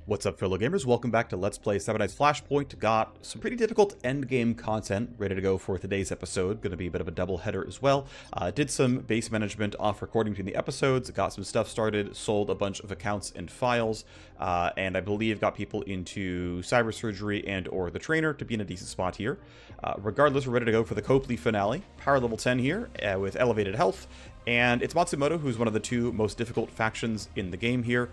What's up, fellow gamers? Welcome back to Let's Play Seven Nights Flashpoint. Got some pretty difficult endgame content ready to go for today's episode. Going to be a bit of a double header as well. Did some base management off recording between the episodes. Got some stuff started. Sold a bunch of accounts and files. And I believe got people into cyber surgery and or the trainer to be in a decent spot here. Regardless, we're ready to go for the Copley finale. Power level 10 here with elevated health. And it's Matsumoto, who's one of the two most difficult factions in the game here.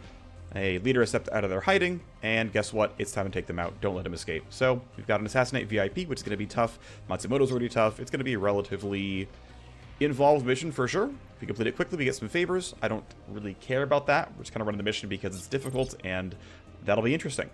A leader has stepped out of their hiding, and guess what? It's time to take them out. Don't let them escape. So, we've got an Assassinate VIP, which is going to be tough. Matsumoto's already tough. It's going to be a relatively involved mission for sure. If we complete it quickly, we get some favors. I don't really care about that. We're just kind of running the mission because it's difficult, and that'll be interesting.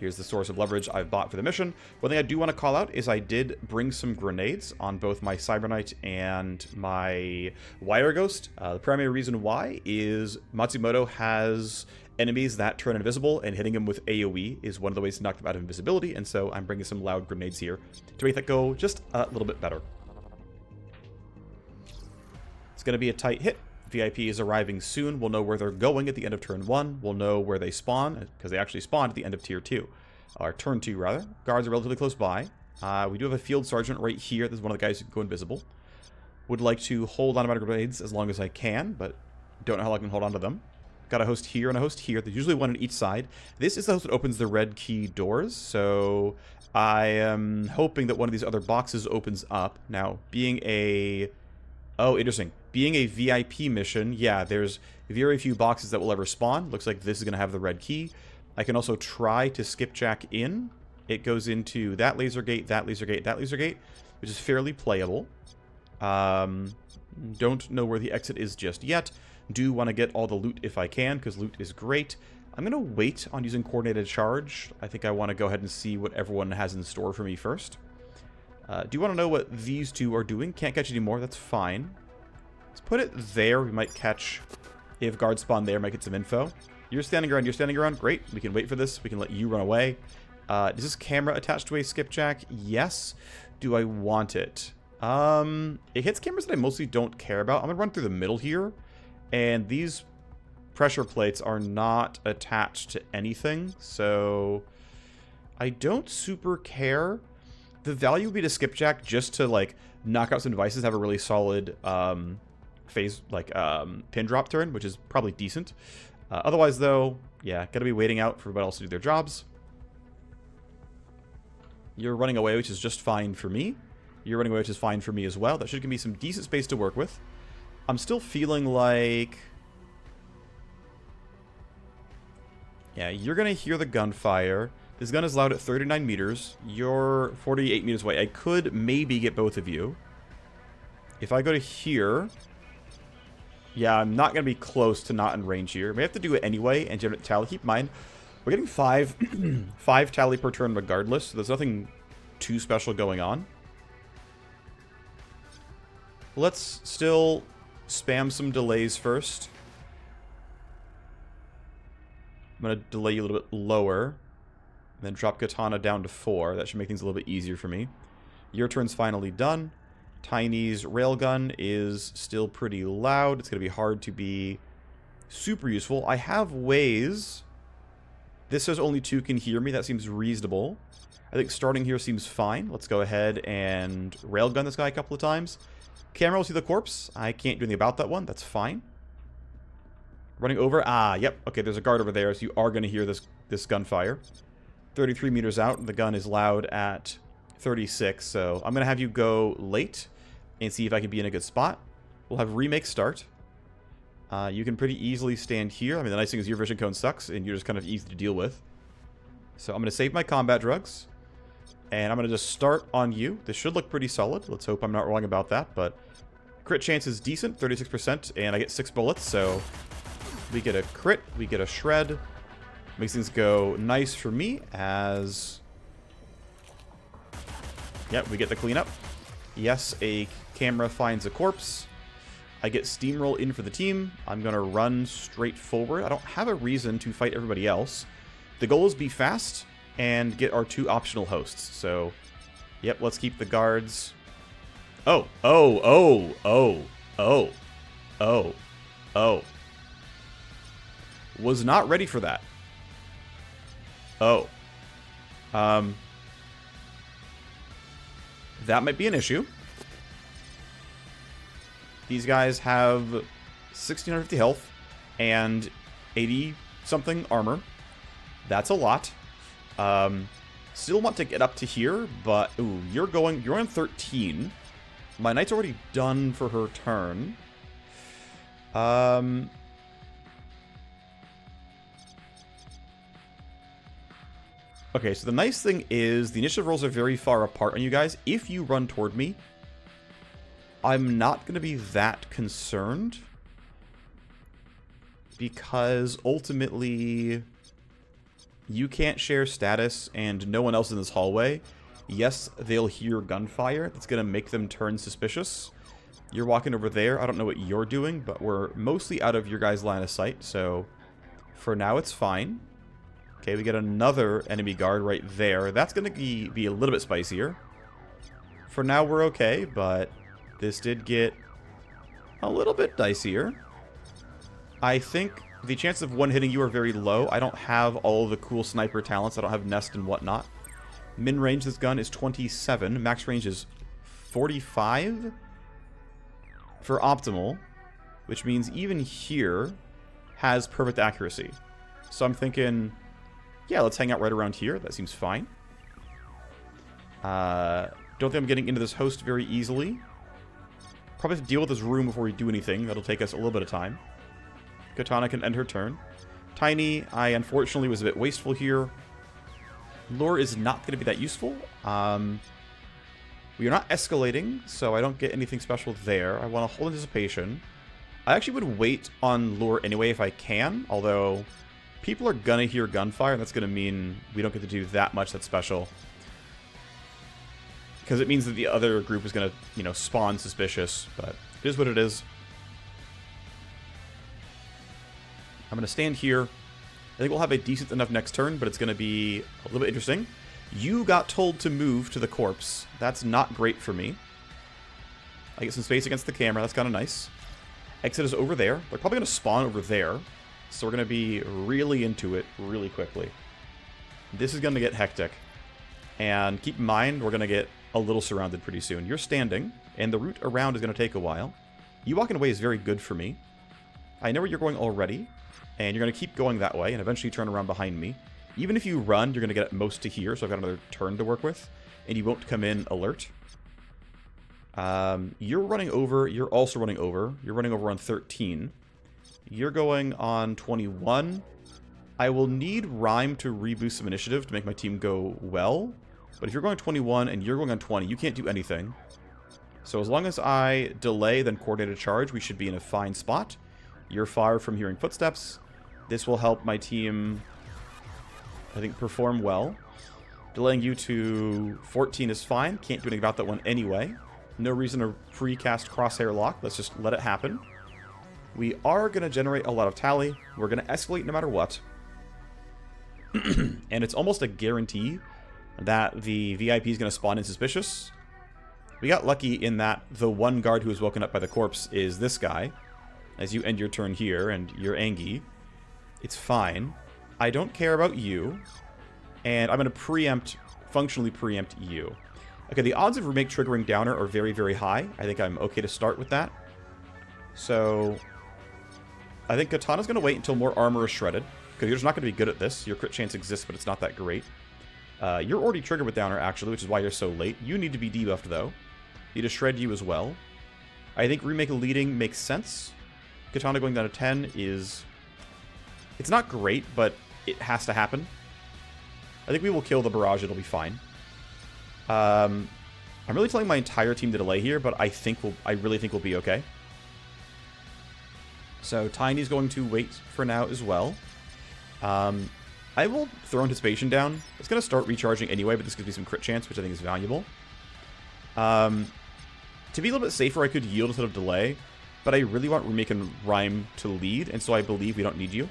Here's the source of leverage I've bought for the mission. One thing I do want to call out is I did bring some grenades on both my Cyber Knight and my Wireghost. The primary reason why is Matsumoto has enemies that turn invisible, and hitting him with AoE is one of the ways to knock them out of invisibility, and so I'm bringing some loud grenades here to make that go just a little bit better. It's going to be a tight hit. VIP is arriving soon. We'll know where they're going at the end of turn 1. We'll know where they spawn, because they actually spawned at the end of tier 2. Or turn 2, rather. Guards are relatively close by. We do have a field sergeant right here. This is one of the guys who can go invisible. Would like to hold on to my grenades as long as I can, but don't know how long I can hold on to them. Got a host here and a host here. There's usually one on each side. This is the host that opens the red key doors, so I am hoping that one of these other boxes opens up. Now, being a... Oh, interesting. Being a VIP mission, yeah, there's very few boxes that will ever spawn. Looks like this is going to have the red key. I can also try to skipjack in. It goes into that laser gate, that laser gate, that laser gate, which is fairly playable. Don't know where the exit is just yet. Do want to get all the loot if I can, because loot is great. I'm going to wait on using coordinated charge. I think I want to go ahead and see what everyone has in store for me first. Do you want to know what these two are doing? Can't catch any more. That's fine. Let's put it there. We might catch, if guards spawn there, might get some info. You're standing around. You're standing around. Great. We can wait for this. We can let you run away. Is this camera attached to a skipjack? Yes. Do I want it? It hits cameras that I mostly don't care about. I'm going to run through the middle here. And these pressure plates are not attached to anything. So I don't super care. The value would be to skipjack just to, like, knock out some devices, have a really solid phase, like, pin drop turn, which is probably decent. Otherwise, though, yeah, gotta be waiting out for everybody else to do their jobs. You're running away, which is just fine for me. You're running away, which is fine for me as well. That should give me some decent space to work with. I'm still feeling like... Yeah, you're gonna hear the gunfire. This gun is loud at 39 meters. You're 48 meters away. I could maybe get both of you. If I go to here... Yeah, I'm not going to be close to not in range here. May have to do it anyway and generate tally. Keep in mind, we're getting 5 tally per turn regardless, so there's nothing too special going on. Let's still spam some delays first. I'm going to delay you a little bit lower. Then drop Katana down to 4. That should make things a little bit easier for me. Your turn's finally done. Tiny's railgun is still pretty loud. It's going to be hard to be super useful. I have ways. This says only 2 can hear me. That seems reasonable. I think starting here seems fine. Let's go ahead and railgun this guy a couple of times. Camera will see the corpse. I can't do anything about that one. That's fine. Running over. Ah, yep. Okay, there's a guard over there, so you are going to hear this gunfire. 33 meters out. The gun is loud at 36, so I'm going to have you go late and see if I can be in a good spot. We'll have remake start. You can pretty easily stand here. I mean, the nice thing is your vision cone sucks, and you're just kind of easy to deal with. So I'm going to save my combat drugs, and I'm going to just start on you. This should look pretty solid. Let's hope I'm not wrong about that, but crit chance is decent, 36%, and I get 6 bullets, so we get a crit, we get a shred. Makes things go nice for me as... Yep, we get the cleanup. Yes, a camera finds a corpse. I get steamroll in for the team. I'm going to run straight forward. I don't have a reason to fight everybody else. The goal is be fast and get our 2 optional hosts. So, yep, let's keep the guards. Oh. Was not ready for that. Oh. That might be an issue. These guys have 1,650 health and 80-something armor. That's a lot. Still want to get up to here, but... Ooh, you're on 13. My knight's already done for her turn. Okay, so the nice thing is the initiative rolls are very far apart on you guys. If you run toward me, I'm not going to be that concerned. Because ultimately, you can't share status and no one else in this hallway. Yes, they'll hear gunfire. That's going to make them turn suspicious. You're walking over there. I don't know what you're doing, but we're mostly out of your guys' line of sight. So for now, it's fine. Okay, we get another enemy guard right there. That's going to be a little bit spicier. For now, we're okay, but this did get a little bit dicier. I think the chances of one hitting you are very low. I don't have all the cool sniper talents. I don't have nest and whatnot. Min range this gun is 27. Max range is 45 for optimal, which means even here has perfect accuracy. So I'm thinking... yeah, let's hang out right around here. That seems fine. Don't think I'm getting into this host very easily. Probably have to deal with this room before we do anything. That'll take us a little bit of time. Katana can end her turn. Tiny, I unfortunately was a bit wasteful here. Lure is not going to be that useful. We are not escalating, so I don't get anything special there. I want to hold anticipation. I actually would wait on Lure anyway if I can, although... people are gonna hear gunfire, and that's gonna mean we don't get to do that much that's special. Because it means that the other group is gonna, you know, spawn suspicious, but it is what it is. I'm gonna stand here. I think we'll have a decent enough next turn, but it's gonna be a little bit interesting. You got told to move to the corpse. That's not great for me. I get some space against the camera, that's kinda nice. Exit is over there. They're probably gonna spawn over there. So we're going to be really into it really quickly. This is going to get hectic. And keep in mind, we're going to get a little surrounded pretty soon. You're standing, and the route around is going to take a while. You walking away is very good for me. I know where you're going already, and you're going to keep going that way, and eventually turn around behind me. Even if you run, you're going to get at most to here, so I've got another turn to work with, and you won't come in alert. You're running over. You're also running over. You're running over on 13. You're going on 21. I will need Rhyme to reboost some initiative to make my team go well. But if you're going 21 and you're going on 20, you can't do anything. So as long as I delay, then coordinate a charge, we should be in a fine spot. You're far from hearing footsteps. This will help my team, I think, perform well. Delaying you to 14 is fine. Can't do anything about that one anyway. No reason to pre-cast Crosshair Lock. Let's just let it happen. We are going to generate a lot of tally. We're going to escalate no matter what. And it's almost a guarantee that the VIP is going to spawn in suspicious. We got lucky in that the one guard who was woken up by the corpse is this guy. As you end your turn here and you're Angie. It's fine. I don't care about you. And I'm going to functionally preempt you. Okay, the odds of remake triggering Downer are very, very high. I think I'm okay to start with that. So... I think Katana's going to wait until more armor is shredded, because you're just not going to be good at this. Your crit chance exists, but it's not that great. You're already triggered with Downer, actually, which is why you're so late. You need to be debuffed, though. Need to shred you as well. I think remake leading makes sense. Katana going down to 10 is... it's not great, but it has to happen. I think we will kill the barrage. It'll be fine. I'm really telling my entire team to delay here, but I really think we'll be okay. So Tiny's going to wait for now as well. I will throw Anticipation down. It's going to start recharging anyway, but this gives me some crit chance, which I think is valuable. To be a little bit safer, I could yield instead of delay, but I really want Remake and Rhyme to lead, and so I believe we don't need you.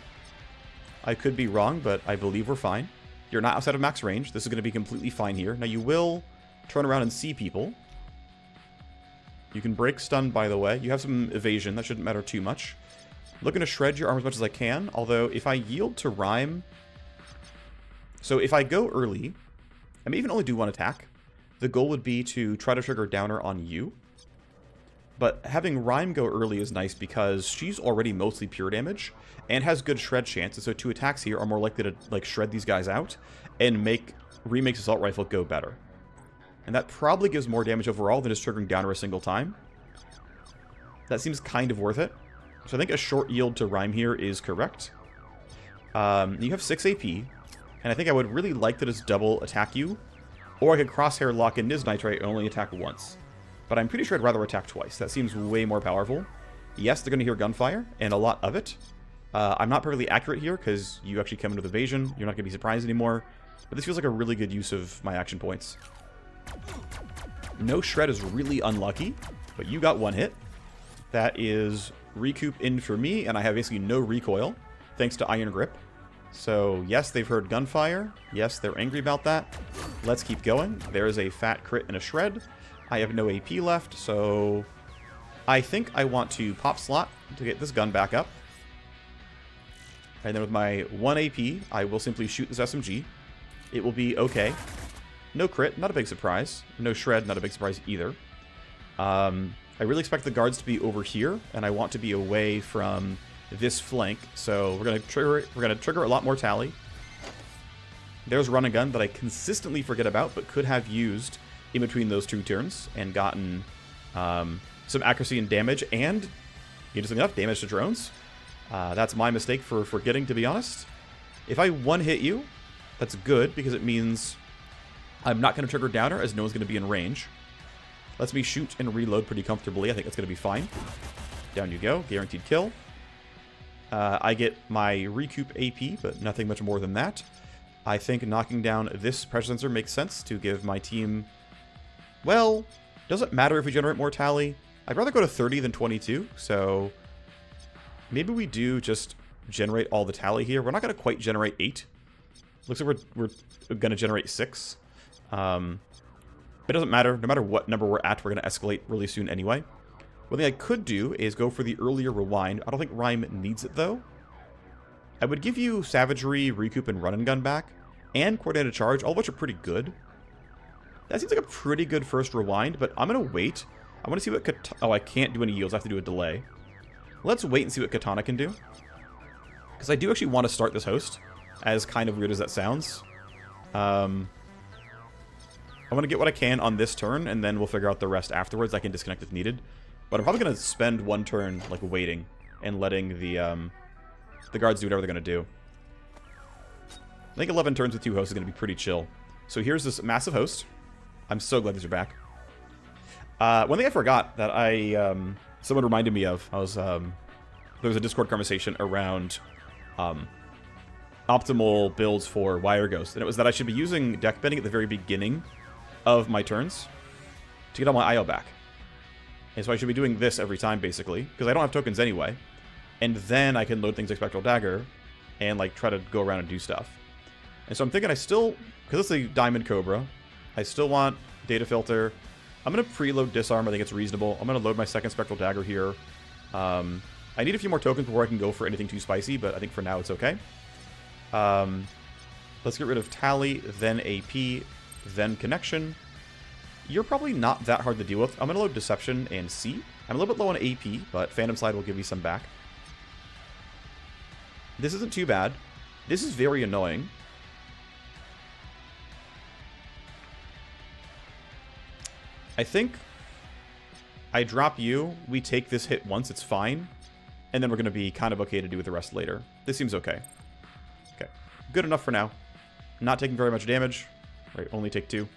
I could be wrong, but I believe we're fine. You're not outside of max range. This is going to be completely fine here. Now, you will turn around and see people. You can break stun, by the way. You have some evasion. That shouldn't matter too much. Looking to shred your arm as much as I can, although if I yield to Rhyme, So if I go early, I may even only do one attack. The goal would be to try to trigger downer on you. But having Rhyme go early is nice because she's already mostly pure damage and has good shred chance. And so 2 attacks here are more likely to like shred these guys out and make Remake's Assault Rifle go better. And that probably gives more damage overall than just triggering downer a single time. That seems kind of worth it. So I think a short yield to Rhyme here is correct. You have 6 AP, and I think I would really like to just double attack you. Or I could crosshair lock in Niz Nitrate and only attack once. But I'm pretty sure I'd rather attack twice. That seems way more powerful. Yes, they're going to hear gunfire, and a lot of it. I'm not perfectly accurate here, because you actually come into evasion. You're not going to be surprised anymore. But this feels like a really good use of my action points. No shred is really unlucky, but you got 1 hit. That is recoup in for me, and I have basically no recoil, thanks to Iron Grip. So, yes, they've heard gunfire. Yes, they're angry about that. Let's keep going. There is a fat crit and a shred. I have no AP left, so I think I want to pop slot to get this gun back up. And then with my 1 AP, I will simply shoot this SMG. It will be okay. No crit, not a big surprise. No shred, not a big surprise either. I really expect the guards to be over here, and I want to be away from this flank. So we're gonna trigger it. We're gonna trigger a lot more tally. There's run and gun that I consistently forget about, but could have used in between those 2 turns and gotten some accuracy and damage, and interesting enough, damage to drones. That's my mistake for forgetting, to be honest. If I one-hit you, that's good, because it means I'm not going to trigger downer, as no one's going to be in range. Lets me shoot and reload pretty comfortably. I think that's going to be fine. Down you go. Guaranteed kill. I get my recoup AP, but nothing much more than that. I think knocking down this pressure sensor makes sense to give my team... Well, doesn't matter if we generate more tally. I'd rather go to 30 than 22, so... Maybe we do just generate all the tally here. We're not going to quite generate 8. Looks like we're going to generate 6. It doesn't matter. No matter what number we're at, we're going to escalate really soon anyway. One thing I could do is go for the earlier rewind. I don't think Rhyme needs it, though. I would give you Savagery, Recoup, and Run and Gun back, and Coordinated Charge, all of which are pretty good. That seems like a pretty good first rewind, but I'm going to wait. I want to see what... Oh, I can't do any yields. I have to do a delay. Let's wait and see what Katana can do. Because I do actually want to start this host, as kind of weird as that sounds. I want to get what I can on this turn, and then we'll figure out the rest afterwards. I can disconnect if needed. But I'm probably going to spend 1 turn, like, waiting, and letting the guards do whatever they're going to do. I think 11 turns with 2 hosts is going to be pretty chill. So here's this massive host. I'm so glad these are back. One thing I forgot that someone reminded me of, there was a Discord conversation around optimal builds for Wireghost, and it was that I should be using deck bending at the very beginning of my turns to get all my IO back. And so I should be doing this every time, basically, because I don't have tokens anyway. And then I can load things like Spectral Dagger and, like, try to go around and do stuff. And so I'm thinking I still, because it's a Diamond Cobra, I still want Data Filter. I'm going to preload Disarm. I think it's reasonable. I'm going to load my second Spectral Dagger here. I need a few more tokens before I can go for anything too spicy, but I think for now it's okay. Let's get rid of Tally, then AP, then Connection. You're probably not that hard to deal with. I'm going to load Deception and C. I'm a little bit low on AP, but Phantom Slide will give me some back. This isn't too bad. This is very annoying. I think I drop you, we take this hit once, it's fine, and then we're going to be kind of okay to do with the rest later. This seems okay. Okay, good enough for now. Not taking very much damage, right, only take 2.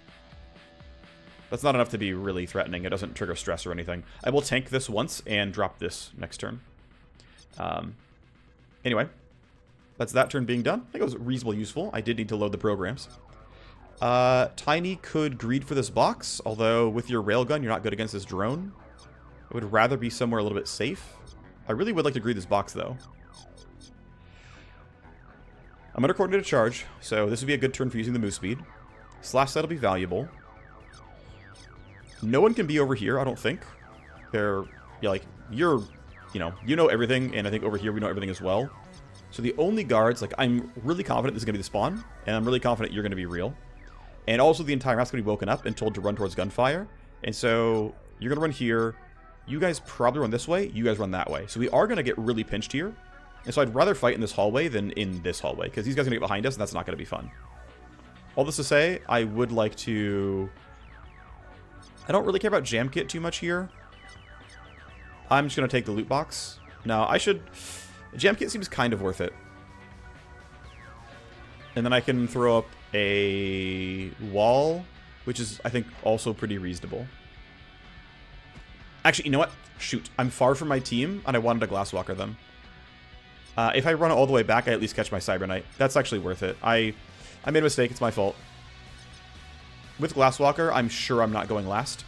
That's not enough to be really threatening. It doesn't trigger stress or anything. I will tank this once and drop this next turn. Anyway, that's that turn being done. I think it was reasonably useful. I did need to load the programs. Tiny could greed for this box, although with your railgun, you're not good against this drone. I would rather be somewhere a little bit safe. I really would like to greed this box, though. I'm going to coordinate a charge, so this would be a good turn for using the move speed. Slash set will be valuable. No one can be over here, I don't think. They're, yeah, like, you know everything, and I think over here we know everything as well. So the only guards, like, I'm really confident this is going to be the spawn, and I'm really confident you're going to be real. And also the entire map's going to be woken up and told to run towards gunfire. And so you're going to run here. You guys probably run this way. You guys run that way. So we are going to get really pinched here. And so I'd rather fight in this hallway than in this hallway, because these guys are going to get behind us, and that's not going to be fun. All this to say, I would like to... I don't really care about jam kit too much here. I'm just going to take the loot box. Now, I should... Jam kit seems kind of worth it. And then I can throw up a wall, which is, I think, also pretty reasonable. Actually, you know what? Shoot. I'm far from my team, and I wanted to Glasswalker them. If I run all the way back, I at least catch my Cyber Knight. That's actually worth it. I made a mistake. It's my fault. With Glasswalker, I'm sure I'm not going last.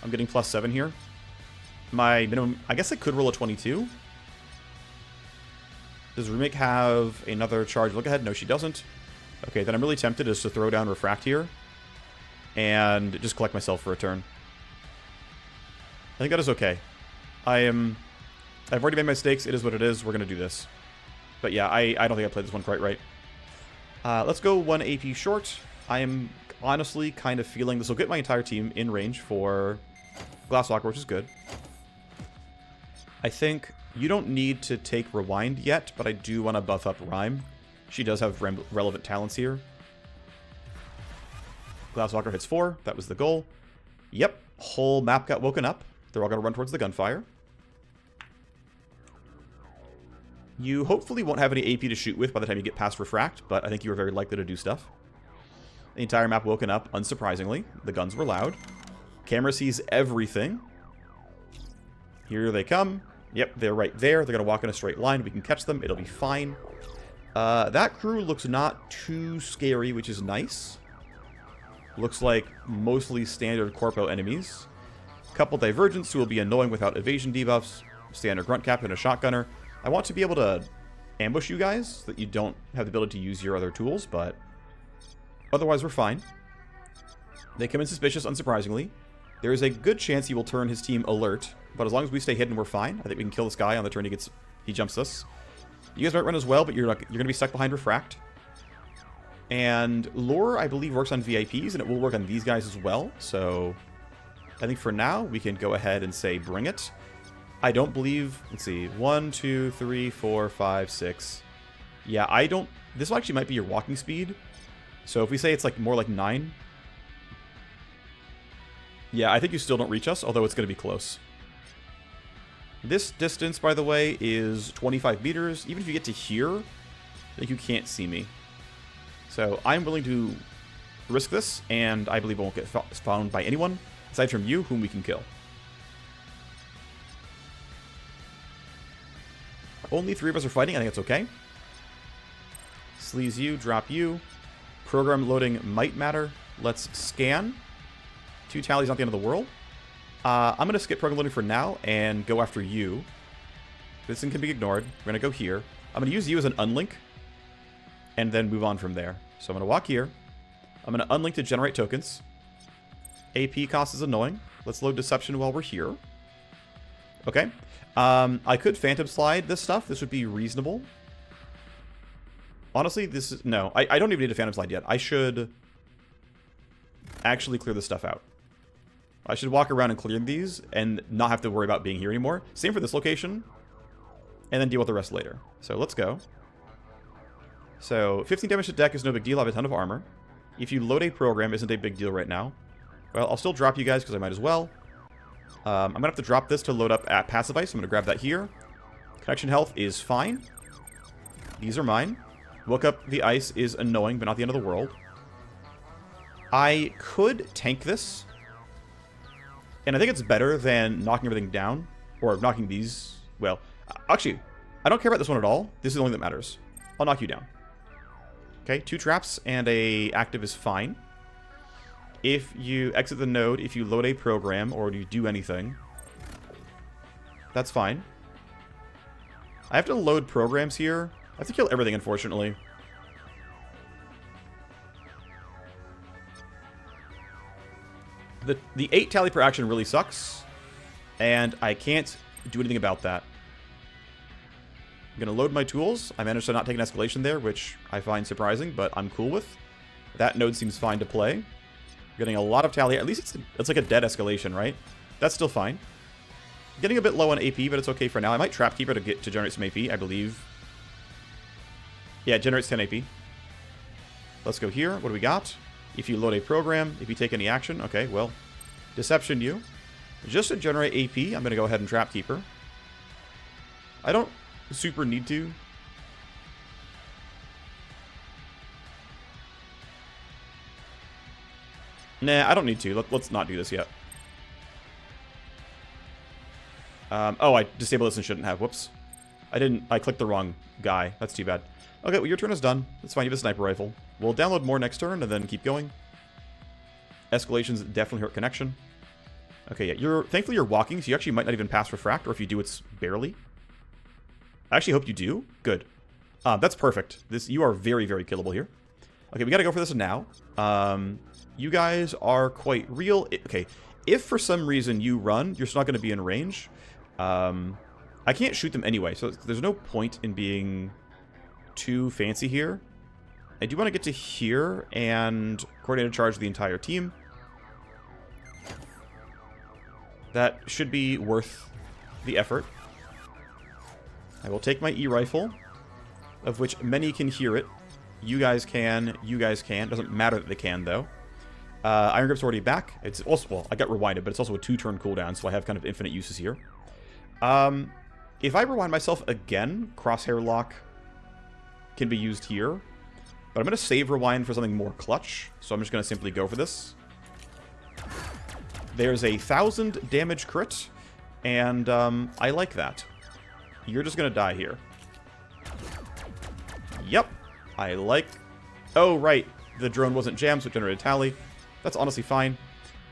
I'm getting +7 here. My minimum... I guess I could roll a 22. Does Remake have another charge look ahead? No, she doesn't. Okay, then I'm really tempted is to throw down Refract here. And just collect myself for a turn. I think that is okay. I've already made my mistakes. It is what it is. We're going to do this. But yeah, I don't think I played this one quite right. Let's go 1 AP short. I am honestly kind of feeling this will get my entire team in range for Glasswalker, which is good. I think you don't need to take Rewind yet, but I do want to buff up Rhyme. She does have relevant talents here. Glasswalker hits 4. That was the goal. Yep. Whole map got woken up. They're all going to run towards the gunfire. You hopefully won't have any AP to shoot with by the time you get past Refract, but I think you are very likely to do stuff. The entire map woken up, unsurprisingly. The guns were loud. Camera sees everything. Here they come. Yep, they're right there. They're going to walk in a straight line. We can catch them. It'll be fine. That crew looks not too scary, which is nice. Looks like mostly standard Corpo enemies. Couple Divergents who will be annoying without evasion debuffs. Standard Grunt Cap and a Shotgunner. I want to be able to ambush you guys so that you don't have the ability to use your other tools, but otherwise we're fine. They come in suspicious, unsurprisingly. There is a good chance he will turn his team alert, but as long as we stay hidden, we're fine. I think we can kill this guy on the turn he jumps us. You guys might run as well, but you're going to be stuck behind Refract. And Lure, I believe, works on VIPs, and it will work on these guys as well. So I think for now, we can go ahead and say bring it. I don't believe... Let's see. 1, 2, 3, 4, 5, 6. Yeah, I don't... This actually might be your walking speed. So if we say it's like more like 9... Yeah, I think you still don't reach us, although it's going to be close. This distance, by the way, is 25 meters. Even if you get to here, I think you can't see me. So I'm willing to risk this, and I believe it won't get found by anyone, aside from you, whom we can kill. Only 3 of us are fighting. I think it's okay. Sleaze you, drop you. Program loading might matter. Let's scan. 2 tallies, not the end of the world. I'm going to skip program loading for now and go after you. This thing can be ignored. We're going to go here. I'm going to use you as an unlink and then move on from there. So I'm going to walk here. I'm going to unlink to generate tokens. AP cost is annoying. Let's load Deception while we're here. Okay. I could Phantom Slide this stuff. This would be reasonable. Honestly, this is... No, I don't even need a Phantom Slide yet. I should actually clear this stuff out. I should walk around and clear these and not have to worry about being here anymore. Same for this location. And then deal with the rest later. So let's go. So 15 damage to deck is no big deal. I have a ton of armor. If you load a program, isn't a big deal right now. Well, I'll still drop you guys because I might as well. I'm going to have to drop this to load up at Passive Ice. I'm going to grab that here. Connection health is fine. These are mine. Look up the ice is annoying, but not the end of the world. I could tank this. And I think it's better than knocking everything down. Or knocking these... Well, actually, I don't care about this one at all. This is the only that matters. I'll knock you down. Okay, 2 traps and a active is fine. If you exit the node, if you load a program or you do anything, that's fine. I have to load programs here. I have to kill everything, unfortunately. The 8 tally per action really sucks, and I can't do anything about that. I'm going to load my tools. I managed to not take an escalation there, which I find surprising, but I'm cool with. That node seems fine to play. Getting a lot of tally. At least it's like a dead escalation, right? That's still fine. Getting a bit low on AP, but it's okay for now. I might trap keeper to generate some AP, I believe. Yeah, it generates 10 AP. Let's go here. What do we got? If you load a program, if you take any action. Okay, well, deception you. Just to generate AP, I'm going to go ahead and trap keeper. I don't super need to. Nah, I don't need to. Let's not do this yet. Oh, I disabled this and shouldn't have. Whoops. I clicked the wrong guy. That's too bad. Okay, well, your turn is done. That's fine. You have a sniper rifle. We'll download more next turn and then keep going. Escalations definitely hurt connection. Okay, yeah. Thankfully, you're walking, so you actually might not even pass refract, or if you do, it's barely. I actually hope you do. Good. That's perfect. You are very, very killable here. Okay, we gotta go for this now. You guys are quite real. Okay, if for some reason you run, you're still not going to be in range. I can't shoot them anyway, so there's no point in being too fancy here. I do want to get to here and coordinate a charge of the entire team. That should be worth the effort. I will take my E-rifle, of which many can hear it. You guys can. You guys can. Doesn't matter that they can, though. Iron Grip's already back. It's also, well, I got rewinded, but it's also a 2-turn cooldown, so I have kind of infinite uses here. If I rewind myself again, Crosshair Lock can be used here. But I'm going to save rewind for something more clutch, so I'm just going to simply go for this. There's a 1,000 damage crit, and I like that. You're just going to die here. Yep. I like... Oh, right. The drone wasn't jammed, so it generated tally. That's honestly fine.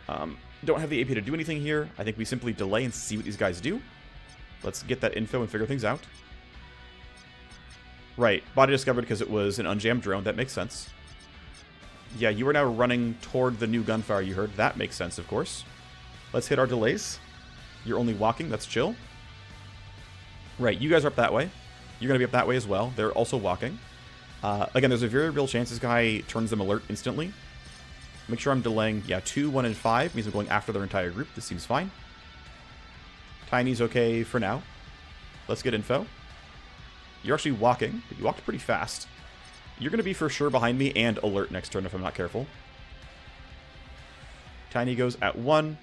Don't have the AP to do anything here. I think we simply delay and see what these guys do. Let's get that info and figure things out. Right. Body discovered because it was an unjammed drone. That makes sense. Yeah, you are now running toward the new gunfire you heard. That makes sense, of course. Let's hit our delays. You're only walking. That's chill. Right, you guys are up that way. You're going to be up that way as well. They're also walking. Again, there's a very real chance this guy turns them alert instantly. Make sure I'm delaying. Yeah, 2, 1, and 5 means I'm going after their entire group. This seems fine. Tiny's okay for now. Let's get info. You're actually walking, but you walked pretty fast. You're going to be for sure behind me and alert next turn if I'm not careful. Tiny goes at 1.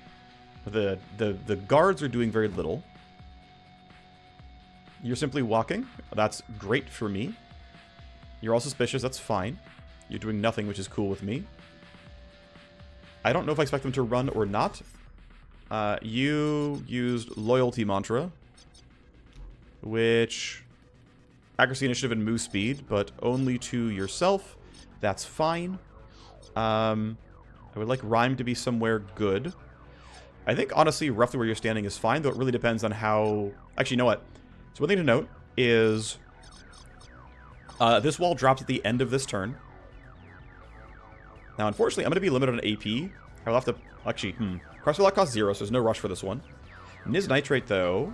The guards are doing very little. You're simply walking. That's great for me. You're all suspicious. That's fine. You're doing nothing, which is cool with me. I don't know if I expect them to run or not. You used Loyalty Mantra, which... Accuracy, Initiative, and move speed, but only to yourself. That's fine. I would like Rhyme to be somewhere good. I think, honestly, roughly where you're standing is fine, though it really depends on how... Actually, you know what? So one thing to note is... this wall drops at the end of this turn. Now, unfortunately, I'm going to be limited on AP. I'll have to... Actually, Crossfire Lock costs 0, so there's no rush for this one. Niz Nitrate, though...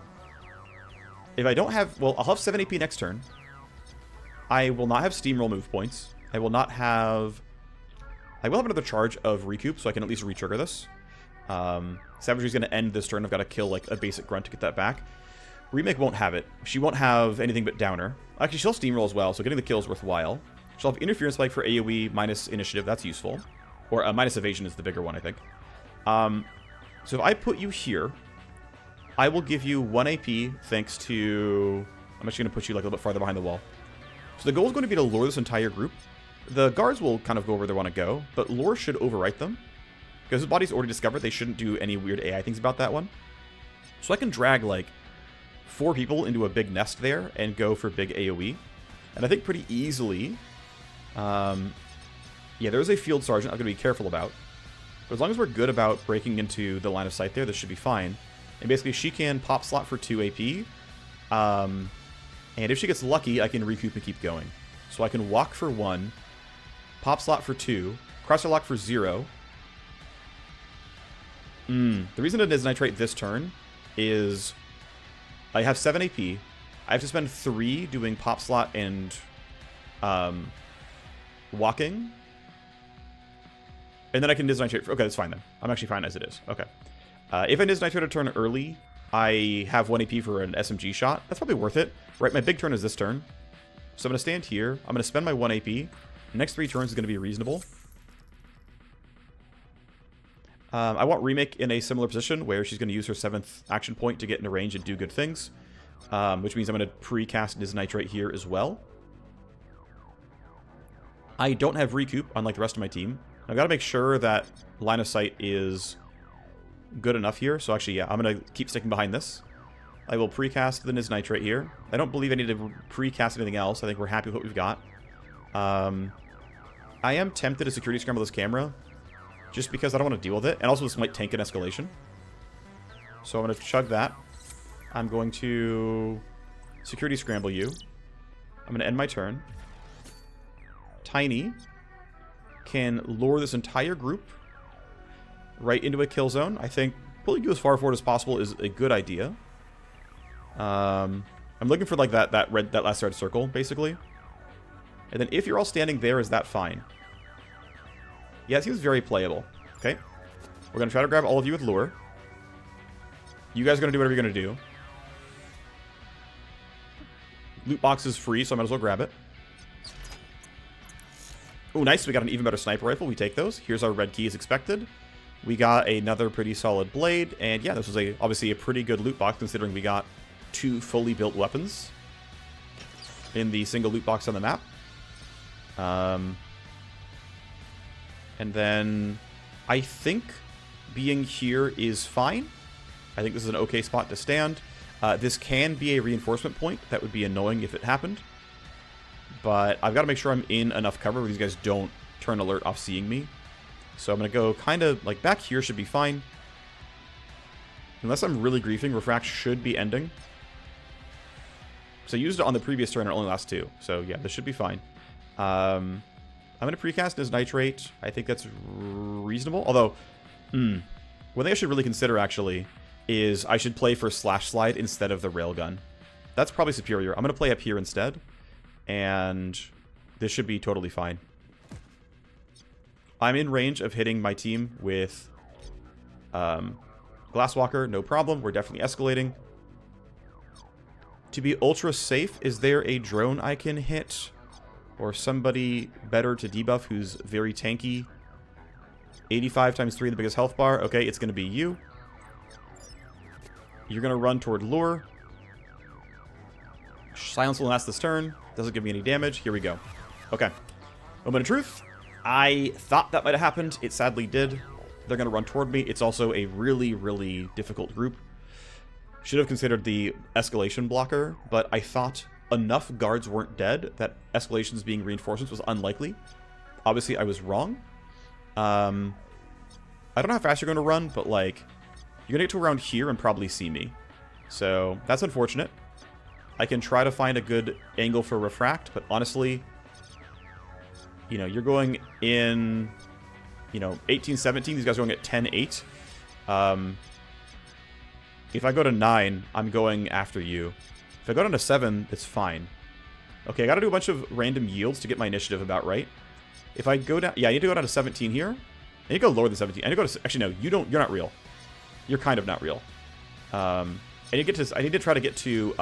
If I don't have... Well, I'll have 7 AP next turn. I will not have Steamroll move points. I will not have... I will have another charge of Recoup, so I can at least re-trigger this. Savagery's going to end this turn. I've got to kill, like, a basic grunt to get that back. Remake won't have it. She won't have anything but Downer. Actually, she'll Steamroll as well, so getting the kill is worthwhile. She'll have Interference Spike for AoE minus Initiative. That's useful. Or minus Evasion is the bigger one, I think. So if I put you here... I will give you 1 AP thanks to... I'm actually going to put you like a little bit farther behind the wall. So the goal is going to be to lure this entire group. The guards will kind of go where they want to go, but lure should overwrite them. Because his body's already discovered, they shouldn't do any weird AI things about that one. So I can drag like 4 people into a big nest there and go for big AoE. And I think pretty easily... yeah, there's a field sergeant I'm going to be careful about. But as long as we're good about breaking into the line of sight there, this should be fine. And basically, she can pop slot for 2 AP. And if she gets lucky, I can recoup and keep going. So I can walk for 1, pop slot for 2, crosshair lock for 0. The reason it is nitrate this turn is I have 7 AP. I have to spend 3 doing pop slot and walking. And then I can disnitrate. Okay, that's fine then. I'm actually fine as it is. Okay. If I disnitrate a turn early, I have 1 AP for an SMG shot. That's probably worth it. Right, my big turn is this turn. So I'm going to stand here. I'm going to spend my 1 AP. The next 3 turns is going to be reasonable. I want Remake in a similar position where she's going to use her 7th action point to get into range and do good things. Which means I'm going to pre-cast Disnitrate here as well. I don't have Recoup, unlike the rest of my team. I've got to make sure that line of sight is good enough here. So actually, yeah, I'm going to keep sticking behind this. I will precast the Disnitrate here. I don't believe I need to precast anything else. I think we're happy with what we've got. I am tempted to security scramble this camera, just because I don't want to deal with it. And also this might tank an escalation. So I'm going to chug that. I'm going to security scramble you. I'm going to end my turn. Tiny can lure this entire group right into a kill zone. I think pulling you as far forward as possible is a good idea. I'm looking for like that last red circle, basically. And then if you're all standing there, is that fine? Yeah, it seems very playable. Okay. We're going to try to grab all of you with lure. You guys are going to do whatever you're going to do. Loot box is free, so I might as well grab it. Oh, nice. We got an even better sniper rifle. We take those. Here's our red key as expected. We got another pretty solid blade. And yeah, this was obviously a pretty good loot box considering we got 2 fully built weapons in the single loot box on the map. And then I think being here is fine. I think this is an okay spot to stand. This can be a reinforcement point. That would be annoying if it happened. But I've got to make sure I'm in enough cover where these guys don't turn alert off seeing me. So I'm going to go kind of like back here should be fine. Unless I'm really griefing, Refract should be ending. So I used it on the previous turn and it only lasts 2. So yeah, this should be fine. I'm going to precast his Nitrate. I think that's reasonable. Although, one thing I should really consider actually is I should play for Slash Slide instead of the Railgun. That's probably superior. I'm going to play up here instead. And this should be totally fine. I'm in range of hitting my team with Glasswalker. No problem. We're definitely escalating. To be ultra safe, is there a drone I can hit? Or somebody better to debuff who's very tanky? 85 times 3 in the biggest health bar. Okay, it's going to be you. You're going to run toward Lure. Silence will last this turn. Doesn't give me any damage. Here we go. Okay. Moment of truth. I thought that might have happened. It sadly did. They're going to run toward me. It's also a really, really difficult group. Should have considered the escalation blocker, but I thought enough guards weren't dead that escalations being reinforcements was unlikely. Obviously, I was wrong. I don't know how fast you're going to run, but like, you're going to get to around here and probably see me. So that's unfortunate. I can try to find a good angle for Refract, but honestly, you know, you're going in, you know, 18, 17. These guys are going at 10, 8. If I go to 9, I'm going after you. If I go down to 7, it's fine. Okay, I got to do a bunch of random yields to get my initiative about right. If I go down, yeah, I need to go down to 17 here. I need to go lower than 17. I need to go to, actually, no, you're not real. You're kind of not real. I need to try to get to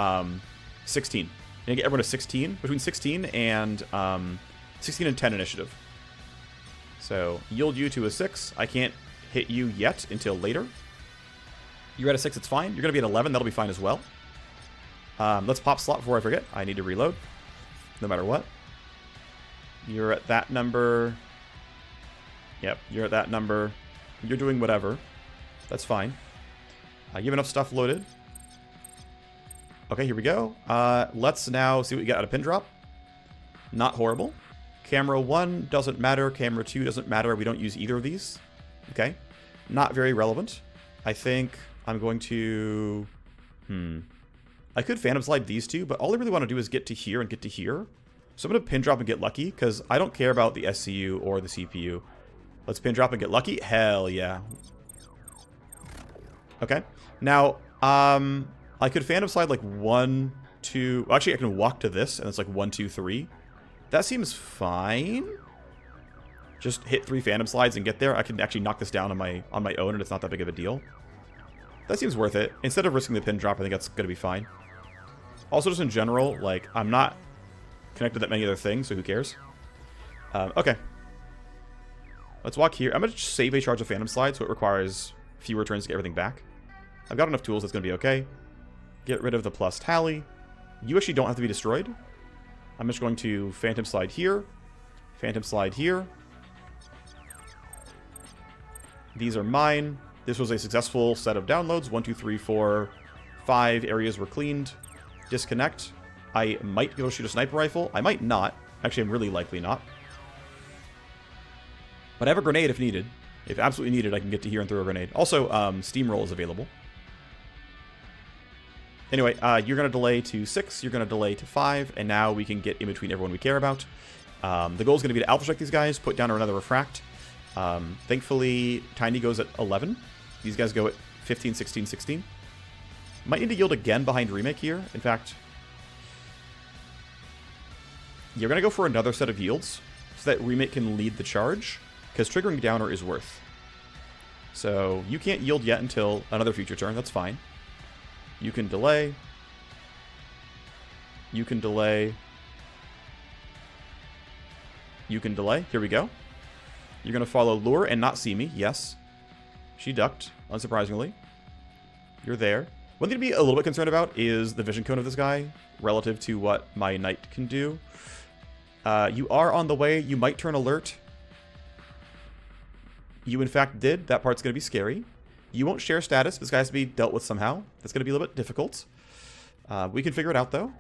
16. I need to get everyone to 16. Between 16 and 16 and 10 initiative. So, yield you to a 6. I can't hit you yet until later. You're at a 6, it's fine. You're going to be at 11, that'll be fine as well. Let's pop slot before I forget. I need to reload, no matter what. You're at that number. Yep, you're at that number. You're doing whatever. That's fine. You have enough stuff loaded. Okay, here we go. Let's now see what we got out of pin drop. Not horrible. Camera 1 doesn't matter. Camera 2 doesn't matter. We don't use either of these. Okay. Not very relevant. I think I'm going to... I could Phantom Slide these two, but all I really want to do is get to here and get to here. So I'm going to pin drop and get lucky, because I don't care about the SCU or the CPU. Let's pin drop and get lucky. Hell yeah. Okay. Now, I could Phantom Slide like one to... Well, actually, I can walk to this, and it's like 1, 2, 3. That seems fine. Just hit 3 Phantom Slides and get there. I can actually knock this down on my own, and it's not that big of a deal. That seems worth it. Instead of risking the pin drop, I think that's going to be fine. Also, just in general, like, I'm not connected to that many other things, so who cares? Okay. Let's walk here. I'm going to save a charge of Phantom Slide, so it requires fewer turns to get everything back. I've got enough tools, that's going to be okay. Get rid of the plus tally. You actually don't have to be destroyed. I'm just going to Phantom Slide here. Phantom Slide here. These are mine. This was a successful set of downloads. 1, 2, 3, 4, 5 areas were cleaned. Disconnect. I might be able to shoot a sniper rifle. I might not. Actually, I'm really likely not. But I have a grenade if needed. If absolutely needed, I can get to here and throw a grenade. Also, Steamroll is available. Anyway, you're going to delay to 6. You're going to delay to 5. And now we can get in between everyone we care about. The goal is going to be to alpha strike these guys, put down another refract. Thankfully, Tiny goes at 11. These guys go at 15, 16, 16. Might need to yield again behind Remake here. In fact, you're going to go for another set of yields so that Remake can lead the charge, because triggering Downer is worth. So you can't yield yet until another future turn. That's fine. You can delay. You can delay. You can delay. Here we go. You're going to follow Lure and not see me. Yes. She ducked, unsurprisingly. You're there. One thing to be a little bit concerned about is the vision cone of this guy relative to what my knight can do. You are on the way. You might turn alert. You, in fact, did. That part's going to be scary. You won't share status. This guy has to be dealt with somehow. That's going to be a little bit difficult. We can figure it out, though.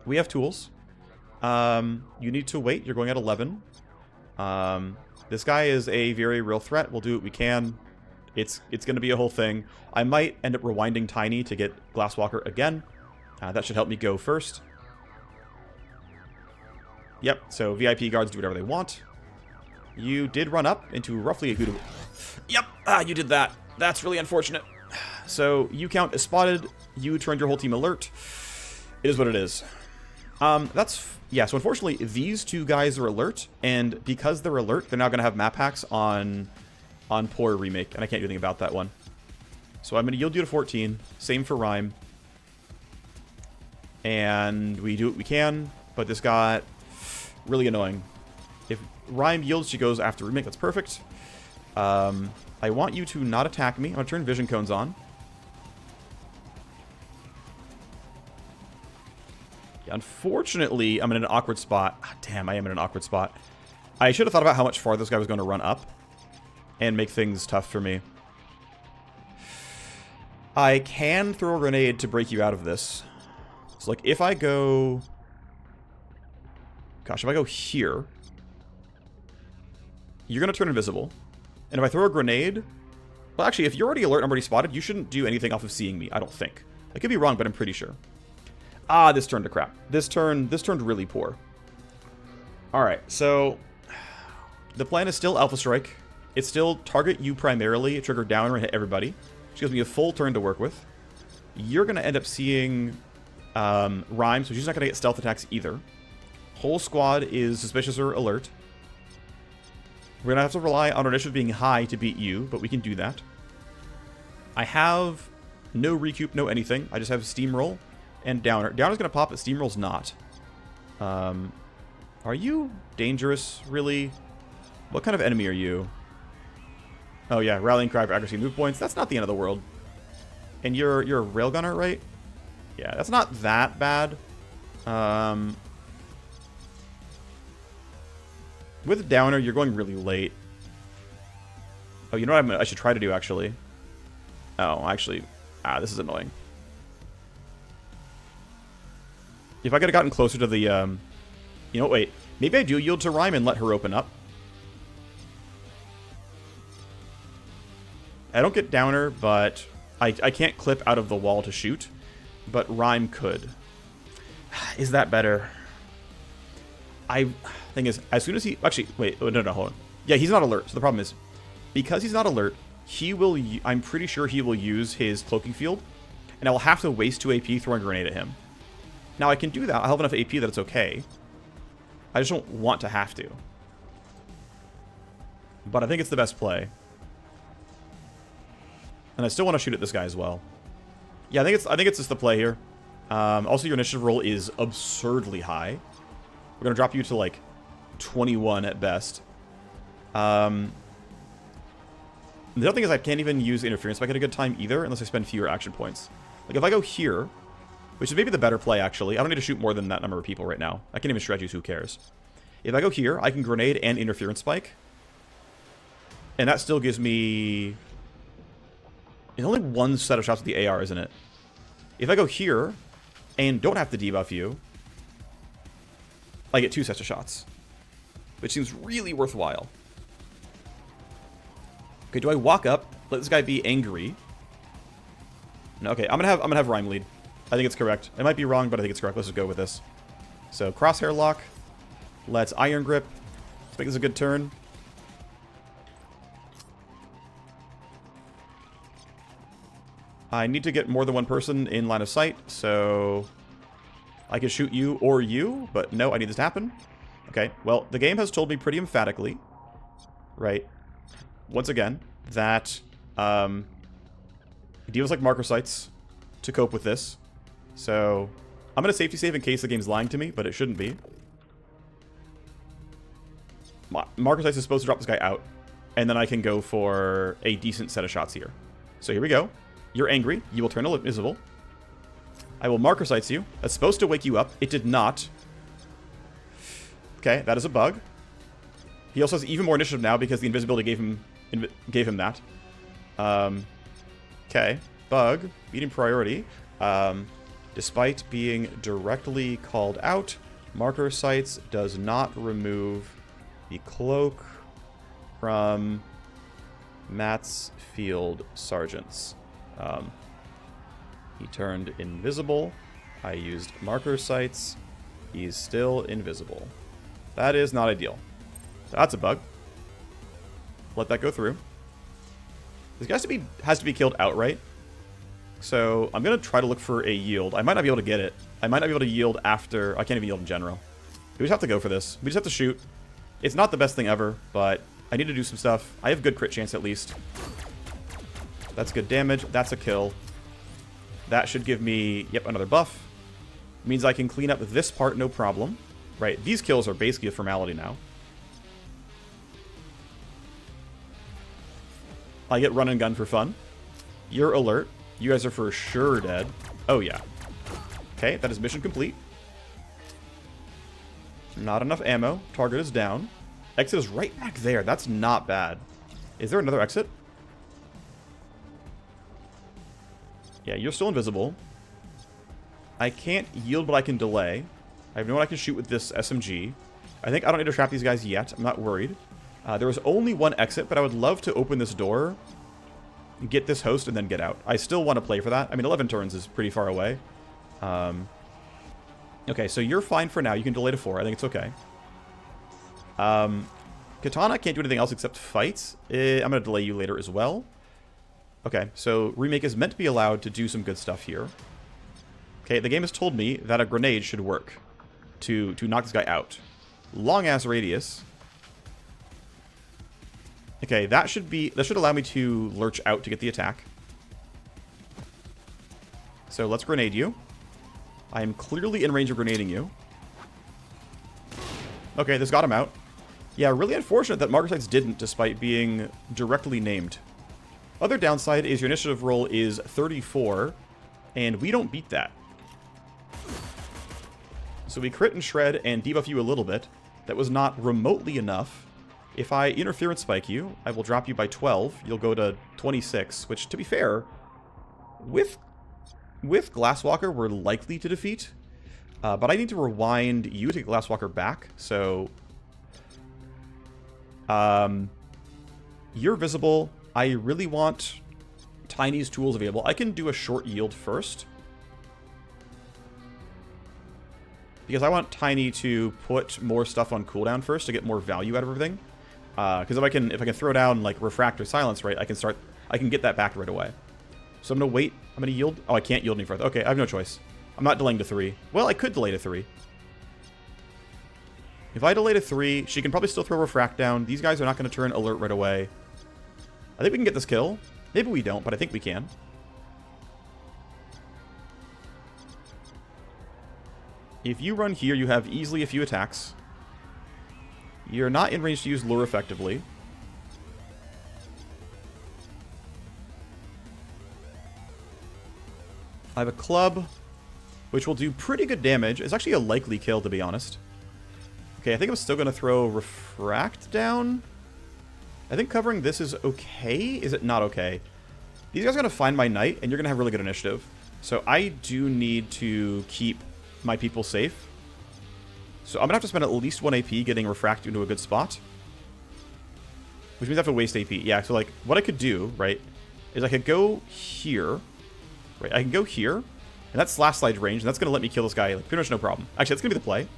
We have tools. You need to wait. You're going at 11. This guy is a very real threat. We'll do what we can. It's going to be a whole thing. I might end up rewinding Tiny to get Glasswalker again. That should help me go first. Yep, so VIP guards do whatever they want. You did run up into roughly a good... Yep, you did that. That's really unfortunate. So you count as spotted. You turned your whole team alert. It is what it is. Yeah, so unfortunately, these two guys are alert, and because they're alert, they're now going to have map hacks on poor Remake, and I can't do anything about that one. So I'm going to yield you to 14. Same for Rhyme. And we do what we can, but this got really annoying. If Rhyme yields, she goes after Remake. That's perfect. I want you to not attack me. I'm going to turn Vision Cones on. Unfortunately, I'm in an awkward spot. Damn, I am in an awkward spot. I should have thought about how much farther this guy was going to run up and make things tough for me. I can throw a grenade to break you out of this. So, like, if I go... Gosh, if I go here, you're going to turn invisible. And if I throw a grenade... Well, actually, if you're already alert and I'm already spotted, you shouldn't do anything off of seeing me, I don't think. I could be wrong, but I'm pretty sure. Ah, this turned to crap. This turned really poor. Alright, so... The plan is still Alpha Strike. It's still target you primarily, trigger Downer, and hit everybody. Which gives me a full turn to work with. You're going to end up seeing Rhyme, so she's not going to get stealth attacks either. Whole squad is suspicious or alert. We're going to have to rely on our initiative being high to beat you, but we can do that. I have no recoup, no anything. I just have Steamroll and Downer. Downer's going to pop, but Steamroll's not. Are you dangerous, really? What kind of enemy are you? Oh yeah, Rallying Cry for accuracy move points. That's not the end of the world. And you're a railgunner, right? Yeah, that's not that bad. With Downer, you're going really late. Oh, you know what I should try to do, actually? Oh, actually... this is annoying. If I could have gotten closer to the... You know, wait. Maybe I do yield to Rhyme and let her open up. I don't get Downer, but... I can't clip out of the wall to shoot. But Rhyme could. Is that better? Thing is, as soon as he... Actually, wait. Oh, no, hold on. Yeah, he's not alert. So the problem is, because he's not alert, he will... I'm pretty sure he will use his cloaking field. and I will have to waste 2 AP throwing a grenade at him. Now, I can do that. I'll have enough AP that it's okay. I just don't want to have to. But I think it's the best play. And I still want to shoot at this guy as well. Yeah, I think it's just the play here. Also, your initiative roll is absurdly high. We're going to drop you to, like, 21 at best. The other thing is I can't even use interference spike at a good time either, unless I spend fewer action points. Like, if I go here, which is maybe the better play, actually. I don't need to shoot more than that number of people right now. I can't even stretch you, so who cares? If I go here, I can grenade and interference spike. And that still gives me... It's only one set of shots with the AR, isn't it? If I go here and don't have to debuff you, I get 2 sets of shots, which seems really worthwhile. Okay, do I walk up, let this guy be angry? No, okay, I'm gonna have Rhyme lead. I think it's correct. I might be wrong, but I think it's correct. Let's just go with this. So crosshair lock. Let's iron grip. Let's make this a good turn. I need to get more than one person in line of sight, so I can shoot you or you, but no, I need this to happen. Okay, well, the game has told me pretty emphatically, right, once again, that it deals like marker sights to cope with this. So I'm going to safety save in case the game's lying to me, but it shouldn't be. Marker sights is supposed to drop this guy out, and then I can go for a decent set of shots here. So here we go. You're angry. You will turn invisible. I will marker sights you. That's supposed to wake you up. It did not. Okay, that is a bug. He also has even more initiative now because the invisibility gave him that. Okay, bug. Beating priority. Despite being directly called out, marker sights does not remove the cloak from Matt's field sergeants. He turned invisible. I used marker sights. He's still invisible. That is not ideal. That's a bug. Let that go through. This guy has to be killed outright. So I'm going to try to look for a yield. I might not be able to get it. I might not be able to yield after... I can't even yield in general. We just have to go for this. We just have to shoot. It's not the best thing ever, but I need to do some stuff. I have good crit chance at least. That's good damage. That's a kill. That should give me, yep, another buff. Means I can clean up this part, no problem. Right, these kills are basically a formality now. I get run and gun for fun. You're alert. You guys are for sure dead. Oh, yeah. Okay, that is mission complete. Not enough ammo. Target is down. Exit is right back there. That's not bad. Is there another exit? Yeah, you're still invisible. I can't yield, but I can delay. I know I can shoot with this SMG. I think I don't need to trap these guys yet. I'm not worried. There was only one exit, but I would love to open this door, get this host, and then get out. I still want to play for that. I mean, 11 turns is pretty far away. Okay, so you're fine for now. You can delay to 4. I think it's okay. Katana can't do anything else except fight. I'm going to delay you later as well. Okay, so Remake is meant to be allowed to do some good stuff here. Okay, the game has told me that a grenade should work to knock this guy out. Long-ass radius. Okay, that should allow me to lurch out to get the attack. So let's grenade you. I am clearly in range of grenading you. Okay, this got him out. Yeah, really unfortunate that marker sights didn't, despite being directly named. Other downside is your initiative roll is 34, and we don't beat that. So we crit and shred and debuff you a little bit. That was not remotely enough. If I interference spike you, I will drop you by 12. You'll go to 26, which, to be fair, with Glasswalker, we're likely to defeat. But I need to rewind you to get Glasswalker back, so... you're visible. I really want Tiny's tools available. I can do a short yield first, because I want Tiny to put more stuff on cooldown first to get more value out of everything. Because if I can throw down like refract or silence, right, I can get that back right away. So I'm going to wait. I'm going to yield. Oh, I can't yield any further. Okay, I have no choice. I'm not delaying to 3. Well, I could delay to 3. If I delay to 3, she can probably still throw Refract down. These guys are not going to turn alert right away. I think we can get this kill. Maybe we don't, but I think we can. If you run here, you have easily a few attacks. You're not in range to use lure effectively. I have a club, which will do pretty good damage. It's actually a likely kill, to be honest. Okay, I think I'm still going to throw Refract down. I think covering this is okay. Is it not okay? These guys are going to find my knight, and you're going to have really good initiative. So I do need to keep my people safe. So I'm going to have to spend at least 1 AP getting Refract into a good spot. Which means I have to waste AP. Yeah, so like, what I could do, right, is I could go here. Right, I can go here, and that's slash slide range, and that's going to let me kill this guy, like, pretty much no problem. Actually, that's going to be the play.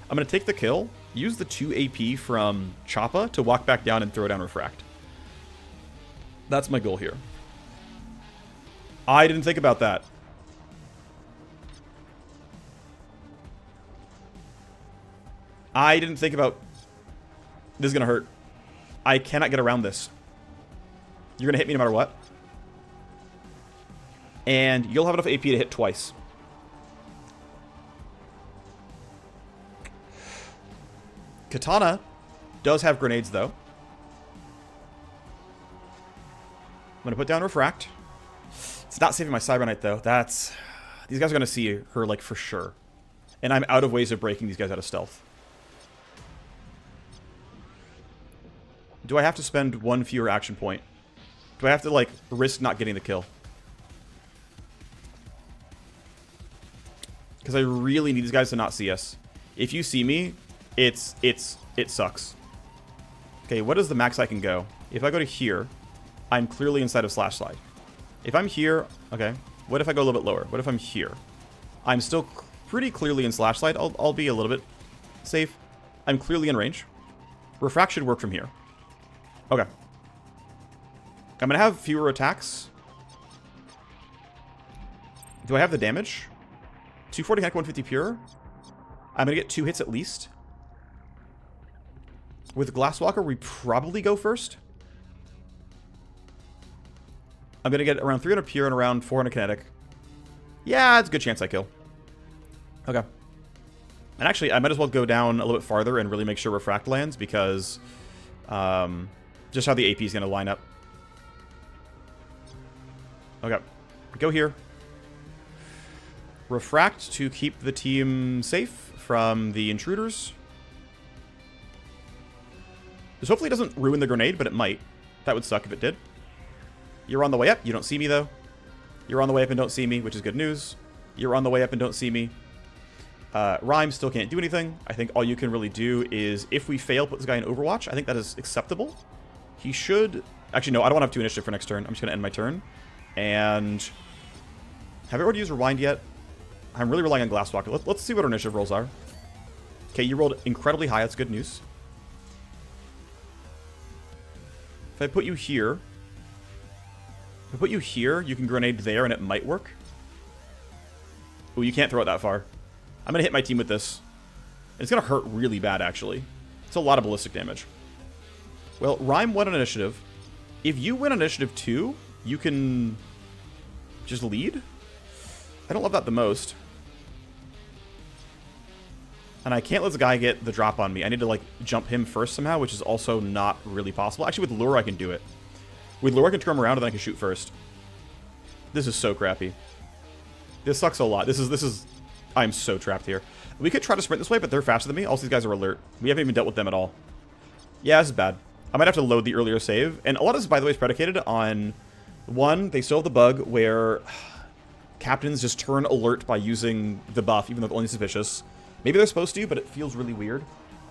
I'm going to take the kill, use the 2 AP from Choppa to walk back down and throw down Refract. That's my goal here. I didn't think about that. I didn't think about... This is going to hurt. I cannot get around this. You're going to hit me no matter what. And you'll have enough AP to hit twice. Katana does have grenades, though. I'm going to put down Refract. It's not saving my Cyber Knight, though. That's... These guys are going to see her, like, for sure. And I'm out of ways of breaking these guys out of stealth. Do I have to spend 1 fewer action point? Do I have to, like, risk not getting the kill? Because I really need these guys to not see us. If you see me, it sucks. Okay, what is the max I can go? If I go to here, I'm clearly inside of slash slide. If I'm here, okay. What if I go a little bit lower? What if I'm here? I'm still pretty clearly in slash slide. I'll be a little bit safe. I'm clearly in range. Refract should work from here. Okay. I'm going to have fewer attacks. Do I have the damage? 240 hack, 150 pure. I'm going to get 2 hits at least. With Glasswalker, we probably go first. I'm going to get around 300 pure and around 400 kinetic. Yeah, it's a good chance I kill. Okay. And actually, I might as well go down a little bit farther and really make sure Refract lands because just how the AP is going to line up. Okay. Go here. Refract to keep the team safe from the intruders. This hopefully doesn't ruin the grenade, but it might. That would suck if it did. You're on the way up. You don't see me, though. You're on the way up and don't see me, which is good news. You're on the way up and don't see me. Rhyme still can't do anything. I think all you can really do is, if we fail, put this guy in Overwatch. I think that is acceptable. He should... Actually, no, I don't want to have 2 initiative for next turn. I'm just going to end my turn. And... Have I already used Rewind yet? I'm really relying on Glasswalker. Let's see what our initiative rolls are. Okay, you rolled incredibly high. That's good news. If I put you here... If I put you here, you can grenade there and it might work. Ooh, you can't throw it that far. I'm going to hit my team with this. And it's going to hurt really bad, actually. It's a lot of ballistic damage. Well, Rhyme won on initiative. If you win on initiative 2, you can just lead. I don't love that the most. And I can't let this guy get the drop on me. I need to, like, jump him first somehow, which is also not really possible. Actually, with Lure, I can do it. With Lure, I can turn him around and then I can shoot first. This is so crappy. This sucks a lot. This is... I'm so trapped here. We could try to sprint this way, but they're faster than me. Also, these guys are alert. We haven't even dealt with them at all. Yeah, this is bad. I might have to load the earlier save. And a lot of this, by the way, is predicated on... One, they still have the bug where captains just turn alert by using the buff, even though they're only suspicious. Maybe they're supposed to, but it feels really weird.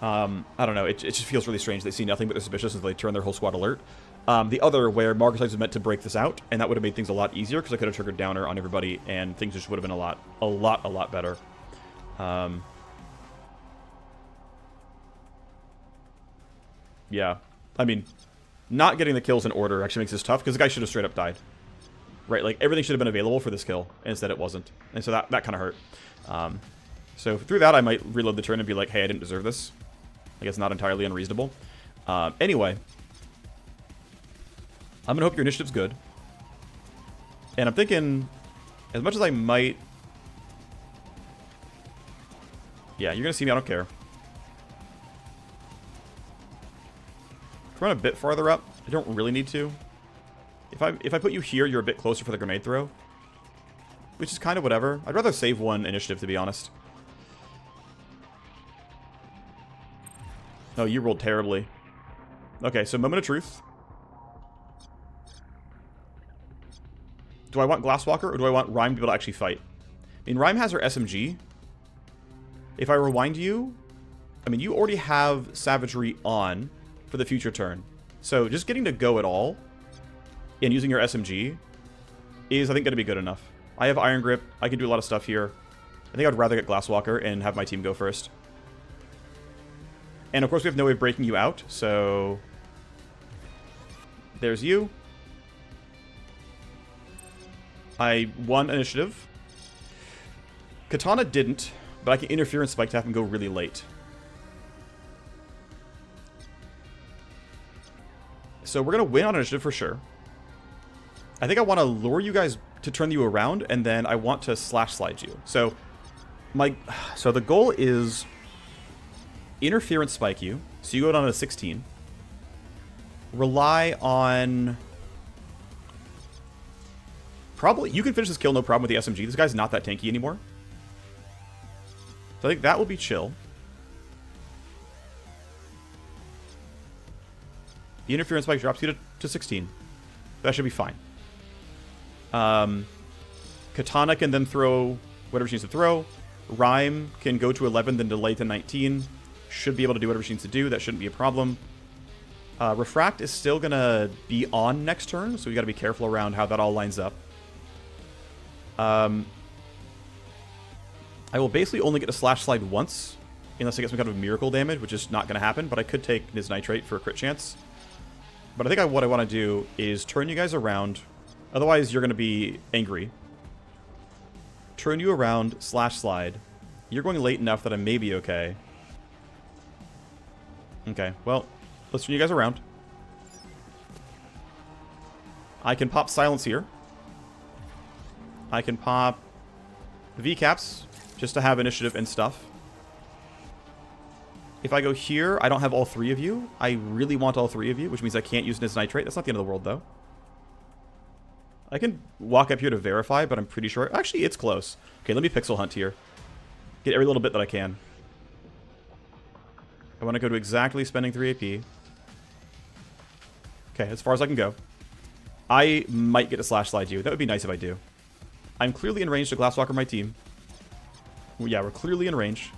I don't know. It just feels really strange. They see nothing but they're suspicious until they turn their whole squad alert. The other, where Marcus was meant to break this out, and that would have made things a lot easier, because I could have triggered Downer on everybody, and things just would have been a lot better. Yeah. I mean, not getting the kills in order actually makes this tough, because the guy should have straight up died. right? Like, everything should have been available for this kill, and instead it wasn't. And so that kind of hurt. So through that, I might reload the turn and be like, hey, I didn't deserve this. I guess not entirely unreasonable. Anyway, I'm going to hope your initiative's good. And I'm thinking, as much as I might... Yeah, you're going to see me, I don't care. Run a bit farther up. I don't really need to. If I put you here, you're a bit closer for the grenade throw. Which is kind of whatever. I'd rather save one initiative, to be honest. No, you rolled terribly. Okay, so moment of truth. Do I want Glasswalker, or do I want Rhyme to be able to actually fight? I mean, Rhyme has her SMG. If I rewind you... I mean, you already have Savagery on for the future turn. So just getting to go at all and using your SMG is, I think, going to be good enough. I have Iron Grip. I can do a lot of stuff here. I think I'd rather get Glasswalker and have my team go first. And of course, we have no way of breaking you out, so... There's you. I won initiative. Katana didn't, but I can interfere and spike tap and go really late. So we're going to win on initiative for sure. I think I want to lure you guys to turn you around, and then I want to slash slide you. So the goal is interfere and spike you. So you go down to 16. Rely on... Probably, you can finish this kill no problem with the SMG. This guy's not that tanky anymore. So I think that will be chill. The interference spike drops you to 16. That should be fine. Katana can then throw whatever she needs to throw. Rhyme can go to 11, then delay to 19. Should be able to do whatever she needs to do. That shouldn't be a problem. Refract is still going to be on next turn, so we got to be careful around how that all lines up. I will basically only get to slash slide once, unless I get some kind of miracle damage, which is not going to happen, but I could take Niz Nitrate for a crit chance. But I think what I want to do is turn you guys around. Otherwise, you're going to be angry. Turn you around, slash slide. You're going late enough that I may be okay. Okay, well, let's turn you guys around. I can pop Silence here. I can pop VCaps, just to have initiative and stuff. If I go here, I don't have all three of you. I really want all three of you, which means I can't use Niz Nitrate. That's not the end of the world, though. I can walk up here to verify, but I'm pretty sure... Actually, it's close. Okay, let me pixel hunt here. Get every little bit that I can. I want to go to exactly spending 3 AP. Okay, as far as I can go. I might get to slash slide you. That would be nice if I do. I'm clearly in range to Glasswalker my team. Well, yeah, we're clearly in range.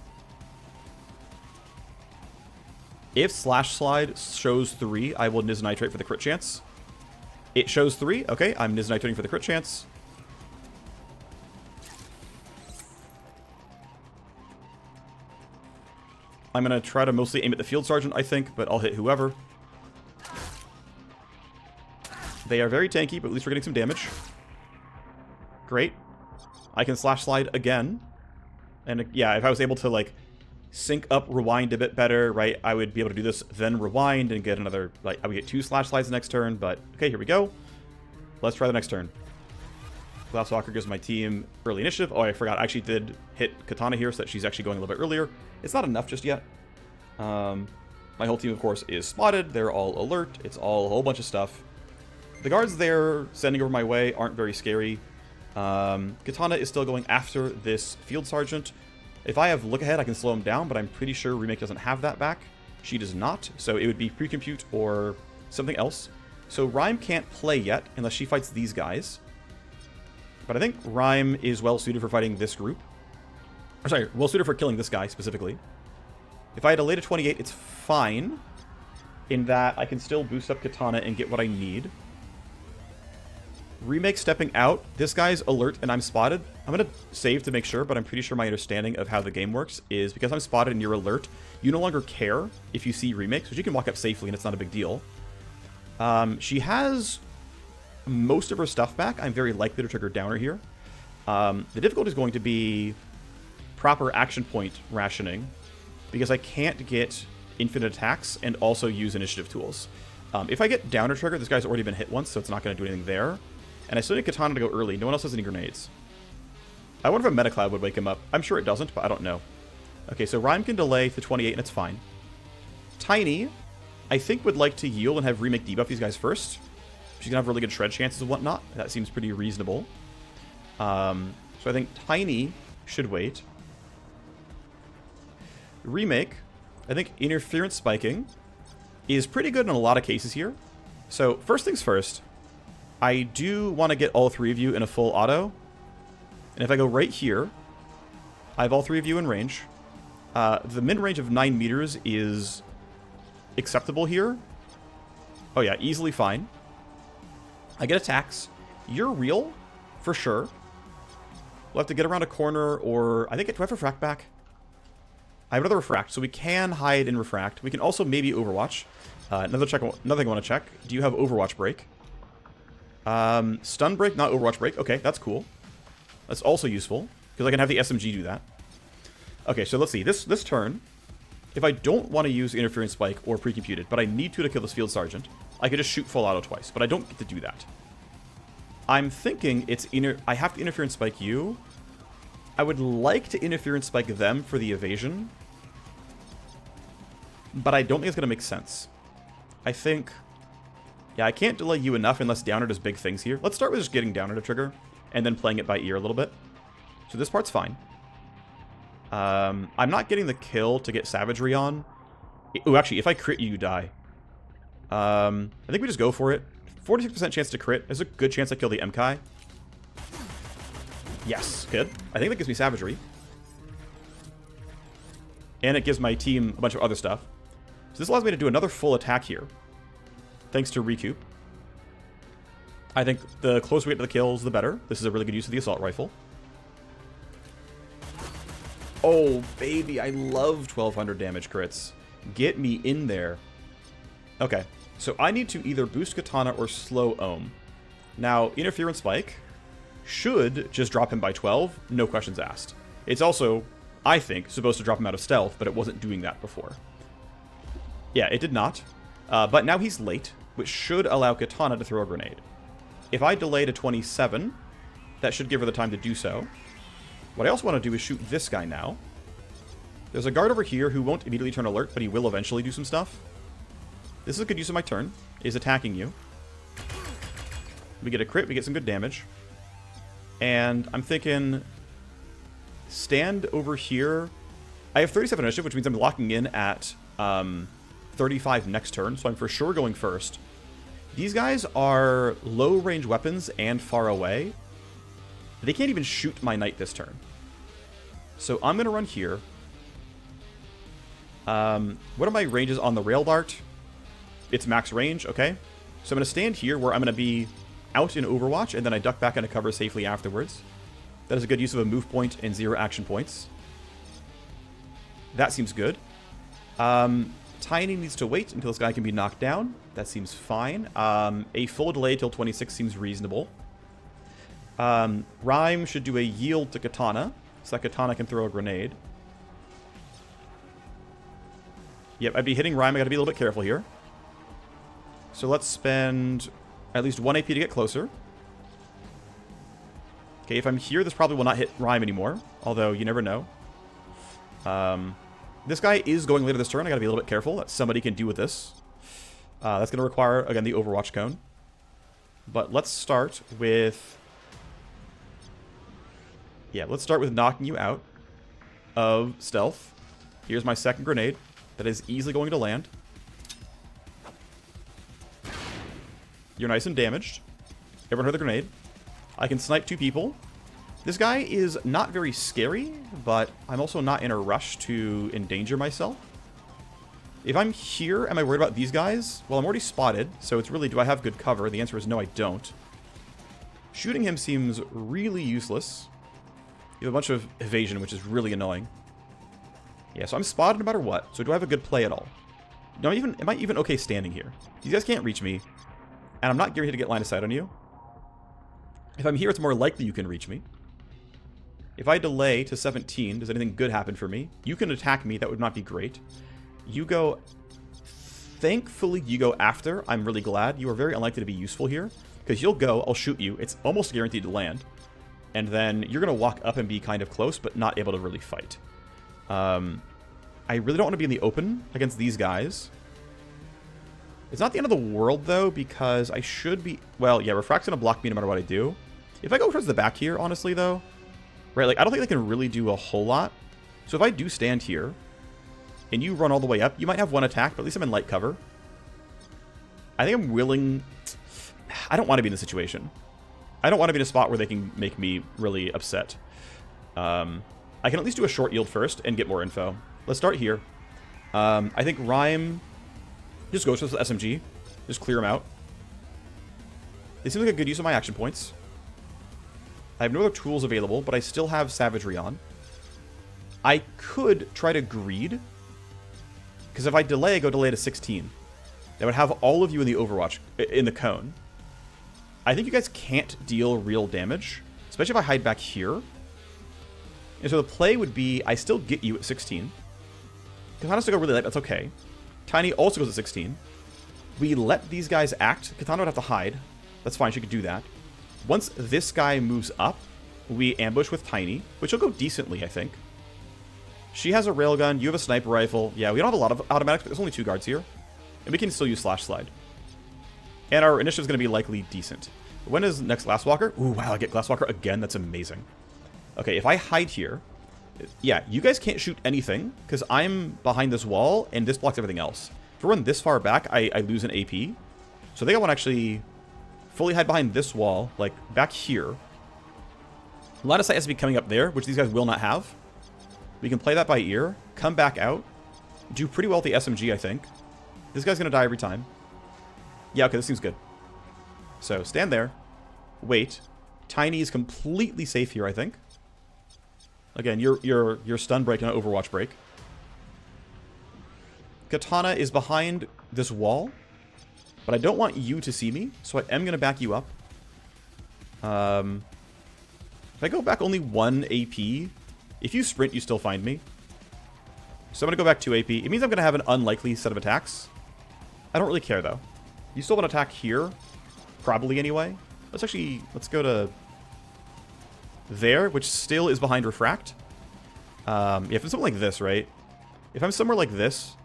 If slash slide shows 3, I will Niz Nitrate for the crit chance. It shows 3. Okay, I'm Niz Nitrating for the crit chance. I'm going to try to mostly aim at the Field Sergeant, I think, but I'll hit whoever. They are very tanky, but at least we're getting some damage. Great. I can slash slide again. And yeah, if I was able to, like, sync up rewind a bit better, right, I would be able to do this, then rewind and get another, like, I would get 2 slash slides the next turn, but okay, here we go. Let's try the next turn. Glasswalker gives my team early initiative. Oh, I forgot, I actually did hit Katana here, so that she's actually going a little bit earlier. It's not enough just yet. My whole team, of course, is spotted. They're all alert. It's all a whole bunch of stuff. The guards they're sending over my way aren't very scary. Katana is still going after this Field Sergeant. If I have look ahead, I can slow him down, but I'm pretty sure Remake doesn't have that back. She does not, so it would be pre-compute or something else. So Rhyme can't play yet unless she fights these guys. But I think Rhyme is well suited for fighting this group. Or sorry, well suited for killing this guy specifically. If I had a late of 28, it's fine. In that I can still boost up Katana and get what I need. Remake stepping out. This guy's alert and I'm spotted. I'm going to save to make sure, but I'm pretty sure my understanding of how the game works is because I'm spotted and you're alert, you no longer care if you see Remake, so you can walk up safely and it's not a big deal. She has most of her stuff back, I'm very likely to trigger Downer here. The difficulty is going to be proper action point rationing, because I can't get infinite attacks and also use initiative tools. If I get Downer trigger, this guy's already been hit once, so it's not going to do anything there. And I still need Katana to go early. No one else has any grenades. I wonder if a Metacloud would wake him up. I'm sure it doesn't, but I don't know. Okay, so Rhyme can delay to 28, and it's fine. Tiny, I think, would like to yield and have Remake debuff these guys first. She's going to have really good shred chances and whatnot. That seems pretty reasonable. So I think Tiny should wait. Remake, I think Interference Spiking is pretty good in a lot of cases here. So first things first, I do want to get all three of you in a full auto. And if I go right here, I have all three of you in range. The min range of 9 meters is acceptable here. Oh yeah, easily fine. I get attacks. You're real, for sure. We'll have to get around a corner, or I think, do I have Refract back? I have another Refract, so we can hide in Refract. We can also maybe Overwatch. Another thing I want to check. Do you have Overwatch Break? Stun Break, not Overwatch Break. Okay, that's cool. That's also useful, because I can have the SMG do that. Okay, so let's see. This turn, if I don't want to use Interference Spike or Precomputed, but I need to kill this Field Sergeant, I could just shoot full auto twice, but I don't get to do that. I'm thinking I have to Interference Spike you. I would like to Interference Spike them for the evasion, but I don't think it's going to make sense. I think, yeah, I can't delay you enough unless Downer does big things here. Let's start with just getting Downer to trigger, and then playing it by ear a little bit. So this part's fine. I'm not getting the kill to get Savagery on. Oh, actually, if I crit you, you die. I think we just go for it. 46% chance to crit. There's a good chance I kill the Mkai. Yes, good. I think that gives me Savagery. And it gives my team a bunch of other stuff. So this allows me to do another full attack here. Thanks to Recoup. I think the closer we get to the kills, the better. This is a really good use of the Assault Rifle. Oh, baby, I love 1200 damage crits. Get me in there. Okay, so I need to either boost Katana or slow Ohm. Now, Interference Spike should just drop him by 12, no questions asked. It's also, I think, supposed to drop him out of stealth, but it wasn't doing that before. Yeah, it did not. But now he's late, which should allow Katana to throw a grenade. If I delay to 27, that should give her the time to do so. What I also want to do is shoot this guy now. There's a guard over here who won't immediately turn alert, but he will eventually do some stuff. This is a good use of my turn, is attacking you. We get a crit, we get some good damage. And I'm thinking, stand over here. I have 37 initiative, which means I'm locking in at 35 next turn, so I'm for sure going first. These guys are low-range weapons and far away. They can't even shoot my knight this turn. So I'm going to run here. What are my ranges on the Rail Dart? It's max range, okay. So I'm going to stand here where I'm going to be out in Overwatch, and then I duck back into cover safely afterwards. That is a good use of a move point and 0 action points. That seems good. Tiny needs to wait until this guy can be knocked down. That seems fine. A full delay till 26 seems reasonable. Rhyme should do a yield to Katana, so that Katana can throw a grenade. Yep, I'd be hitting Rhyme. I gotta be a little bit careful here. So let's spend at least 1 AP to get closer. Okay, if I'm here, this probably will not hit Rhyme anymore, although you never know. This guy is going later this turn. I gotta be a little bit careful that somebody can do with this. That's gonna require, again, the Overwatch cone. But let's start with... Yeah, let's start with knocking you out of stealth. Here's my second grenade that is easily going to land. You're nice and damaged. Everyone heard the grenade. I can snipe 2 people. This guy is not very scary, but I'm also not in a rush to endanger myself. If I'm here, am I worried about these guys? Well, I'm already spotted, so it's really, do I have good cover? The answer is no, I don't. Shooting him seems really useless. You have a bunch of evasion, which is really annoying. Yeah, so I'm spotted no matter what. So do I have a good play at all? No, am I even okay standing here? These guys can't reach me. And I'm not guaranteed to get line of sight on you. If I'm here, it's more likely you can reach me. If I delay to 17, does anything good happen for me? You can attack me. That would not be great. You go... Thankfully, you go after. I'm really glad. You are very unlikely to be useful here. Because you'll go, I'll shoot you. It's almost guaranteed to land. And then you're going to walk up and be kind of close, but not able to really fight. I really don't want to be in the open against these guys. It's not the end of the world, though, because I should be... Well, yeah, Refract's going to block me no matter what I do. If I go towards the back here, honestly, though... Right, like, I don't think they can really do a whole lot. So if I do stand here, and you run all the way up, you might have one attack, but at least I'm in light cover. I think I'm willing... I don't want to be in this situation. I don't want to be in a spot where they can make me really upset. I can at least do a short yield first and get more info. Let's start here. I think Rhyme just goes with the SMG. Just clear him out. It seems like a good use of my action points. I have no other tools available, but I still have Savagery on. I could try to Greed. Because if I delay, go delay to 16. That would have all of you in the Overwatch, in the cone. I think you guys can't deal real damage, especially if I hide back here. And so the play would be, I still get you at 16. Katana's to go really late, that's okay. Tiny also goes at 16. We let these guys act. Katana would have to hide. That's fine, she could do that. Once this guy moves up, we ambush with Tiny, which will go decently, I think. She has a railgun, you have a sniper rifle. Yeah, we don't have a lot of automatics, but there's only 2 guards here. And we can still use Slash Slide. And our initiative is going to be likely decent. When is next Glasswalker? Ooh, wow, I get Glasswalker again. That's amazing. Okay, if I hide here... Yeah, you guys can't shoot anything, because I'm behind this wall, and this blocks everything else. If I run this far back, I lose an AP. So I think I want to actually fully hide behind this wall, like back here. Line of sight has to be coming up there, which these guys will not have. We can play that by ear, come back out, do pretty well with the SMG, I think. This guy's going to die every time. Yeah, okay, this seems good. So, stand there. Wait. Tiny is completely safe here, I think. Again, your stun break and Overwatch break. Katana is behind this wall. But I don't want you to see me, so I am going to back you up. If I go back only 1 AP, if you sprint, you still find me. So I'm going to go back 2 AP. It means I'm going to have an unlikely set of attacks. I don't really care, though. You still want to attack here. Probably, anyway. Let's go to there, which still is behind Refract. If it's something like this, right? If I'm somewhere like this,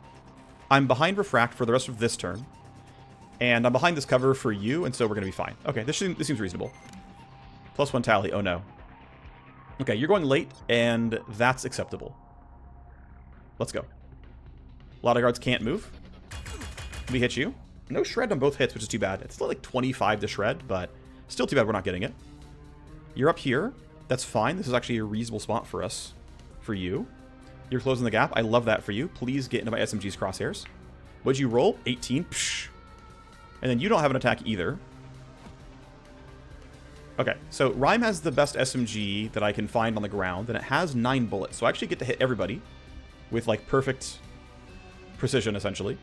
I'm behind Refract for the rest of this turn. And I'm behind this cover for you, and so we're going to be fine. Okay, this seems reasonable. +1 tally. Oh, no. Okay, you're going late, and that's acceptable. Let's go. A lot of guards can't move. We hit you. No shred on both hits, which is too bad. It's still like 25 to shred, but still too bad we're not getting it. You're up here. That's fine. This is actually a reasonable spot for us. For you. You're closing the gap. I love that for you. Please get into my SMG's crosshairs. What'd you roll? 18. Psh. And then you don't have an attack either. Okay, so Rhyme has the best SMG that I can find on the ground, and it has 9 bullets. So I actually get to hit everybody with, like, perfect precision, essentially.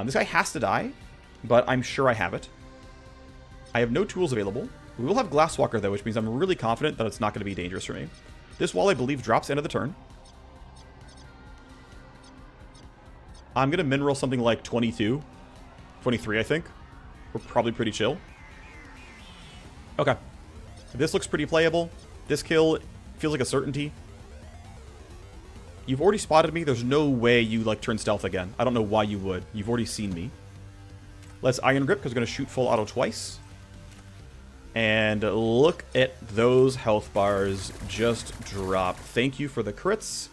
This guy has to die, but I'm sure I have it. I have no tools available. We will have Glasswalker, though, which means I'm really confident that it's not going to be dangerous for me. This wall, I believe, drops end of the turn. I'm going to mineral something like 22. 23, I think. We're probably pretty chill. Okay. This looks pretty playable. This kill feels like a certainty. You've already spotted me. There's no way you, like, turn stealth again. I don't know why you would. You've already seen me. Let's Iron Grip, because we're going to shoot full auto twice. And look at those health bars just drop. Thank you for the crits.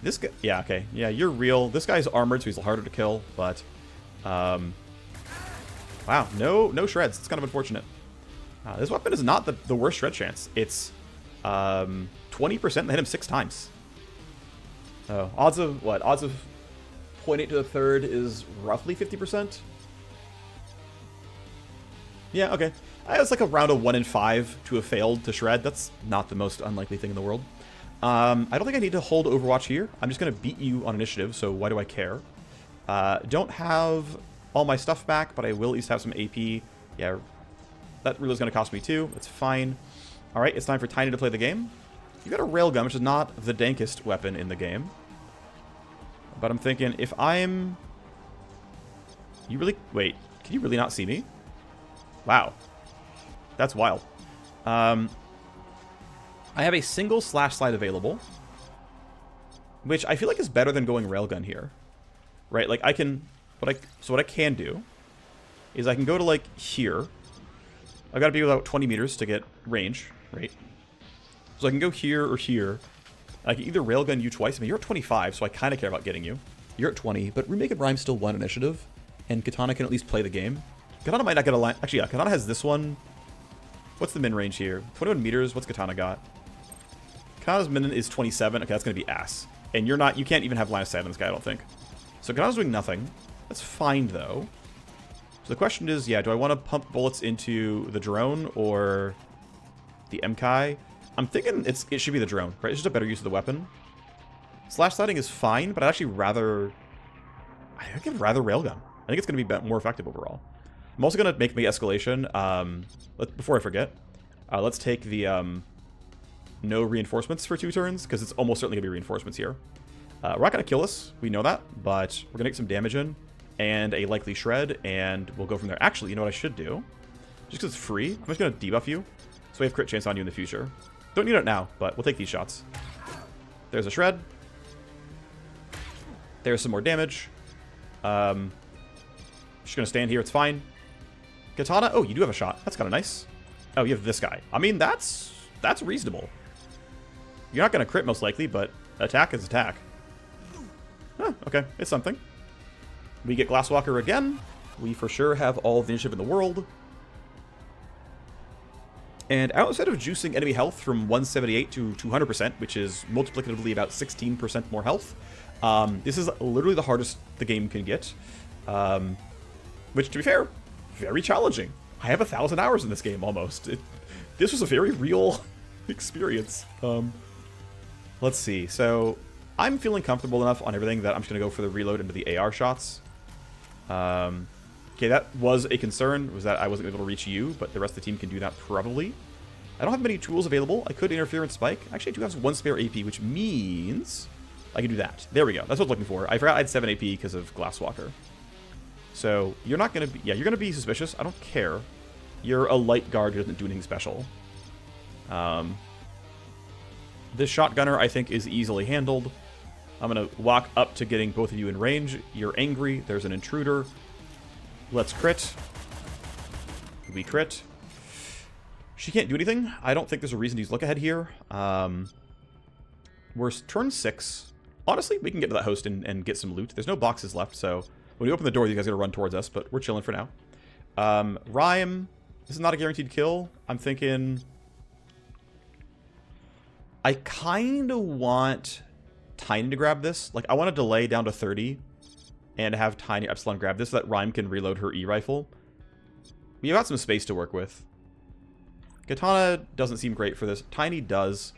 This guy... Yeah, okay. Yeah, you're real. This guy's armored, so he's harder to kill, but... Wow, no shreds. It's kind of unfortunate. This weapon is not the worst shred chance. It's 20% and hit him 6 times. Oh, odds of what? Odds of 0.8 to the third is roughly 50%. Yeah, okay. It's like around a 1 in 5 to have failed to shred. That's not the most unlikely thing in the world. I don't think I need to hold Overwatch here. I'm just going to beat you on initiative, so why do I care? Don't have all my stuff back, but I will at least have some AP. Yeah, That reload's going to cost me 2. That's fine. Alright, it's time for Tiny to play the game. You got a railgun, which is not the dankest weapon in the game. But I'm thinking, if I'm... You really... Wait, can you really not see me? Wow. That's wild. I have a single slash slide available, which I feel like is better than going railgun here. Right, like I can... So what I can do is I can go to, like, here. I've got to be about 20 meters to get range, right? So I can go here or here. I can either railgun you twice. I mean, you're at 25, so I kind of care about getting you. You're at 20, but Remake and Rhyme still won initiative, and Katana can at least play the game. Katana might not get a line. Actually, yeah, Katana has this one. What's the min range here? 21 meters. What's Katana got? Katana's min is 27. Okay, that's going to be ass. And you're not... You can't even have line of sight on this guy, I don't think. So Katana's doing nothing. That's fine, though. So the question is, yeah, do I want to pump bullets into the drone or the MKai? I'm thinking it should be the drone, right? It's just a better use of the weapon. Slash sliding is fine, but I'd actually rather... I think I'd rather railgun. I think it's going to be more effective overall. I'm also going to make escalation. Before I forget, let's take the no reinforcements for 2 turns, because it's almost certainly going to be reinforcements here. We're not going to kill this, we know that, but we're going to get some damage in, and a likely shred, and we'll go from there. Actually, you know what I should do? Just because it's free, I'm just going to debuff you, so we have crit chance on you in the future. Don't need it now, but we'll take these shots. There's a shred. There's some more damage. Just going to stand here, it's fine. Katana, oh, you do have a shot. That's kind of nice. Oh, you have this guy. I mean, that's reasonable. You're not going to crit most likely, but attack is attack. Huh, okay, it's something. We get Glasswalker again. We for sure have all the initiative in the world. And outside of juicing enemy health from 178 to 200%, which is multiplicatively about 16% more health, this is literally the hardest the game can get. Which, to be fair, very challenging. I have 1,000 hours in this game, almost. This was a very real experience. Let's see. So, I'm feeling comfortable enough on everything that I'm just going to go for the reload into the AR shots. Okay, that was a concern, was that I wasn't able to reach you, but the rest of the team can do that probably. I don't have many tools available. I could interfere and spike. Actually, I do have 1 spare AP, which means I can do that. There we go. That's what I was looking for. I forgot I had 7 AP because of Glasswalker. So, you're not going to be... Yeah, you're going to be suspicious. I don't care. You're a light guard who doesn't do anything special. This shotgunner, I think, is easily handled. I'm going to walk up to getting both of you in range. You're angry. There's an intruder. Let's crit. We crit. She can't do anything. I don't think there's a reason to use look ahead here. We're turn 6. Honestly, we can get to that host and get some loot. There's no boxes left, so when we open the door, you guys are going to run towards us, but we're chilling for now. Rhyme. This is not a guaranteed kill. I'm thinking... I kind of want Tiny to grab this. Like, I want to delay down to 30 and have Tiny Epsilon grab this so that Rhyme can reload her E-rifle. We've got some space to work with. Katana doesn't seem great for this. Tiny does.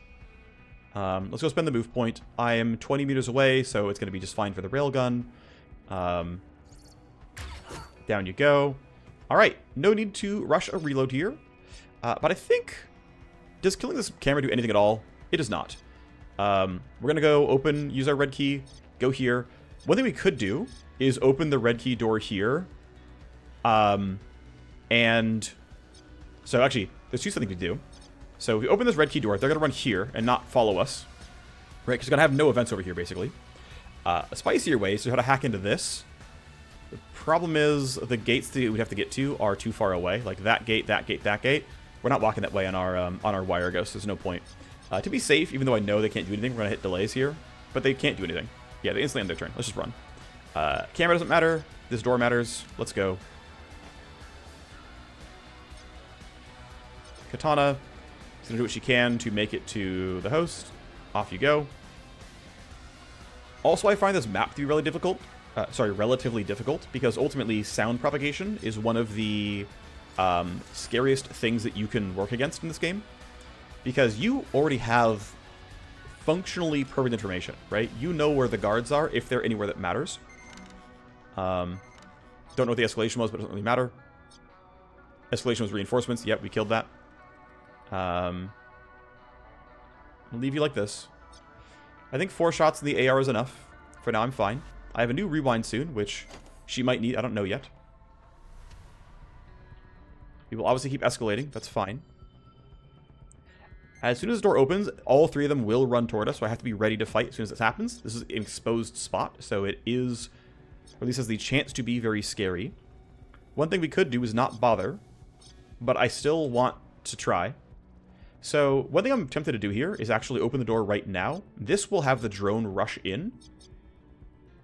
Let's go spend the move point. I am 20 meters away, so it's going to be just fine for the railgun. Down you go. Alright, no need to rush a reload here. But I think... Does killing this camera do anything at all? It does not. We're going to go open, use our red key, go here. One thing we could do is open the red key door here. And... So actually, there's 2 things to do. So if we open this red key door, they're going to run here and not follow us. Right, because we're going to have no events over here, basically. A spicier way is to how to hack into this. The problem is the gates that we'd have to get to are too far away. Like that gate, that gate, that gate. We're not walking that way on our Wireghost. There's no point. To be safe, even though I know they can't do anything, we're going to hit delays here. But they can't do anything. Yeah, they instantly end their turn. Let's just run. Camera doesn't matter. This door matters. Let's go. Katana is going to do what she can to make it to the host. Off you go. Also, I find this map to be really difficult. Relatively difficult, because ultimately sound propagation is one of the scariest things that you can work against in this game. Because you already have functionally perfect information, right? You know where the guards are, if they're anywhere that matters. Don't know what the escalation was, but it doesn't really matter. Escalation was reinforcements. Yep, we killed that. I'll leave you like this. I think 4 shots in the AR is enough. For now, I'm fine. I have a new rewind soon, which she might need. I don't know yet. We will obviously keep escalating. That's fine. As soon as the door opens, all 3 of them will run toward us, so I have to be ready to fight as soon as this happens. This is an exposed spot, so it is, or at least has the chance to be very scary. One thing we could do is not bother, but I still want to try. So one thing I'm tempted to do here is actually open the door right now. This will have the drone rush in.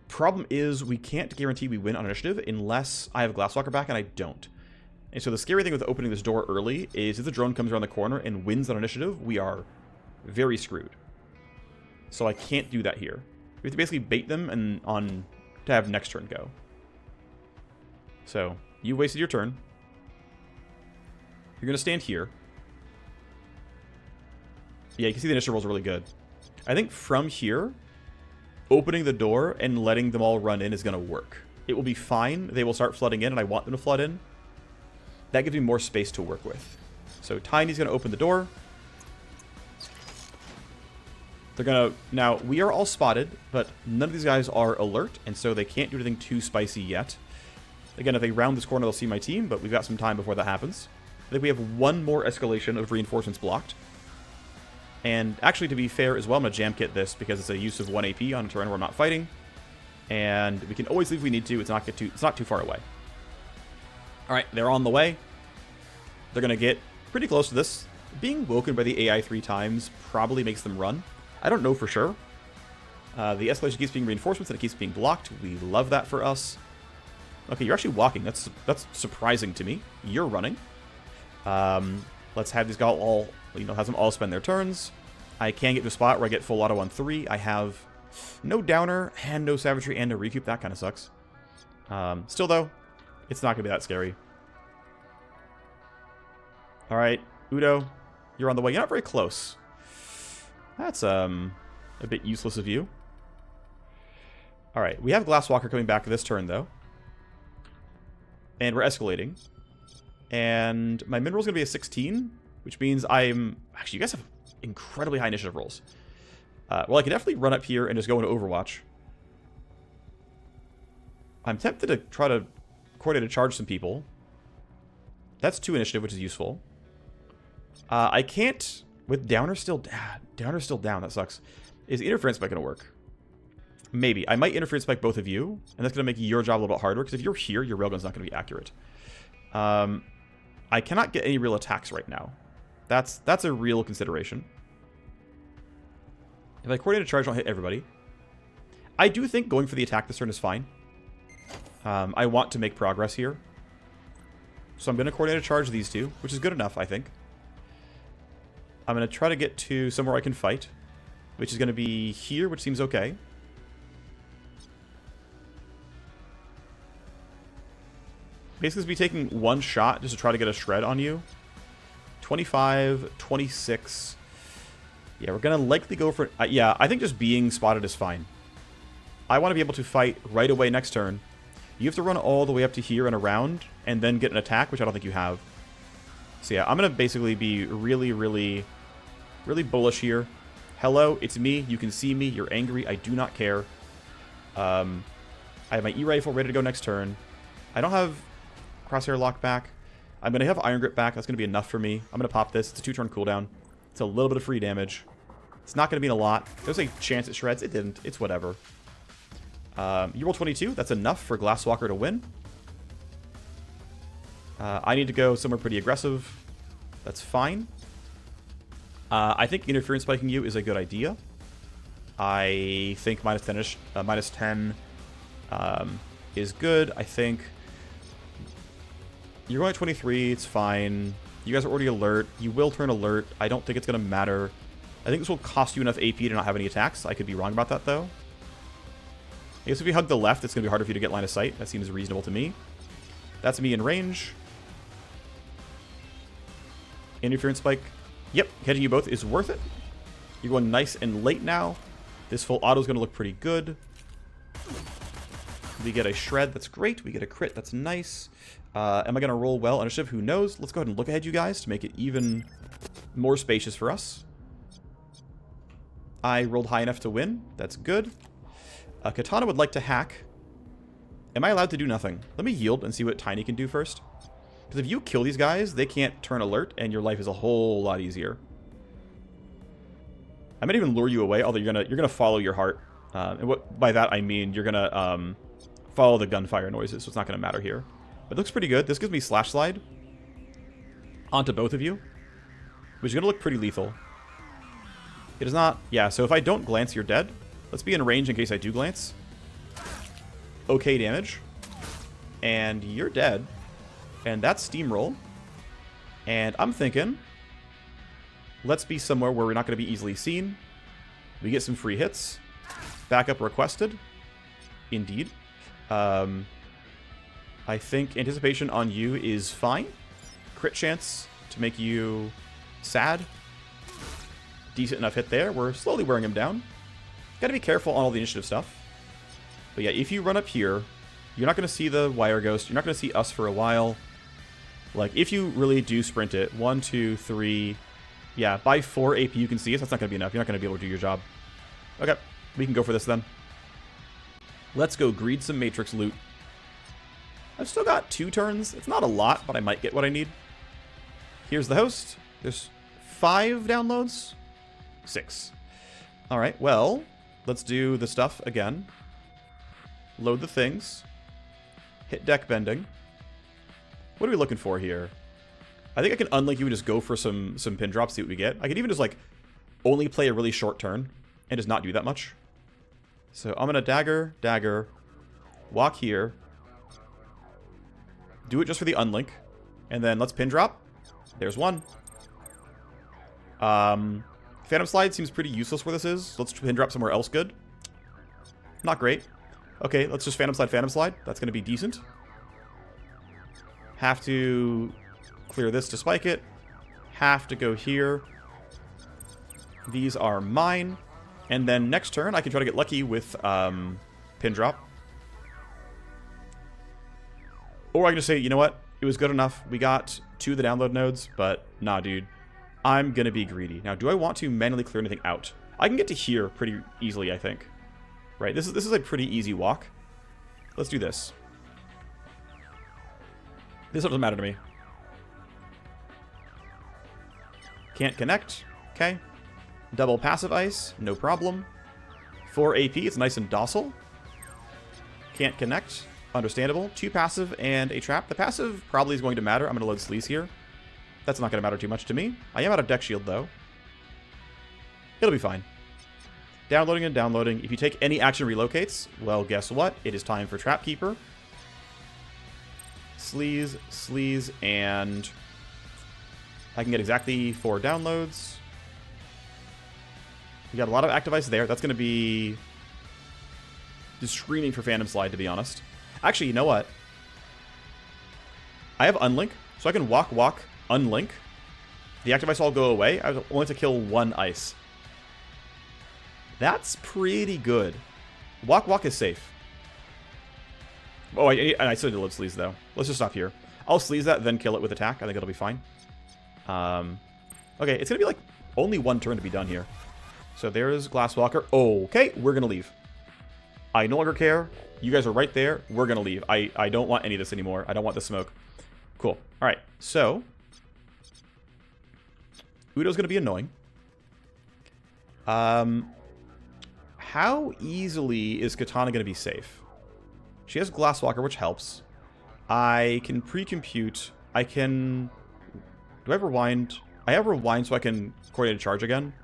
Problem is, we can't guarantee we win on initiative unless I have Glasswalker back, and I don't. And so the scary thing with opening this door early is if the drone comes around the corner and wins on initiative, we are very screwed. So I can't do that here. We have to basically bait them and to have next turn go. So you wasted your turn. You're going to stand here. Yeah, you can see the initiative rolls are really good. I think from here, opening the door and letting them all run in is going to work. It will be fine. They will start flooding in, and I want them to flood in. That gives me more space to work with. So Tiny's going to open the door. They're going to... Now, we are all spotted, but none of these guys are alert, and so they can't do anything too spicy yet. Again, if they round this corner, they'll see my team, but we've got some time before that happens. I think we have 1 more escalation of reinforcements blocked. And actually, to be fair as well, I'm going to jam kit this because it's a use of 1 AP on a turn where I'm not fighting. And we can always leave if we need to. It's not too far away. Alright, they're on the way. They're going to get pretty close to this. Being woken by the AI 3 times probably makes them run. I don't know for sure. The escalation keeps being reinforcements and it keeps being blocked. We love that for us. Okay, you're actually walking. That's surprising to me. You're running. Let's have these guys all, have them all spend their turns. I can get to a spot where I get full auto on 3. I have no downer and no savagery and no recoup. That kind of sucks. Still, though, it's not going to be that scary. All right, Udo, you're on the way. You're not very close. That's a bit useless of you. All right, we have Glasswalker coming back this turn, though. And we're escalating. And my min roll is going to be a 16, which means I'm... Actually, you guys have incredibly high initiative rolls. Well, I can definitely run up here and just go into Overwatch. I'm tempted to try to coordinate to charge some people. That's 2 initiative, which is useful. I can't... With Downer still down, that sucks. Is Interference Spike going to work? Maybe. I might Interference Spike both of you, and that's going to make your job a little bit harder, because if you're here, your railgun's not going to be accurate. I cannot get any real attacks right now. That's a real consideration. If I coordinate a charge, I'll hit everybody. I do think going for the attack this turn is fine. I want to make progress here. So I'm going to coordinate a charge these 2, which is good enough, I think. I'm going to try to get to somewhere I can fight, which is going to be here, which seems okay. Basically, it's be taking 1 shot just to try to get a shred on you. 25, 26. Yeah, we're going to likely go for... yeah, I think just being spotted is fine. I want to be able to fight right away next turn. You have to run all the way up to here and around, and then get an attack, which I don't think you have. So yeah, I'm going to basically be really, really, really bullish here. Hello, it's me. You can see me. You're angry. I do not care. I have my E-Rifle ready to go next turn. I don't have Crosshair Lock back. I'm going to have Iron Grip back. That's going to be enough for me. I'm going to pop this. It's a 2-turn cooldown. It's a little bit of free damage. It's not going to be a lot. There's a chance it shreds. It didn't. It's whatever. You roll 22. That's enough for Glasswalker to win. I need to go somewhere pretty aggressive. That's fine. I think interference spiking you is a good idea. I think minus 10 is good. I think you're going at 23. It's fine. You guys are already alert. You will turn alert. I don't think it's going to matter. I think this will cost you enough AP to not have any attacks. I could be wrong about that, though. I guess if you hug the left, it's going to be harder for you to get line of sight. That seems reasonable to me. That's me in range. Interference spike. Yep, hitting you both is worth it. You're going nice and late now. This full auto is going to look pretty good. We get a shred. That's great. We get a crit. That's nice. Am I going to roll well? Initiative? Who knows? Let's go ahead and look ahead, you guys, to make it even more spacious for us. I rolled high enough to win. That's good. Katana would like to hack. Am I allowed to do nothing? Let me yield and see what Tiny can do first. Because if you kill these guys, they can't turn alert, and your life is a whole lot easier. I might even lure you away, although you're gonna follow your heart. And what by that I mean you're gonna follow the gunfire noises, so it's not gonna matter here. But it looks pretty good. This gives me slash slide onto both of you, which is gonna look pretty lethal. It is not. Yeah. So if I don't glance, you're dead. Let's be in range in case I do glance. Okay, damage, and you're dead. And that's steamroll. And I'm thinking, let's be somewhere where we're not going to be easily seen. We get some free hits. Backup requested. Indeed. I think anticipation on you is fine. Crit chance to make you sad. Decent enough hit there. We're slowly wearing him down. Got to be careful on all the initiative stuff. But yeah, if you run up here, you're not going to see the Wireghost. You're not going to see us for a while. Like, if you really do sprint it, 1, 2, 3, yeah, by 4 AP you can see us. That's not going to be enough. You're not going to be able to do your job. Okay, we can go for this then. Let's go greed some Matrix loot. I've still got 2 turns. It's not a lot, but I might get what I need. Here's the host. There's 5 downloads? 6. All right, well, let's do the stuff again. Load the things. Hit deck bending. What are we looking for here? I think I can unlink you and just go for some pin drops, see what we get. I could even just, like, only play a really short turn and just not do that much. So I'm going to dagger, dagger, walk here. Do it just for the unlink. And then let's pin drop. There's one. Phantom Slide seems pretty useless where this is. Let's pin drop somewhere else good. Not great. Okay, let's just Phantom Slide. That's going to be decent. Have to clear this to spike it. Have to go here. These are mine. And then next turn, I can try to get lucky with pin drop. Or I can just say, you know what? It was good enough. We got 2 of the download nodes, but nah, dude. I'm going to be greedy. Now, do I want to manually clear anything out? I can get to here pretty easily, I think. Right, this is a pretty easy walk. Let's do this. This doesn't matter to me. Can't connect. Okay. Double passive ice. No problem. 4 AP. It's nice and docile. Can't connect. Understandable. 2 passive and a trap. The passive probably is going to matter. I'm going to load sleaze here. That's not going to matter too much to me. I am out of deck shield, though. It'll be fine. Downloading and downloading. If you take any action relocates, well, guess what? It is time for Trapkeeper. Sleaze, sleaze, and I can get exactly 4 downloads. We got a lot of active ice there. That's going to be just screaming for Phantom Slide, to be honest. Actually, you know what? I have Unlink, so I can walk, unlink. The active ice all go away. I only have to kill 1 ice. That's pretty good. Walk is safe. Oh, I still need to load sleaze, though. Let's just stop here. I'll sleaze that, then kill it with attack. I think it'll be fine. Okay, it's going to be like only 1 turn to be done here. So there's Glasswalker. Okay, we're going to leave. I no longer care. You guys are right there. We're going to leave. I don't want any of this anymore. I don't want the smoke. Cool. All right, so Udo's going to be annoying. How easily is Katana going to be safe? She has Glasswalker, which helps. I can pre-compute. I can... Do I have Rewind? I have Rewind so I can coordinate a charge again.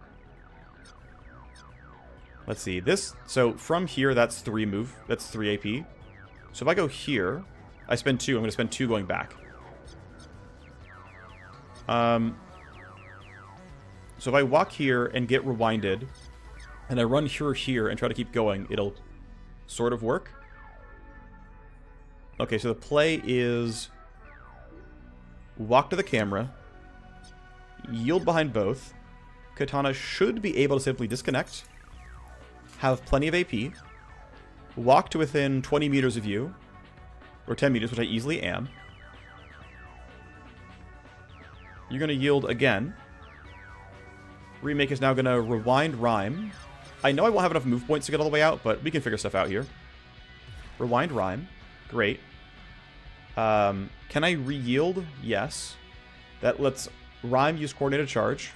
Let's see. This... So from here, that's 3 move. That's 3 AP. So if I go here, I spend 2. I'm going to spend 2 going back. So if I walk here and get Rewinded, and I run here and try to keep going, it'll sort of work. Okay, so the play is walk to the camera, yield behind both. Katana should be able to simply disconnect, have plenty of AP, walk to within 20 meters of you, or 10 meters, which I easily am. You're going to yield again. Remake is now going to rewind rhyme. I know I won't have enough move points to get all the way out, but we can figure stuff out here. Rewind rhyme. Great. Can I re-yield? Yes. That lets rhyme use coordinated charge.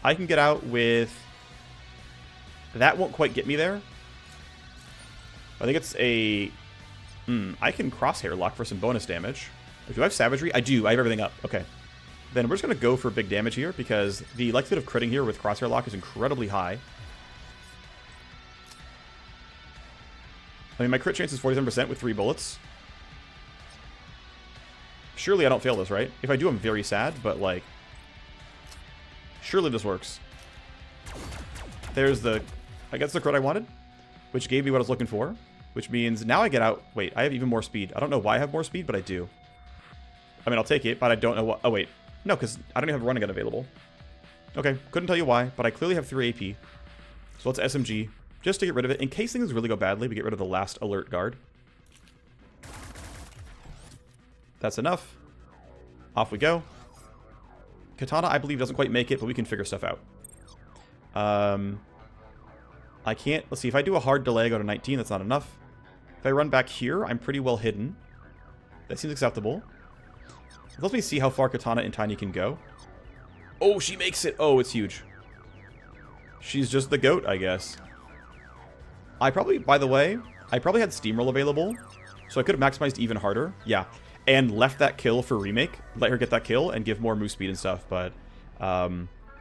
I can get out with... That won't quite get me there. I think it's a... I can crosshair lock for some bonus damage. Do I have savagery? I do. I have everything up. Okay. Then we're just going to go for big damage here because the likelihood of critting here with crosshair lock is incredibly high. I mean, my crit chance is 47% with 3 bullets. Surely I don't fail this, right? If I do, I'm very sad, but, like... Surely this works. There's the... I guess the crit I wanted, which gave me what I was looking for, which means now I get out... Wait, I have even more speed. I don't know why I have more speed, but I do. I mean, I'll take it, but I don't know what... Oh, wait. No, because I don't even have a running gun available. Okay, couldn't tell you why, but I clearly have 3 AP. So let's SMG, just to get rid of it. In case things really go badly, we get rid of the last alert guard. That's enough. Off we go. Katana, I believe, doesn't quite make it, but we can figure stuff out. I can't... Let's see, if I do a hard delay, I go to 19, that's not enough. If I run back here, I'm pretty well hidden. That seems acceptable. It lets me see how far Katana and Tiny can go. Oh, she makes it! Oh, it's huge. She's just the goat, I guess. I probably, by the way, I probably had Steamroll available, so I could have maximized even harder. Yeah, and left that kill for Remake. Let her get that kill and give more move speed and stuff, but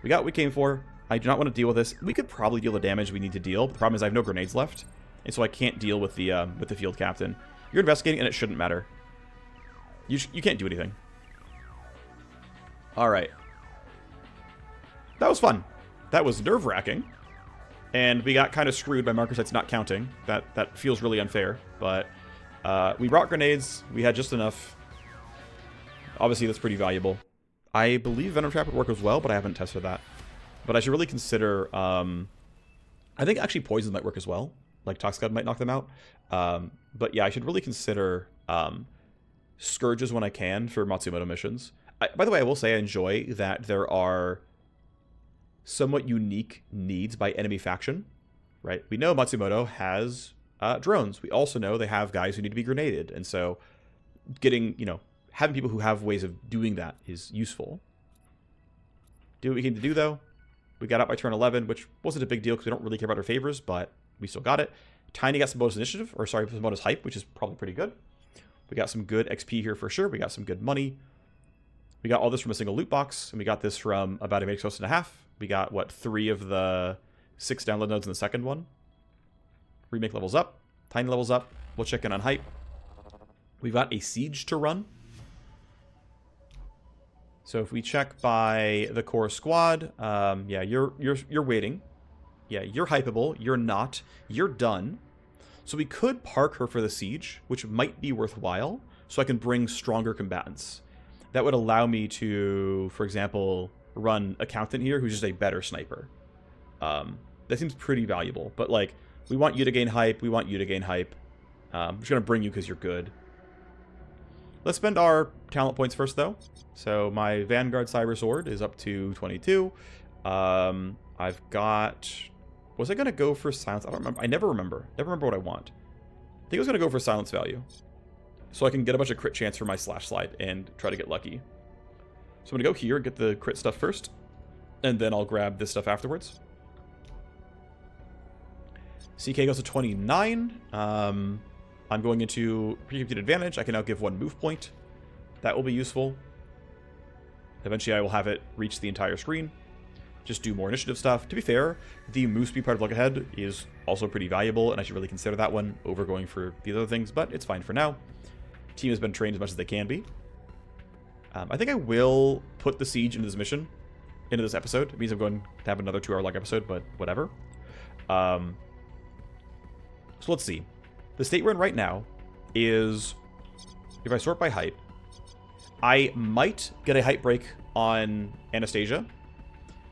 we got what we came for. I do not want to deal with this. We could probably deal the damage we need to deal. The problem is I have no grenades left, and so I can't deal with the field captain. You're investigating, and it shouldn't matter. You can't do anything. Alright. That was fun. That was nerve-wracking. And we got kind of screwed by marker sites not counting. That feels really unfair. But we brought grenades. We had just enough. Obviously, that's pretty valuable. I believe Venom Trap would work as well, but I haven't tested that. But I should really consider... I think actually Poison might work as well. Like Toxicod might knock them out. But yeah, I should really consider Scourges when I can for Matsumoto missions. By the way, I will say I enjoy that there are somewhat unique needs by enemy faction, right? We know Matsumoto has drones. We also know they have guys who need to be grenaded. And so getting, having people who have ways of doing that is useful. Do what we need to do, though. We got out by turn 11, which wasn't a big deal because we don't really care about our favors, but we still got it. Tiny got some bonus initiative, or sorry, some bonus hype, which is probably pretty good. We got some good XP here for sure. We got some good money. We got all this from a single loot box, and we got this from about a Matrix Host and a half. We got, 3 of the 6 download nodes in the second one. Remake levels up. Tiny levels up. We'll check in on hype. We've got a siege to run. So if we check by the core squad, yeah, you're waiting. Yeah, you're hypeable. You're not. You're done. So we could park her for the siege, which might be worthwhile, so I can bring stronger combatants. That would allow me to, for example, run Accountant here, who's just a better sniper. That seems pretty valuable. But, like, we want you to gain hype. We want you to gain hype. I'm just going to bring you because you're good. Let's spend our talent points first, though. So my Vanguard Cyber Sword is up to 22. I've got... Was I going to go for silence? I don't remember. I never remember. Never remember what I want. I think I was going to go for silence value. So I can get a bunch of crit chance for my slash slide and try to get lucky. So I'm going to go here and get the crit stuff first. And then I'll grab this stuff afterwards. CK goes to 29. I'm going into pre-computed advantage. I can now give 1 move point. That will be useful. Eventually I will have it reach the entire screen. Just do more initiative stuff. To be fair, the move speed part of Look Ahead is also pretty valuable, and I should really consider that one over going for these other things, but it's fine for now. Team has been trained as much as they can be. I think I will put the siege into this mission, into this episode. It means I'm going to have another 2-hour long episode, but whatever. So let's see. The state we're in right now is, if I sort by hype, I might get a hype break on Anastasia,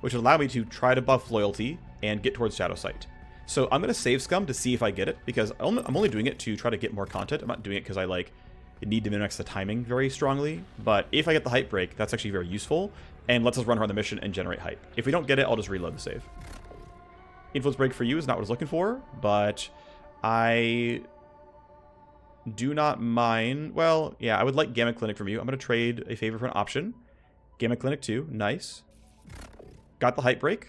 which would allow me to try to buff loyalty and get towards Shadow Sight. So I'm going to save scum to see if I get it, because I'm only doing it to try to get more content. I'm not doing it because I like need to min-max the timing very strongly. But if I get the hype break, that's actually very useful and lets us run around the mission and generate hype. If we don't get it, I'll just reload the save. Influence break for you is not what I was looking for, but I do not mind. Well, yeah, I would like Gamma Clinic from you. I'm going to trade a favor for an option. Gamma Clinic 2, nice. Got the hype break.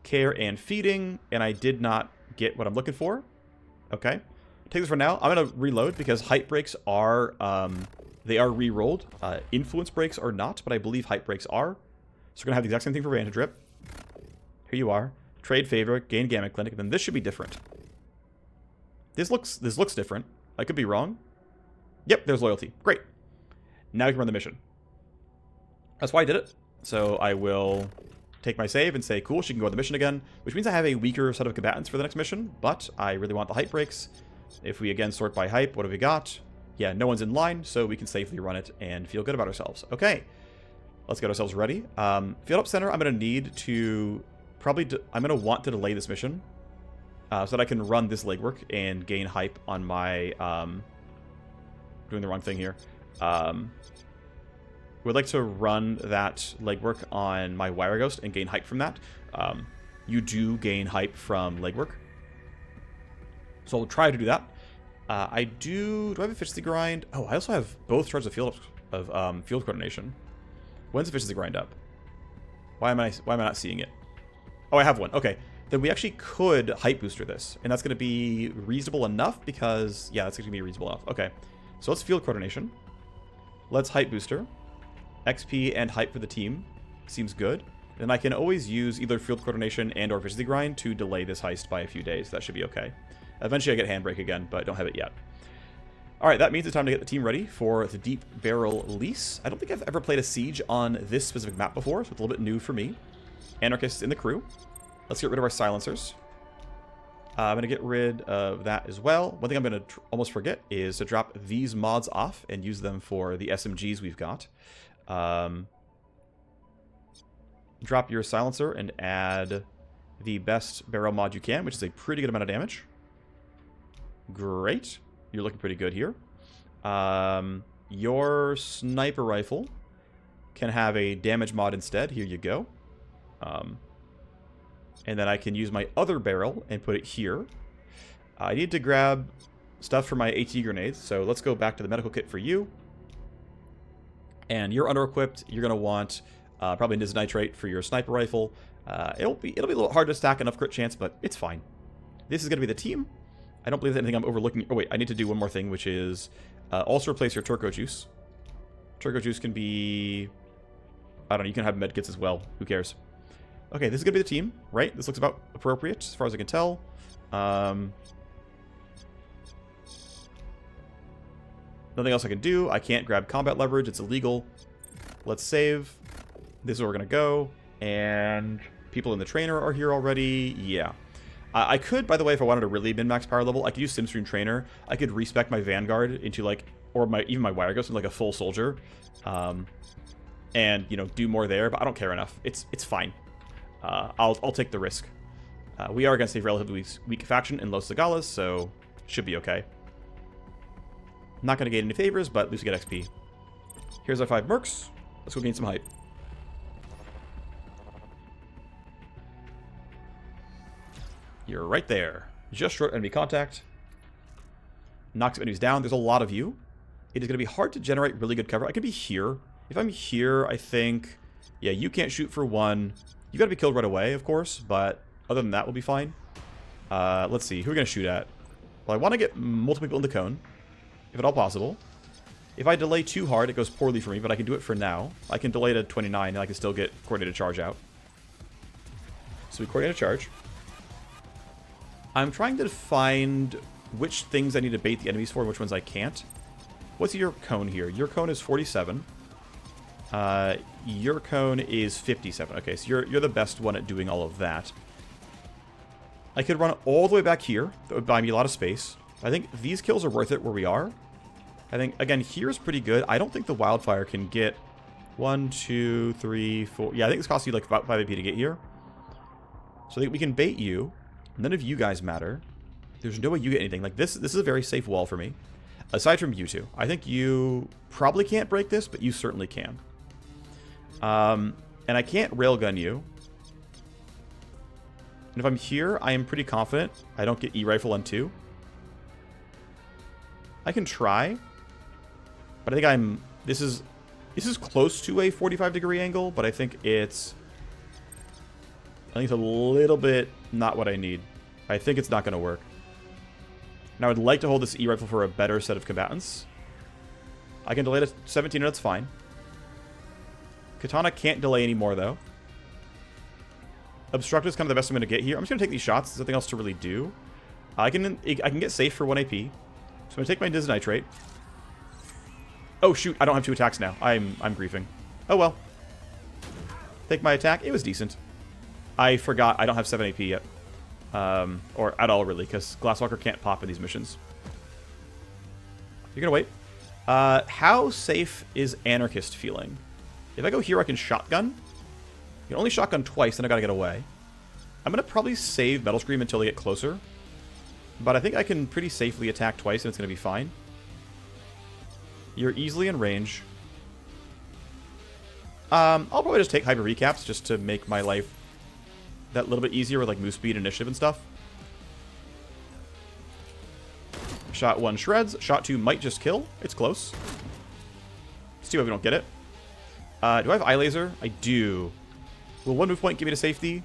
Care and feeding, and I did not get what I'm looking for. Okay. Take this for now. I'm going to reload because hype breaks are, they are re-rolled. Influence breaks are not, but I believe hype breaks are. So we're going to have the exact same thing for Vantage Rip. Here you are. Trade favor, gain Gamma Clinic, and then this should be different. This looks different. I could be wrong. Yep, there's loyalty. Great. Now we can run the mission. That's why I did it. So I will take my save and say, cool, she can go on the mission again, which means I have a weaker set of combatants for the next mission, but I really want the hype breaks. If we again sort by hype, what have we got? Yeah, no one's in line, so we can safely run it and feel good about ourselves. Okay, let's get ourselves ready. Field Up Center, I'm going to need to I'm going to want to delay this mission so that I can run this legwork and gain hype on my, doing the wrong thing here. Would like to run that legwork on my Wireghost and gain hype from that. You do gain hype from legwork, so I'll try to do that. Do I have efficiency grind? Oh, I also have both charges of field coordination. When's efficiency grind up? Why am I not seeing it? Oh, I have one. Okay, then we actually could hype booster this, and that's going to be reasonable enough because yeah, that's going to be reasonable enough. Okay, so let's field coordination. Let's hype booster. XP and hype for the team seems good. And I can always use either field coordination and or efficiency grind to delay this heist by a few days. That should be okay. Eventually I get handbrake again, but don't have it yet. Alright, that means it's time to get the team ready for the Deep Barrel lease. I don't think I've ever played a siege on this specific map before, so it's a little bit new for me. Anarchists in the crew. Let's get rid of our silencers. I'm going to get rid of that as well. One thing I'm going to almost forget is to drop these mods off and use them for the SMGs we've got. Drop your silencer and add the best barrel mod you can, which is a pretty good amount of damage. Great. You're looking pretty good here. Your sniper rifle can have a damage mod instead. Here you go. And then I can use my other barrel and put it here. I need to grab stuff for my AT grenades, so let's go back to the medical kit for you. And you're under-equipped. You're going to want probably Nis Nitrate for your sniper rifle. It'll be a little hard to stack enough crit chance, but it's fine. This is going to be the team. I don't believe there's anything I'm overlooking. Oh, wait. I need to do one more thing, which is also replace your Turco Juice. Turco Juice can be... I don't know. You can have medkits as well. Who cares? Okay, this is going to be the team, right? This looks about appropriate as far as I can tell. Nothing else I can do. I can't grab combat leverage. It's illegal. Let's save. This is where we're going to go. And people in the trainer are here already. Yeah. I could, by the way, if I wanted to really min-max power level, I could use Simstream Trainer. I could re-spec my Vanguard into, like, or even my Wireghost into, like, a full soldier. And, you know, do more there. But I don't care enough. It's fine. I'll take the risk. We are against a relatively weak faction in Los Zagales, so should be okay. Not going to gain any favors, but at least we get XP. Here's our 5 mercs. Let's go gain some hype. You're right there. Just short enemy contact. Knocks enemies down. There's a lot of you. It is going to be hard to generate really good cover. I could be here. If I'm here, I think... Yeah, you can't shoot for one. You got to be killed right away, of course, but other than that, we'll be fine. Let's see. Who are we going to shoot at? Well, I want to get multiple people in the cone, if at all possible. If I delay too hard, it goes poorly for me, but I can do it for now. I can delay to 29, and I can still get coordinated charge out. So we coordinate a charge. I'm trying to find which things I need to bait the enemies for and which ones I can't. What's your cone here? Your cone is 47. Your cone is 57. Okay, so you're the best one at doing all of that. I could run all the way back here. That would buy me a lot of space. I think these kills are worth it where we are. I think, again, here's pretty good. I don't think the wildfire can get 1, 2, 3, 4. Yeah, I think this costs you like about 5 AP to get here. So I think we can bait you. None of you guys matter. There's no way you get anything. Like, this is a very safe wall for me. Aside from you two. I think you probably can't break this, but you certainly can. And I can't railgun you. And if I'm here, I am pretty confident I don't get E-rifle on 2. I can try. But I think this is close to a 45-degree angle, but I think it's a little bit not what I need. I think it's not going to work. And I would like to hold this E-rifle for a better set of combatants. I can delay to 17, and that's fine. Katana can't delay anymore, though. Obstruct is kind of the best I'm going to get here. I'm just going to take these shots. There's nothing else to really do. I can get safe for 1 AP. So I'm going to take my Disnitrate. Oh, shoot. I don't have 2 attacks now. I'm griefing. Oh, well. Take my attack. It was decent. I forgot I don't have 7 AP yet. Or at all, really, because Glasswalker can't pop in these missions. You're going to wait. How safe is Anarchist feeling? If I go here, I can shotgun. You can only shotgun twice, then I gotta get away. I'm gonna probably save Metal Scream until they get closer. But I think I can pretty safely attack twice, and it's gonna be fine. You're easily in range. I'll probably just take Hyper Recaps just to make my life that little bit easier with like move speed, initiative, and stuff. Shot 1 shreds. Shot 2 might just kill. It's close. Let's see why we don't get it. Do I have Eye Laser? I do. Will 1 move point give me to safety?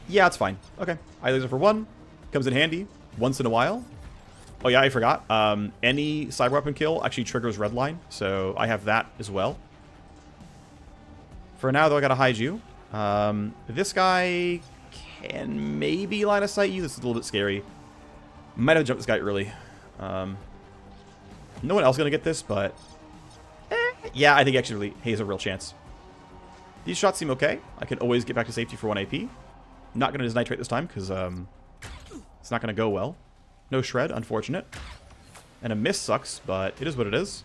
Yeah, it's fine. Okay. Eye Laser for 1. Comes in handy once in a while. Oh yeah, I forgot. Any cyber weapon kill actually triggers Redline, so I have that as well. For now, though, I gotta hide you. This guy can maybe line of sight you. This is a little bit scary. Might have jumped this guy early. No one else gonna get this, but yeah, I think actually he has a real chance. These shots seem okay. I can always get back to safety for 1 AP. Not gonna Disnitrate this time because it's not gonna go well. No shred, unfortunate. And a miss sucks, but it is what it is.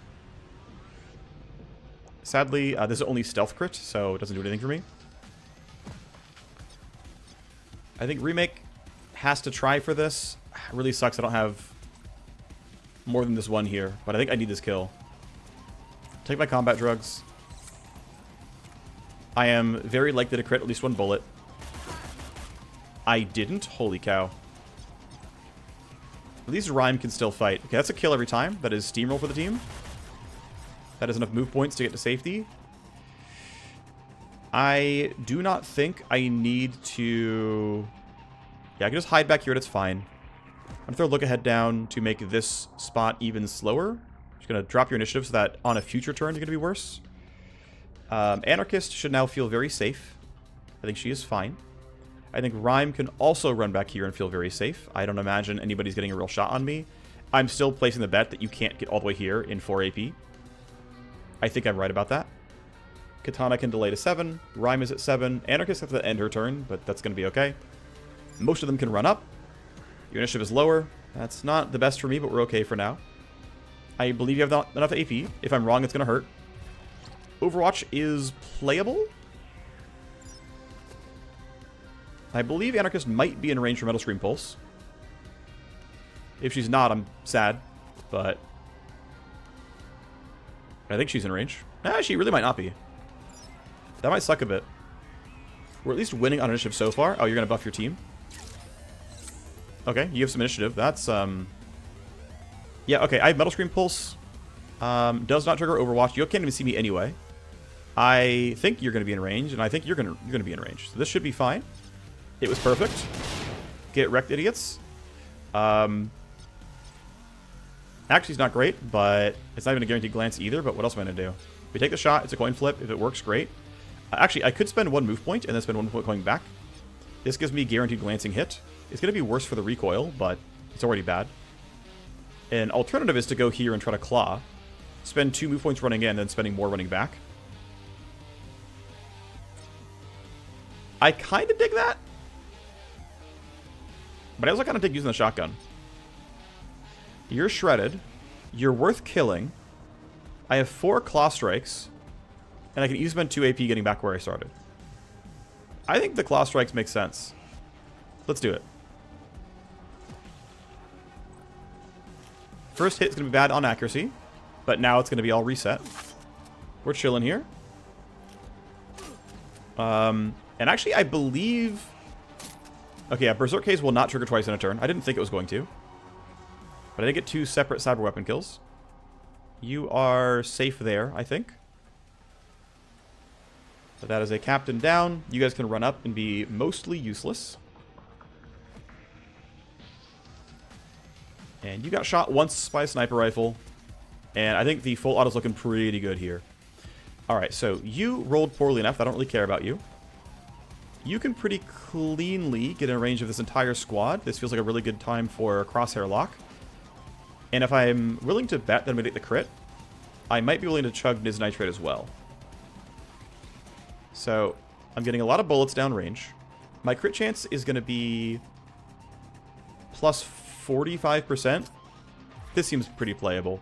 Sadly, this is only stealth crit, so it doesn't do anything for me. I think Remake has to try for this. It really sucks I don't have more than this one here, but I think I need this kill. Take my combat drugs. I am very likely to crit at least 1 bullet. I didn't. Holy cow. At least Rhyme can still fight. Okay, that's a kill every time. That is steamroll for the team. That is enough move points to get to safety. I do not think I need to... Yeah, I can just hide back here and it's fine. I'm going to throw Look Ahead down to make this spot even slower. Just going to drop your initiative so that on a future turn you're going to be worse. Anarchist should now feel very safe. I think she is fine. I think Rhyme can also run back here and feel very safe. I don't imagine anybody's getting a real shot on me. I'm still placing the bet that you can't get all the way here in 4 AP. I think I'm right about that. Katana can delay to 7. Rhyme is at 7. Anarchist has to end her turn, but that's going to be okay. Most of them can run up. Your initiative is lower. That's not the best for me, but we're okay for now. I believe you have not enough AP. If I'm wrong, it's going to hurt. Overwatch is playable. I believe Anarchist might be in range for Metal Scream Pulse. If she's not, I'm sad, but I think she's in range. Nah, she really might not be. That might suck a bit. We're at least winning on initiative so far. Oh, you're going to buff your team? Okay, you have some initiative. That's, yeah, okay, I have Metal Scream Pulse. Does not trigger Overwatch. You can't even see me anyway. I think you're going to be in range, and I think you're going to be in range. So this should be fine. It was perfect. Get wrecked, idiots. Actually, it's not great, but it's not even a guaranteed glance either, but what else am I going to do? If we take the shot, it's a coin flip. If it works, great. Actually, I could spend 1 move point and then spend 1 move point going back. This gives me guaranteed glancing hit. It's going to be worse for the recoil, but it's already bad. An alternative is to go here and try to claw. Spend 2 move points running in, and then spending more running back. I kind of dig that. But I also kind of dig using the shotgun. You're shredded. You're worth killing. I have 4 claw strikes. And I can easily spend 2 AP getting back where I started. I think the claw strikes make sense. Let's do it. First hit's going to be bad on accuracy, but now it's going to be all reset. We're chilling here. And actually, I believe... Okay, yeah, Berserk Haze will not trigger twice in a turn. I didn't think it was going to. But I did get 2 separate cyber weapon kills. You are safe there, I think. So that is a captain down. You guys can run up and be mostly useless. And you got shot once by a sniper rifle. And I think the full auto's looking pretty good here. Alright, so you rolled poorly enough. I don't really care about you. You can pretty cleanly get in range of this entire squad. This feels like a really good time for a crosshair lock. And if I'm willing to bet that I'm going to get the crit, I might be willing to chug Niz Nitrate as well. So, I'm getting a lot of bullets downrange. My crit chance is going to be plus 45%. This seems pretty playable.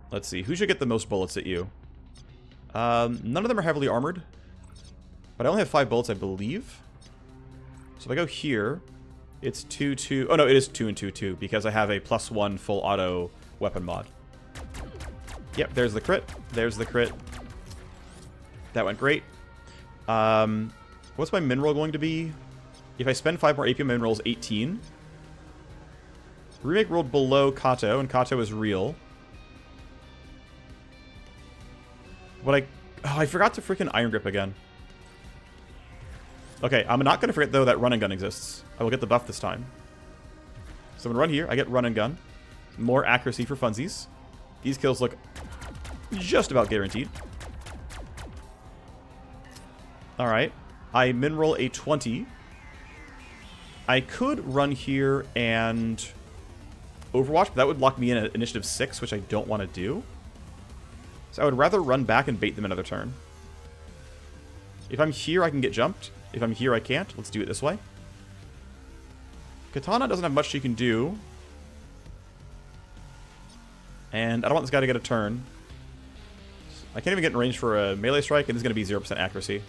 Let's see. Who should get the most bullets at you? None of them are heavily armored. But I only have 5 bullets, I believe. So if I go here, it's 2-2. Oh, no, it is 2 and 2-2 because I have a +1 full auto weapon mod. Yep, there's the crit. There's the crit. That went great. What's my min roll going to be? If I spend 5 more AP, my min roll is 18. Remake rolled below Kato, and Kato is real. What I forgot to freaking Iron Grip again. Okay, I'm not going to forget, though, that Run and Gun exists. I will get the buff this time. So I'm going to run here. I get Run and Gun. More accuracy for funsies. These kills look just about guaranteed. Alright. I min roll a 20. I could run here and Overwatch, but that would lock me in at initiative 6, which I don't want to do. So I would rather run back and bait them another turn. If I'm here, I can get jumped. If I'm here, I can't. Let's do it this way. Katana doesn't have much she can do. And I don't want this guy to get a turn. I can't even get in range for a melee strike, and it's going to be 0% accuracy.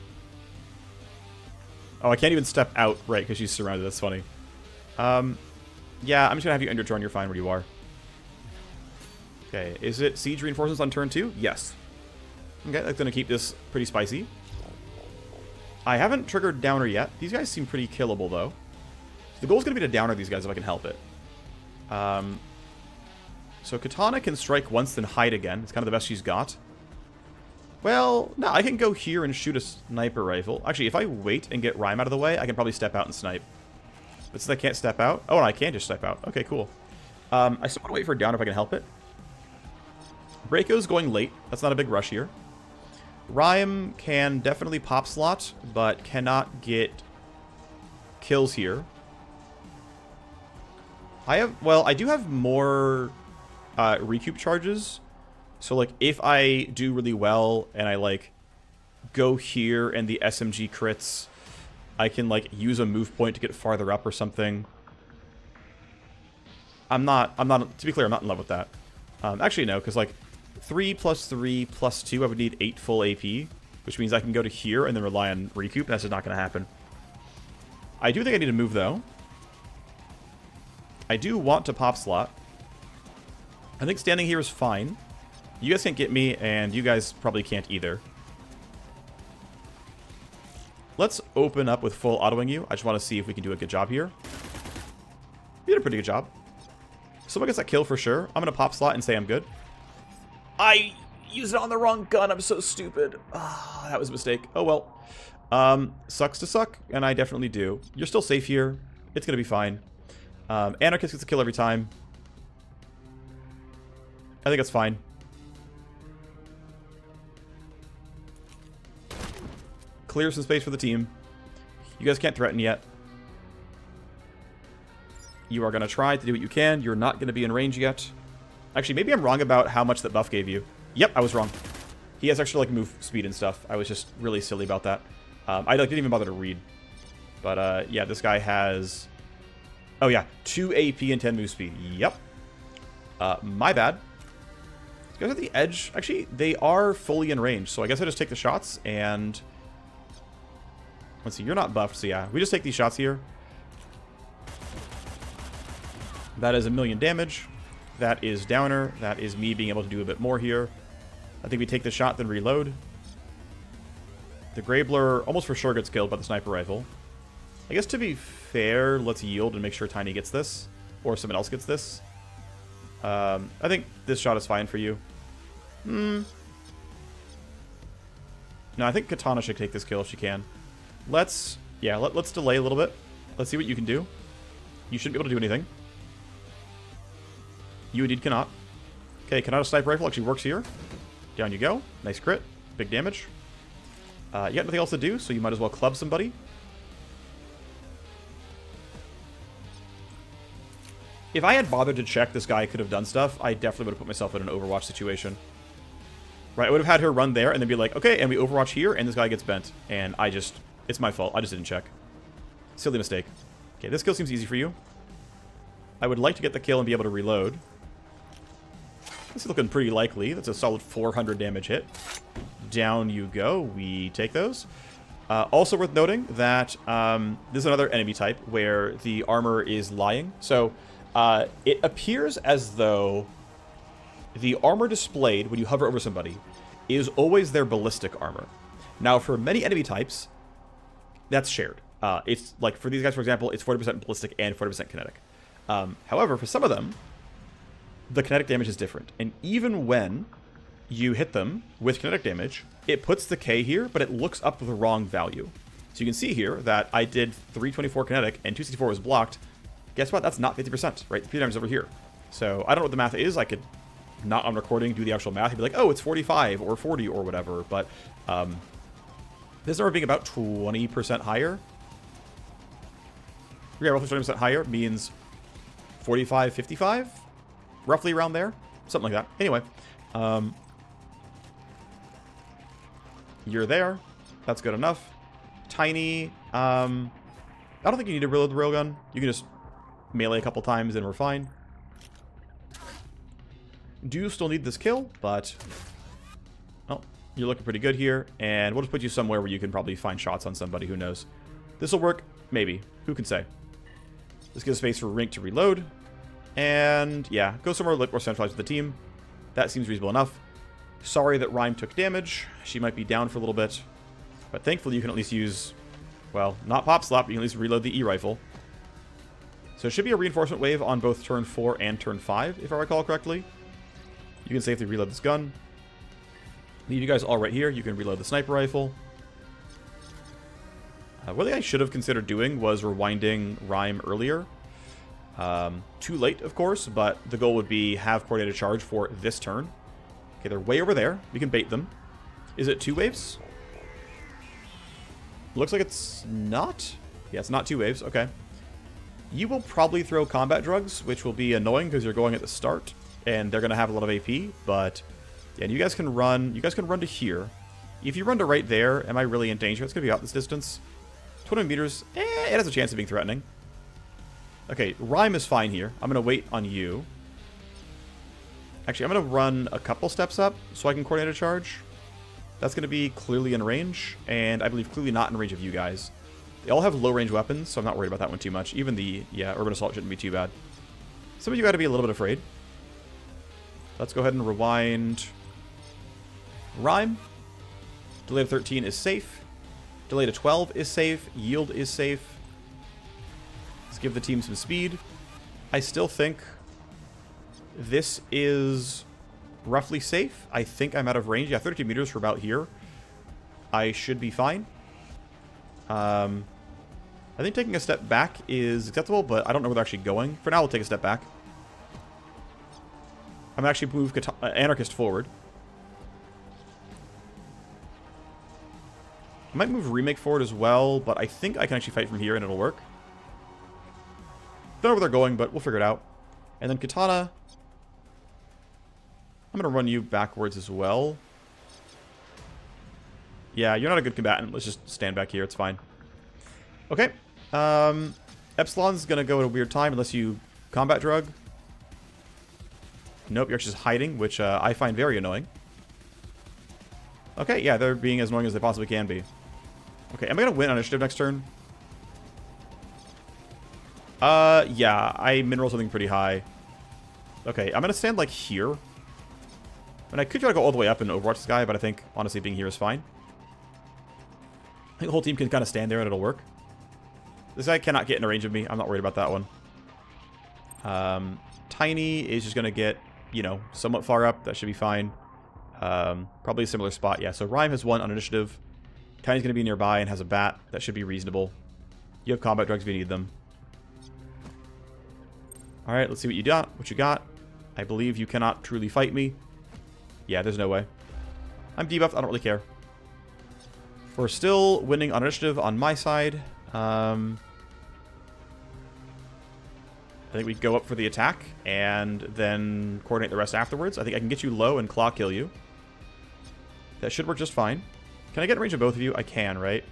Oh, I can't even step out, right, because she's surrounded. That's funny. Yeah, I'm just going to have you end your turn. You're fine where you are. Okay, is it siege reinforcements on turn 2? Yes. Okay, that's going to keep this pretty spicy. I haven't triggered Downer yet. These guys seem pretty killable, though. The goal is going to be to Downer these guys if I can help it. So Katana can strike once, then hide again. It's kind of the best she's got. Well, no, I can go here and shoot a sniper rifle. Actually, if I wait and get Rhyme out of the way, I can probably step out and snipe. But since I can't step out... Oh, and I can just step out. Okay, cool. I still want to wait for a Downer if I can help it. Breako's going late. That's not a big rush here. Rhyme can definitely pop slot, but cannot get kills here. I do have more recoup charges. So, like, if I do really well and I, like, go here and the SMG crits, I can, like, use a move point to get farther up or something. To be clear, I'm not in love with that. Actually, no, because, like, 3 + 3 + 2, I would need 8 full AP, which means I can go to here and then rely on recoup. That's just not going to happen. I do think I need to move, though. I do want to pop slot. I think standing here is fine. You guys can't get me, and you guys probably can't either. Let's open up with full autoing you. I just want to see if we can do a good job here. We did a pretty good job. Someone gets that kill for sure. I'm going to pop slot and say I'm good. I used it on the wrong gun. I'm so stupid. Ah, that was a mistake. Oh, well. Sucks to suck, and I definitely do. You're still safe here. It's going to be fine. Anarchist gets a kill every time. I think that's fine. Clear some space for the team. You guys can't threaten yet. You are going to try to do what you can. You're not going to be in range yet. Actually, maybe I'm wrong about how much that buff gave you. Yep, I was wrong. He has extra, like, move speed and stuff. I was just really silly about that. I didn't even bother to read. But, yeah, this guy has... Oh, yeah, 2 AP and 10 move speed. Yep. My bad. These guys at the edge... Actually, they are fully in range, so I guess I just take the shots and... Let's see, you're not buffed, so yeah. We just take these shots here. That is 1,000,000 damage. That is downer. That is me being able to do a bit more here. I think we take the shot, then reload. The Grabler almost for sure gets killed by the sniper rifle. I guess to be fair, let's yield and make sure Tiny gets this. Or someone else gets this. I think this shot is fine for you. No, I think Katana should take this kill if she can. Let's delay a little bit. Let's see what you can do. You shouldn't be able to do anything. You indeed cannot. Okay, Kanata sniper rifle actually works here. Down you go. Nice crit. Big damage. You got nothing else to do, so you might as well club somebody. If I had bothered to check this guy could have done stuff, I definitely would have put myself in an Overwatch situation. Right, I would have had her run there and then be like, okay, and we Overwatch here, and this guy gets bent. And it's my fault. I just didn't check. Silly mistake. Okay, this kill seems easy for you. I would like to get the kill and be able to reload. This is looking pretty likely. That's a solid 400 damage hit. Down you go. We take those. Also worth noting that this is another enemy type where the armor is lying. So it appears as though the armor displayed when you hover over somebody is always their ballistic armor. Now, for many enemy types, that's shared. It's like for these guys, for example, it's 40% ballistic and 40% kinetic. However, for some of them, the kinetic damage is different. And even when you hit them with kinetic damage, it puts the K here, but it looks up the wrong value. So you can see here that I did 324 kinetic and 264 was blocked. Guess what? That's not 50%, right? The P damage is over here. So I don't know what the math is. I could not on recording do the actual math. You'd be like, oh, it's 45 or 40 or whatever. But this number being about 20% higher. Yeah, roughly 20% higher means 45, 55? Roughly around there. Something like that. Anyway. You're there. That's good enough. Tiny. I don't think you need to reload the railgun. You can just melee a couple times and we're fine. Do still need this kill, but... Oh, you're looking pretty good here. And we'll just put you somewhere where you can probably find shots on somebody. Who knows? This will work. Maybe. Who can say? This gives space for Rink to reload. And yeah, go somewhere a little more centralized with the team. That seems reasonable enough. Sorry that Rhyme took damage. She might be down for a little bit. But thankfully you can at least use, well, not Pop Slap, but you can at least reload the E-Rifle. So it should be a reinforcement wave on both turn 4 and turn 5, if I recall correctly. You can safely reload this gun. Leave you guys all right here. You can reload the sniper rifle. What I should have considered doing was rewinding Rhyme earlier. Too late, of course, but the goal would be have coordinated charge for this turn. Okay, they're way over there. We can bait them. Is it 2 waves? Looks like it's not. Yeah, it's not 2 waves. Okay. You will probably throw combat drugs, which will be annoying because you're going at the start, and they're going to have a lot of AP, but yeah, and you guys can run to here. If you run to right there, am I really in danger? It's going to be out this distance. 20 meters, it has a chance of being threatening. Okay, Rhyme is fine here. I'm going to wait on you. Actually, I'm going to run a couple steps up so I can coordinate a charge. That's going to be clearly in range, and I believe clearly not in range of you guys. They all have low-range weapons, so I'm not worried about that one too much. Even the, Urban Assault shouldn't be too bad. Some of you got to be a little bit afraid. Let's go ahead and rewind. Rhyme. Delay to 13 is safe. Delay to 12 is safe. Yield is safe. Let's give the team some speed. I still think this is roughly safe. I think I'm out of range. Yeah, 32 meters for about here. I should be fine. I think taking a step back is acceptable, but I don't know where they're actually going. For now, we'll take a step back. I'm going to actually move Anarchist forward. I might move Remake forward as well, but I think I can actually fight from here and it'll work. Don't know where they're going, but we'll figure it out. And then Katana. I'm going to run you backwards as well. Yeah, you're not a good combatant. Let's just stand back here. It's fine. Okay. Epsilon's going to go at a weird time unless you combat drug. Nope, you're just hiding, which I find very annoying. Okay, yeah, they're being as annoying as they possibly can be. Okay, am I going to win on initiative next turn? Yeah, I mineral something pretty high. Okay, I'm gonna stand, like, here. And I could try to go all the way up and overwatch this guy, but I think, honestly, being here is fine. I think the whole team can kind of stand there and it'll work. This guy cannot get in a range of me. I'm not worried about that one. Tiny is just gonna get, you know, somewhat far up. That should be fine. Probably a similar spot. Yeah, so Rhyme has 1 on initiative. Tiny's gonna be nearby and has a bat. That should be reasonable. You have combat drugs if you need them. Alright, let's see what you got. What you got. I believe you cannot truly fight me. Yeah, there's no way. I'm debuffed. I don't really care. We're still winning on initiative on my side. I think we go up for the attack and then coordinate the rest afterwards. I think I can get you low and claw kill you. That should work just fine. Can I get in range of both of you? I can, right?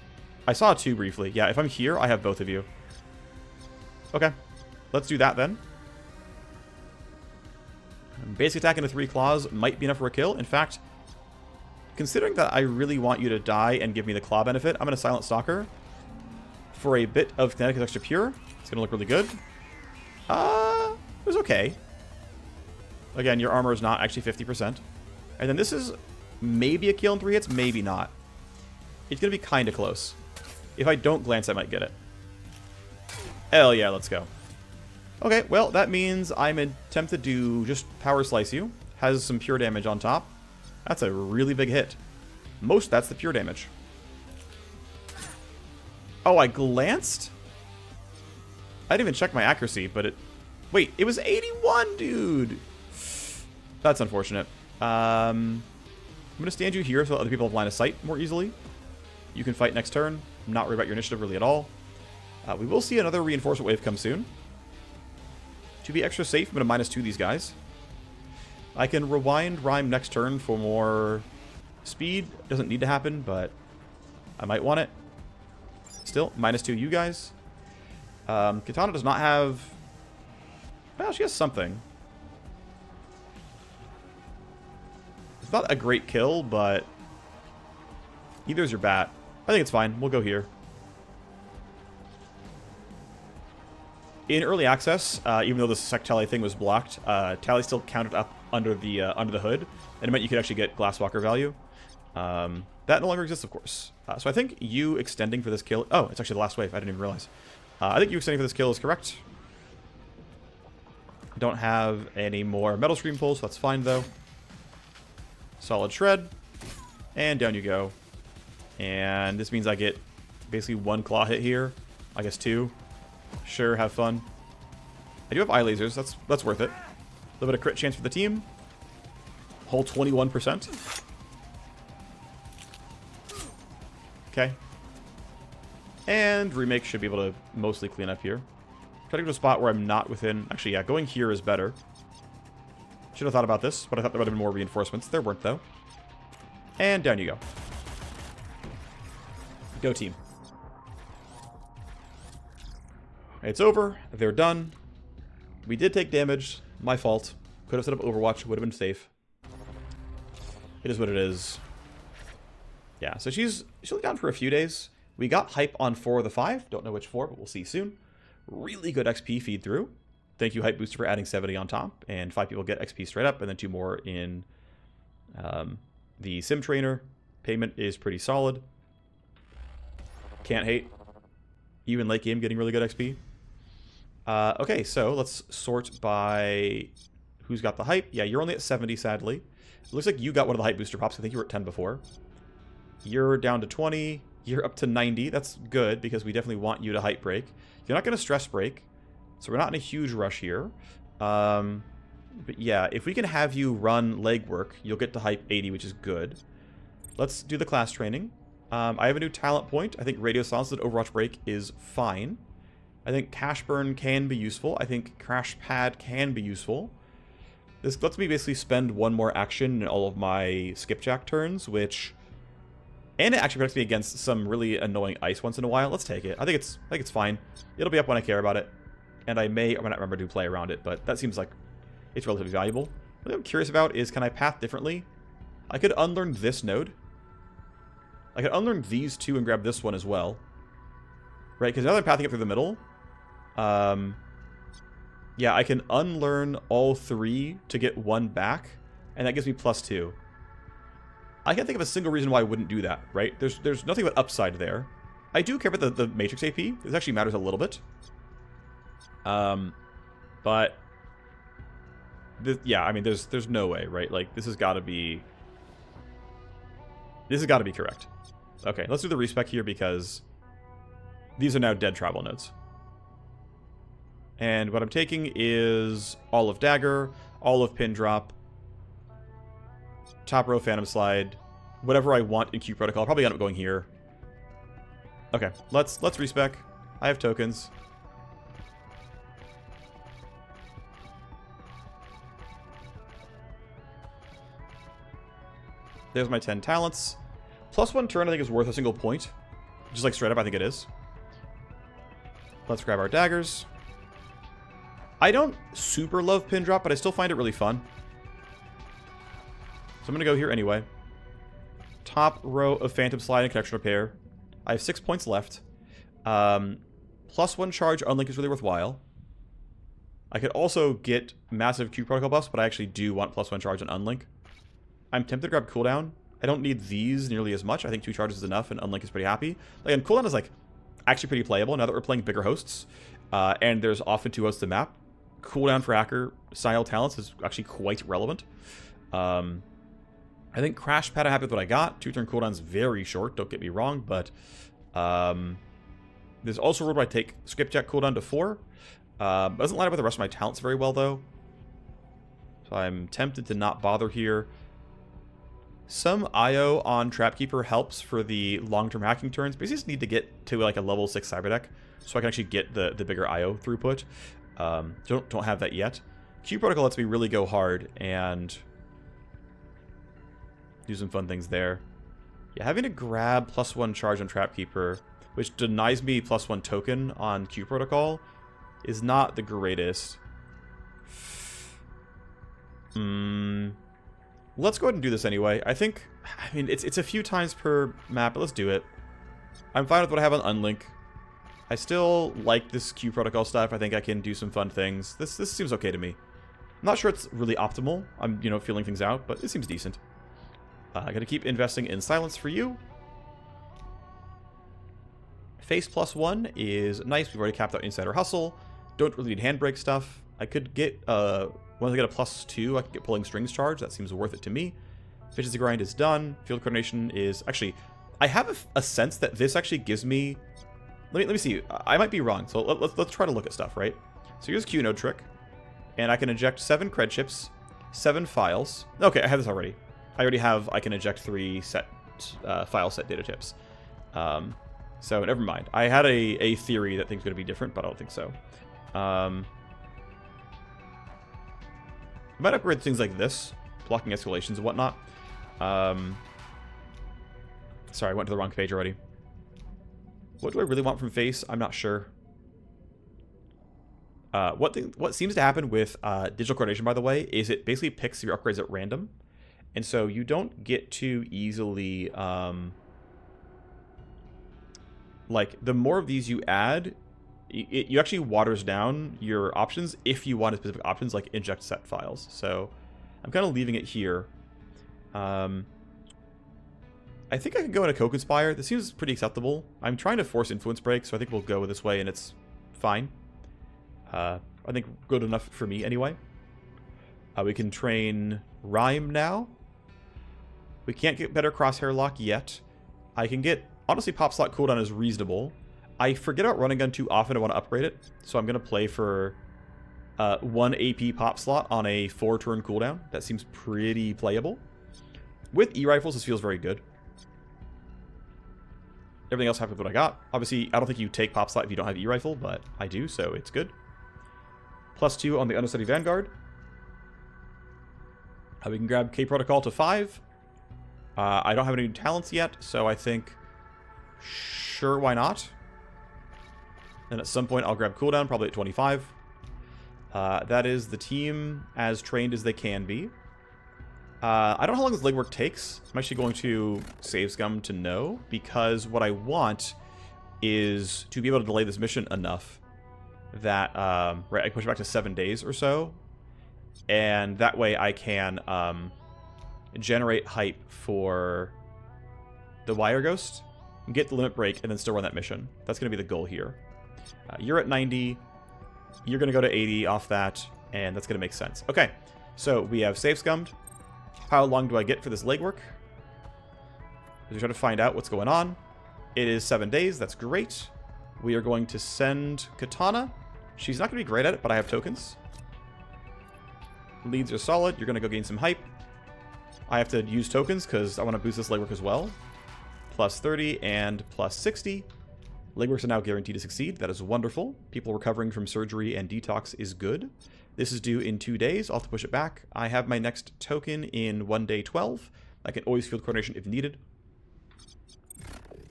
I saw 2 briefly. Yeah, if I'm here, I have both of you. Okay. Let's do that then. Basic attack into 3 claws might be enough for a kill. In fact, considering that I really want you to die and give me the claw benefit, I'm going to Silent Stalker for a bit of Kinetic Extra Pure. It's going to look really good. It was okay. Again, your armor is not actually 50%. And then this is maybe a kill in 3 hits, maybe not. It's going to be kind of close. If I don't glance, I might get it. Hell yeah, let's go. Okay, well, that means I'm tempted to just power slice you. Has some pure damage on top. That's a really big hit. That's the pure damage. Oh, I glanced? I didn't even check my accuracy, but it... Wait, it was 81, dude! That's unfortunate. I'm going to stand you here so other people have line of sight more easily. You can fight next turn. I'm not worried about your initiative really at all. We will see another reinforcement wave come soon. To be extra safe, I'm going to -2 these guys. I can rewind Rhyme next turn for more speed. Doesn't need to happen, but I might want it. Still, -2 you guys. Katana does not have... Well, she has something. It's not a great kill, but either is your bat. I think it's fine. We'll go here. In early access, even though the Sec Tally thing was blocked, Tally still counted up under the hood, and it meant you could actually get Glasswalker value. That no longer exists, of course. So I think you extending for this kill... Oh, it's actually the last wave. I didn't even realize. I think you extending for this kill is correct. Don't have any more Metal Scream pulls, so that's fine, though. Solid Shred. And down you go. And this means I get basically 1 claw hit here. I guess 2. Sure, have fun. I do have eye lasers. That's worth it. A little bit of crit chance for the team. Whole 21%. Okay. And Remake should be able to mostly clean up here. Try to go to a spot where I'm not within... Actually, yeah, going here is better. Should have thought about this, but I thought there would have been more reinforcements. There weren't, though. And down you go. Go team. It's over. They're done. We did take damage. My fault. Could have set up Overwatch. Would have been safe. It is what it is. Yeah, so she'll be down for a few days. We got hype on 4 of the 5. Don't know which 4, but we'll see soon. Really good XP feed through. Thank you, Hype Booster, for adding 70 on top. And 5 people get XP straight up, and then 2 more in the Sim Trainer. Payment is pretty solid. Can't hate. Even late game getting really good XP. Okay, so let's sort by who's got the hype. Yeah, you're only at 70, sadly. It looks like you got one of the Hype Booster pops. I think you were at 10 before. You're down to 20. You're up to 90. That's good, because we definitely want you to hype break. You're not going to stress break, so we're not in a huge rush here. But yeah, if we can have you run legwork, you'll get to hype 80, which is good. Let's do the class training. I have a new talent point. I think Radio Silence and Overwatch Break is fine. I think Cash Burn can be useful. I think Crash Pad can be useful. This lets me basically spend 1 more action in all of my Skipjack turns, which... And it actually protects me against some really annoying ice once in a while. Let's take it. I think it's fine. It'll be up when I care about it. And I may or may not remember to play around it, but that seems like it's relatively valuable. What I'm curious about is, can I path differently? I could unlearn this node. I could unlearn these 2 and grab this one as well. Right, because now that I'm pathing it through the middle, Yeah, I can unlearn all 3 to get 1 back, and that gives me +2. I can't think of a single reason why I wouldn't do that, right? There's nothing but upside there. I do care about the Matrix AP. This actually matters a little bit. But... yeah, I mean, there's no way, right? Like, this has got to be... This has got to be correct. Okay, let's do the respec here because these are now dead travel nodes. And what I'm taking is all of Dagger, all of Pin Drop, top row Phantom Slide, whatever I want in Q Protocol. I'll probably end up going here. Okay, let's respec. I have tokens. There's my 10 talents. +1 turn I think is worth a single point. Just like straight up, I think it is. Let's grab our daggers. I don't super love Pin Drop, but I still find it really fun. So I'm going to go here anyway. Top row of Phantom Slide and Connection Repair. I have 6 points left. +1 charge unlink is really worthwhile. I could also get massive Q Protocol buffs, but I actually do want +1 charge and unlink. I'm tempted to grab cooldown. I don't need these nearly as much. I think 2 charges is enough, and unlink is pretty happy. Again, cooldown is like actually pretty playable now that we're playing bigger hosts, and there's often 2 hosts to map. Cooldown for hacker style talents is actually quite relevant. I think Crash Pad I'm happy with what I got. 2-turn cooldown's very short, don't get me wrong, but there's also a rule where I take Skipjack cooldown to 4. Doesn't line up with the rest of my talents very well, though. So I'm tempted to not bother here. Some IO on Trapkeeper helps for the long-term hacking turns, but you just need to get to like a level 6 cyber deck so I can actually get the bigger IO throughput. Don't have that yet. Q Protocol lets me really go hard and do some fun things there. Yeah, having to grab +1 charge on Trapkeeper, which denies me +1 token on Q Protocol, is not the greatest. Let's go ahead and do this anyway. I mean, it's a few times per map, but let's do it. I'm fine with what I have on Unlink. I still like this Q Protocol stuff. I think I can do some fun things. This seems okay to me. I'm not sure it's really optimal. I'm, feeling things out, but it seems decent. I gotta keep investing in silence for you. Face +1 is nice. We've already capped out Insider Hustle. Don't really need Handbrake stuff. I could get, once I get a +2, I can get Pulling Strings charge. That seems worth it to me. Efficiency Grind is done. Field Coordination is... Actually, I have a sense that this actually gives me... Let me see. I might be wrong, so let's try to look at stuff, right? So here's Q Node Trick. And I can eject 7 cred chips, 7 files. Okay, I have this already. I can eject 3 file set data tips. So never mind. I had a theory that things are going to be different, but I don't think so. I might upgrade things like this, blocking escalations and whatnot. Sorry, I went to the wrong page already. What do I really want from face? I'm not sure. What seems to happen with digital coordination, by the way, is it basically picks your upgrades at random. And so you don't get to easily... like, the more of these you add, you actually waters down your options if you want specific options, like inject set files. So I'm kind of leaving it here. I think I can go into Co-Conspire. This seems pretty acceptable. I'm trying to force influence break, so I think we'll go this way, and it's fine. I think good enough for me anyway. We can train Rhyme now. We can't get better crosshair lock yet. I can get... Honestly, pop slot cooldown is reasonable. I forget about running gun too often. I want to upgrade it, so I'm going to play for 1 AP pop slot on a 4-turn cooldown. That seems pretty playable. With E-Rifles, this feels very good. Everything else happens with what I got. Obviously, I don't think you take pop slot if you don't have E-Rifle, but I do, so it's good. +2 on the Understudy Vanguard. We can grab K Protocol to 5. I don't have any talents yet, so I think... Sure, why not? And at some point, I'll grab cooldown, probably at 25. That is the team as trained as they can be. I don't know how long this legwork takes. I'm actually going to save scum to know, because what I want is to be able to delay this mission enough that, right, I can push it back to 7 days or so. And that way I can generate hype for the Wireghost, get the limit break, and then still run that mission. That's going to be the goal here. You're at 90. You're going to go to 80 off that, and that's going to make sense. Okay, so we have save scummed. How long do I get for this legwork? We're trying to find out what's going on. It is 7 days. That's great. We are going to send Katana. She's not going to be great at it, but I have tokens. Leads are solid. You're going to go gain some hype. I have to use tokens because I want to boost this legwork as well. Plus 30 and plus 60. Legworks are now guaranteed to succeed. That is wonderful. People recovering from surgery and detox is good. This is due in 2 days. I'll have to push it back. I have my next token in 1 day 12. I can always field coordination if needed.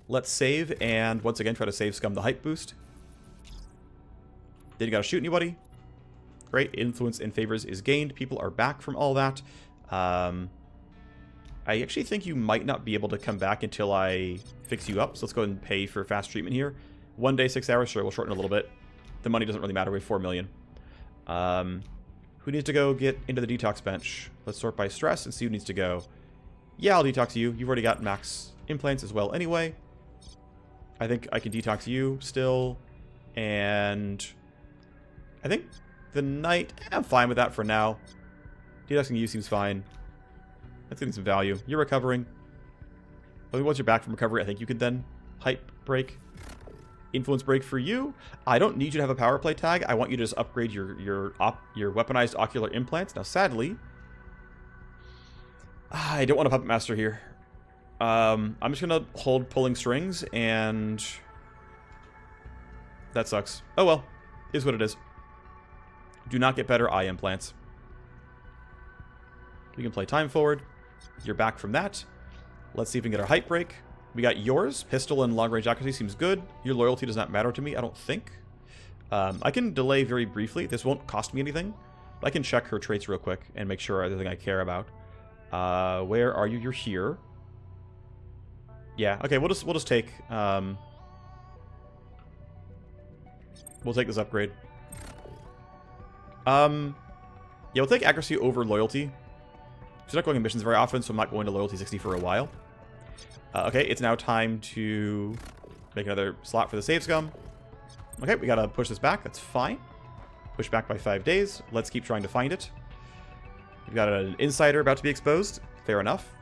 Let's save and once again try to save scum the hype boost. Didn't gotta shoot anybody. Great. Influence and favors is gained. People are back from all that. I actually think you might not be able to come back until I fix you up. So let's go ahead and pay for fast treatment here. 1 day, 6 hours. Sure, we'll shorten a little bit. The money doesn't really matter. We have 4 million. Who needs to go get into the detox bench? Let's sort by stress and see who needs to go. Yeah, I'll detox you. You've already got max implants as well anyway. I think I can detox you still. And I think the night, I'm fine with that for now. Detoxing you seems fine. That's getting some value. You're recovering. I think once you're back from recovery, I think you could then hype break. Influence break for you. I don't need you to have a power play tag. I want you to just upgrade your weaponized ocular implants. Now, sadly, I don't want a puppet master here. I'm just gonna hold pulling strings, and that sucks. Oh well, is what it is. Do not get better eye implants. We can play time forward. You're back from that. Let's see if we can get our hype break. We got yours. Pistol and long range accuracy seems good. Your loyalty does not matter to me, I don't think. I can delay very briefly. This won't cost me anything. But I can check her traits real quick and make sure everything I care about. Where are you? You're here. Yeah. Okay. We'll just take. We'll take this upgrade. Yeah, we'll take accuracy over loyalty. She's not going on missions very often, so I'm not going to loyalty 60 for a while. Okay, it's now time to make another slot for the save scum. Okay, we gotta push this back. That's fine. Push back by 5 days. Let's keep trying to find it. We've got an insider about to be exposed. Fair enough.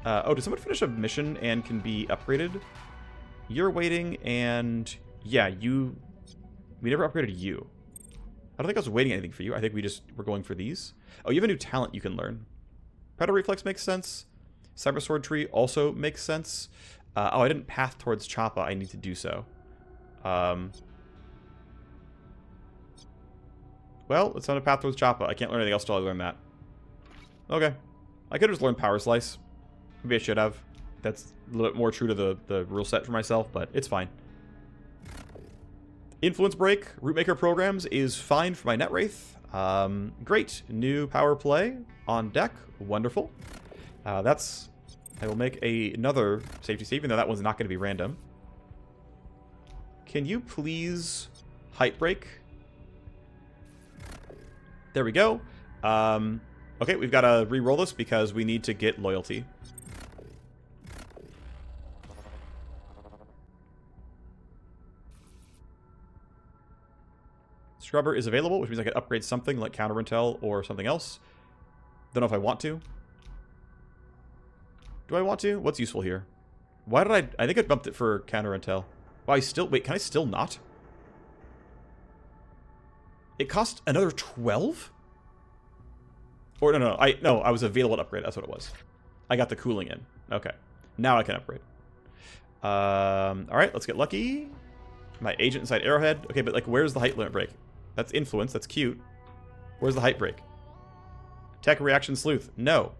Oh, did someone finish a mission and can be upgraded? You're waiting, and yeah, we never upgraded you. I don't think I was waiting anything for you. I think we just were going for these. Oh, you have a new talent you can learn. Predator Reflex makes sense. Cyber Sword Tree also makes sense. Oh, I didn't path towards Choppa. I need to do so. Well, it's not a path towards Choppa. I can't learn anything else till I learn that. Okay. I could have just learned Power Slice. Maybe I should have. That's a little bit more true to the rule set for myself, but it's fine. Influence Break, Rootmaker Programs is fine for my Net Wraith. Great. New power play on deck. Wonderful. I will make another safety save, even though that one's not going to be random. Can you please hype break? There we go. Okay, we've got to re-roll this because we need to get loyalty. Scrubber is available, which means I can upgrade something like counter intel or something else. Don't know if I want to. Do I want to? What's useful here? Why did I think I bumped it for counter intel. Wow, wait, can I still not? It cost another 12? Or no, I was available to upgrade. That's what it was. I got the cooling in. Okay. Now I can upgrade. Alright, let's get lucky. My agent inside Arrowhead. Okay, but like, where's the height limit break? That's influence. That's cute. Where's the height break? Tech reaction sleuth. No.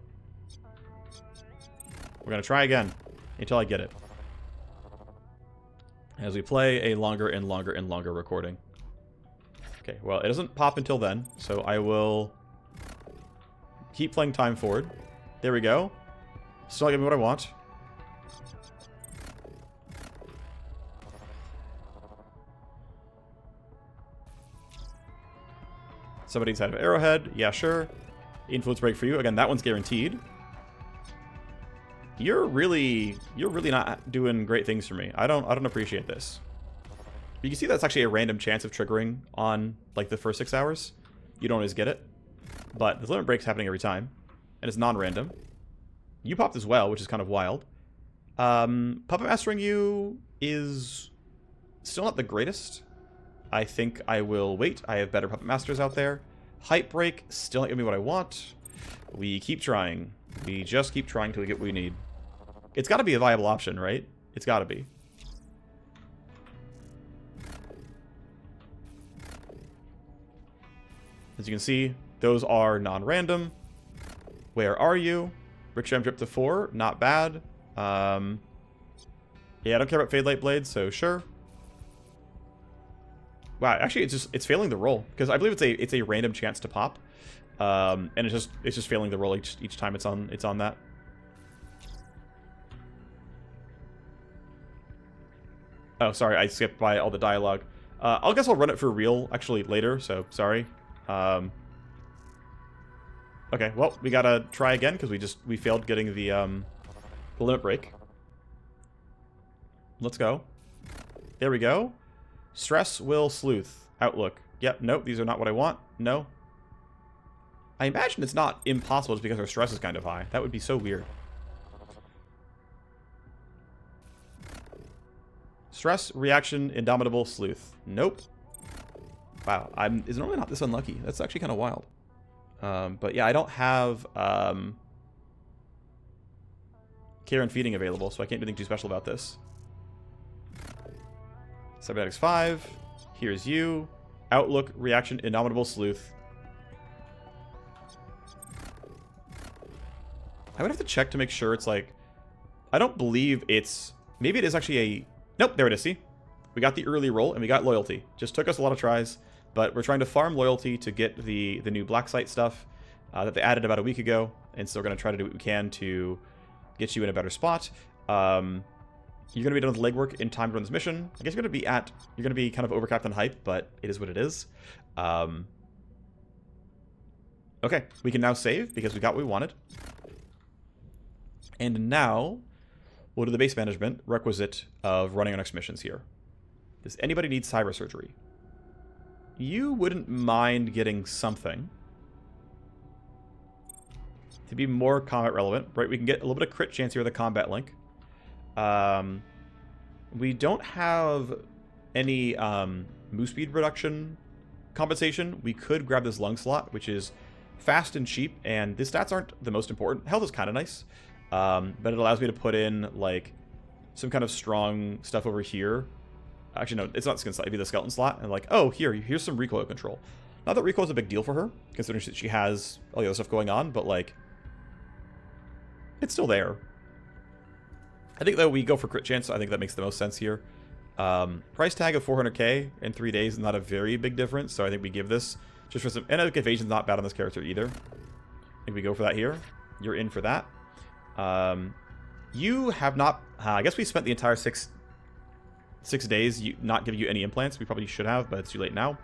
We're going to try again until I get it. As we play a longer and longer and longer recording. Okay, well, it doesn't pop until then, so I will keep playing time forward. There we go. Still not giving me what I want. Somebody inside of Arrowhead. Yeah, sure. Influence break for you. Again, that one's guaranteed. You're really not doing great things for me. I don't appreciate this. You can see that's actually a random chance of triggering on like the first 6 hours. You don't always get it, but the limit break's happening every time, and it's non-random. You popped as well, which is kind of wild. Puppet Mastering you is still not the greatest. I think I will wait. I have better Puppet Masters out there. Hype Break, still not giving me what I want. We keep trying. We just keep trying till we get what we need. It's got to be a viable option, right? It's got to be. As you can see, those are non-random. Where are you? Ricksham drip to 4, not bad. Yeah, I don't care about Fade Light Blades, so sure. Wow, actually, it's failing the roll because I believe it's a random chance to pop, and it's just failing the roll each time it's on that. Oh, sorry, I skipped by all the dialogue. I guess I'll run it for real actually later. So sorry. Okay, well, we gotta try again because we failed getting the limit break. Let's go. There we go. Stress, will, sleuth, outlook. Yep, nope, these are not what I want. No. I imagine it's not impossible just because our stress is kind of high. That would be so weird. Stress, reaction, indomitable, sleuth. Nope. Wow, is normally not this unlucky. That's actually kind of wild. But yeah, I don't have care and feeding available, so I can't do anything too special about this. Cybernetics 5. Here's you. Outlook, reaction, indomitable, sleuth. I would have to check to make sure it's like... I don't believe it's... Maybe it is actually a... Nope, there it is, see? We got the early roll, and we got loyalty. Just took us a lot of tries, but we're trying to farm loyalty to get the new Black Site stuff that they added about a week ago, and so we're going to try to do what we can to get you in a better spot. You're going to be done with legwork in time to run this mission. I guess you're going to be kind of overcapped on hype, but it is what it is. Okay, we can now save because we got what we wanted. And now we'll do the base management requisite of running our next missions here. Does anybody need cyber surgery? You wouldn't mind getting something to be more combat relevant, right? We can get a little bit of crit chance here with a combat link. We don't have any move speed reduction compensation. We could grab this lung slot, which is fast and cheap, and the stats aren't the most important. Health is kind of nice, but it allows me to put in like some kind of strong stuff over here. Actually, no, it's not skin slot. It'd be the skeleton slot, and like, oh, here's some recoil control. Not that recoil is a big deal for her, considering she has all the other stuff going on, but like, it's still there. I think that we go for crit chance. I think that makes the most sense here. Price tag of 400k in 3 days is not a very big difference, so I think we give this just for some... And I think evasion's not bad on this character either. I think we go for that here. You're in for that. You have not... I guess we spent the entire six days not giving you any implants. We probably should have, but it's too late now.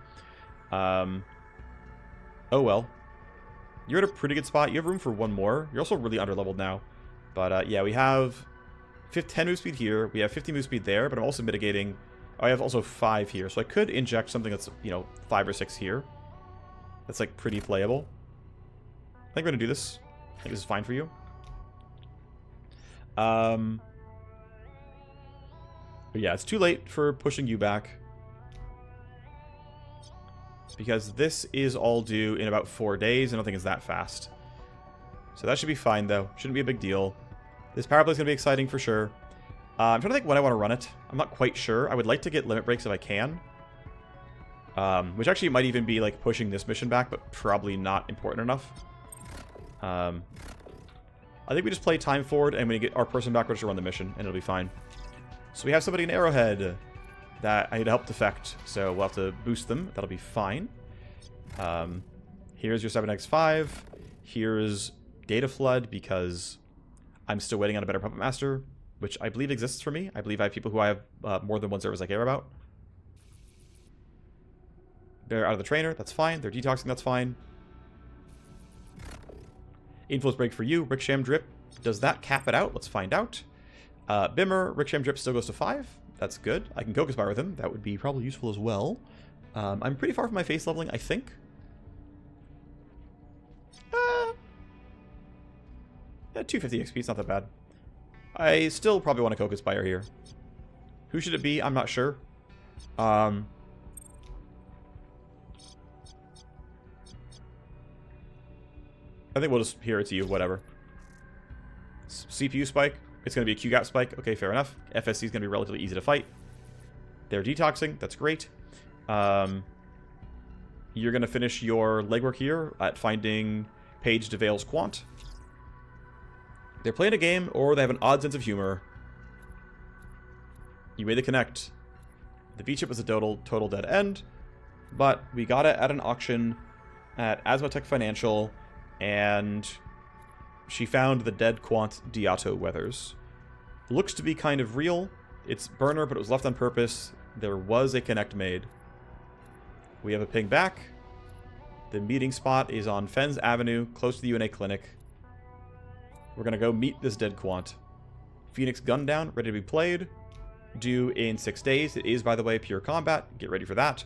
Oh well. You're at a pretty good spot. You have room for one more. You're also really underleveled now. But yeah, we have 10 move speed here. We have 50 move speed there, but I'm also mitigating... I have also 5 here, so I could inject something that's, 5 or 6 here. That's, like, pretty playable. I think we're going to do this. I think this is fine for you. But yeah, it's too late for pushing you back. Because this is all due in about 4 days. I don't think it's that fast. So that should be fine, though. Shouldn't be a big deal. This power play is going to be exciting for sure. I'm trying to think when I want to run it. I'm not quite sure. I would like to get limit breaks if I can. Which actually might even be like pushing this mission back, but probably not important enough. I think we just play time forward, and when we get our person back, we'll just run the mission, and it'll be fine. So we have somebody in Arrowhead that I need to help defect, so we'll have to boost them. That'll be fine. Here's your 7x5. Here's Data Flood, because I'm still waiting on a better Puppet Master, which I believe exists for me. I believe I have people who I have more than one service I care about. They're out of the trainer. That's fine. They're detoxing. That's fine. Influence break for you. Ricksham Drip. Does that cap it out? Let's find out. Bimmer. Ricksham Drip still goes to 5. That's good. I can Conspire with him. That would be probably useful as well. I'm pretty far from my face leveling, I think. Yeah, 250 XP. It's not that bad. I still probably want to Conspire here. Who should it be? I'm not sure. I think we'll just hear it to you, whatever. CPU spike. It's going to be a Q-gap spike. Okay, fair enough. FSC is going to be relatively easy to fight. They're detoxing. That's great. You're going to finish your legwork here at finding Paige De Vail's quant. They're playing a game, or they have an odd sense of humor. You made the connect. The V-chip was a total dead end, but we got it at an auction at Asmatech Financial, and she found the dead quant Diato Weathers. Looks to be kind of real. It's burner, but it was left on purpose. There was a connect made. We have a ping back. The meeting spot is on Fens Avenue, close to the UNA clinic. We're going to go meet this dead quant. Phoenix gun down, ready to be played. Due in 6 days. It is, by the way, pure combat. Get ready for that.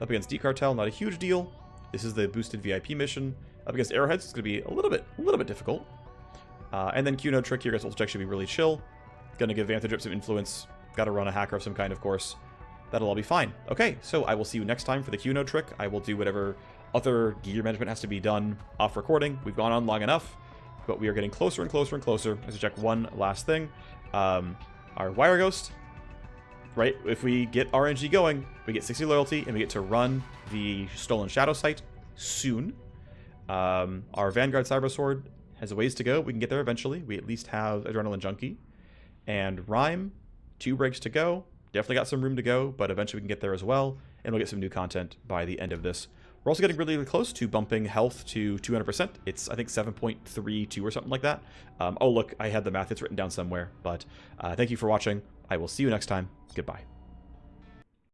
Up against D-Cartel, not a huge deal. This is the boosted VIP mission. Up against Arrowheads, it's going to be a little bit difficult. And then Q-Node Trick here against Ultra Check should be really chill. Going to give Vanthadrip some influence. Got to run a hacker of some kind, of course. That'll all be fine. Okay, so I will see you next time for the Q-Node Trick. I will do whatever other gear management has to be done off recording. We've gone on long enough, but we are getting closer and closer and closer. Let's check one last thing. Our Wireghost, right? If we get RNG going, we get 60 loyalty, and we get to run the Stolen Shadow site soon. Our Vanguard Cyber Sword has a ways to go. We can get there eventually. We at least have Adrenaline Junkie. And Rhyme, 2 breaks to go. Definitely got some room to go, but eventually we can get there as well. And we'll get some new content by the end of this. We're also getting really, really close to bumping health to 200%. It's, I think, 7.32 or something like that. Oh, look, I had the math. It's written down somewhere. But thank you for watching. I will see you next time. Goodbye.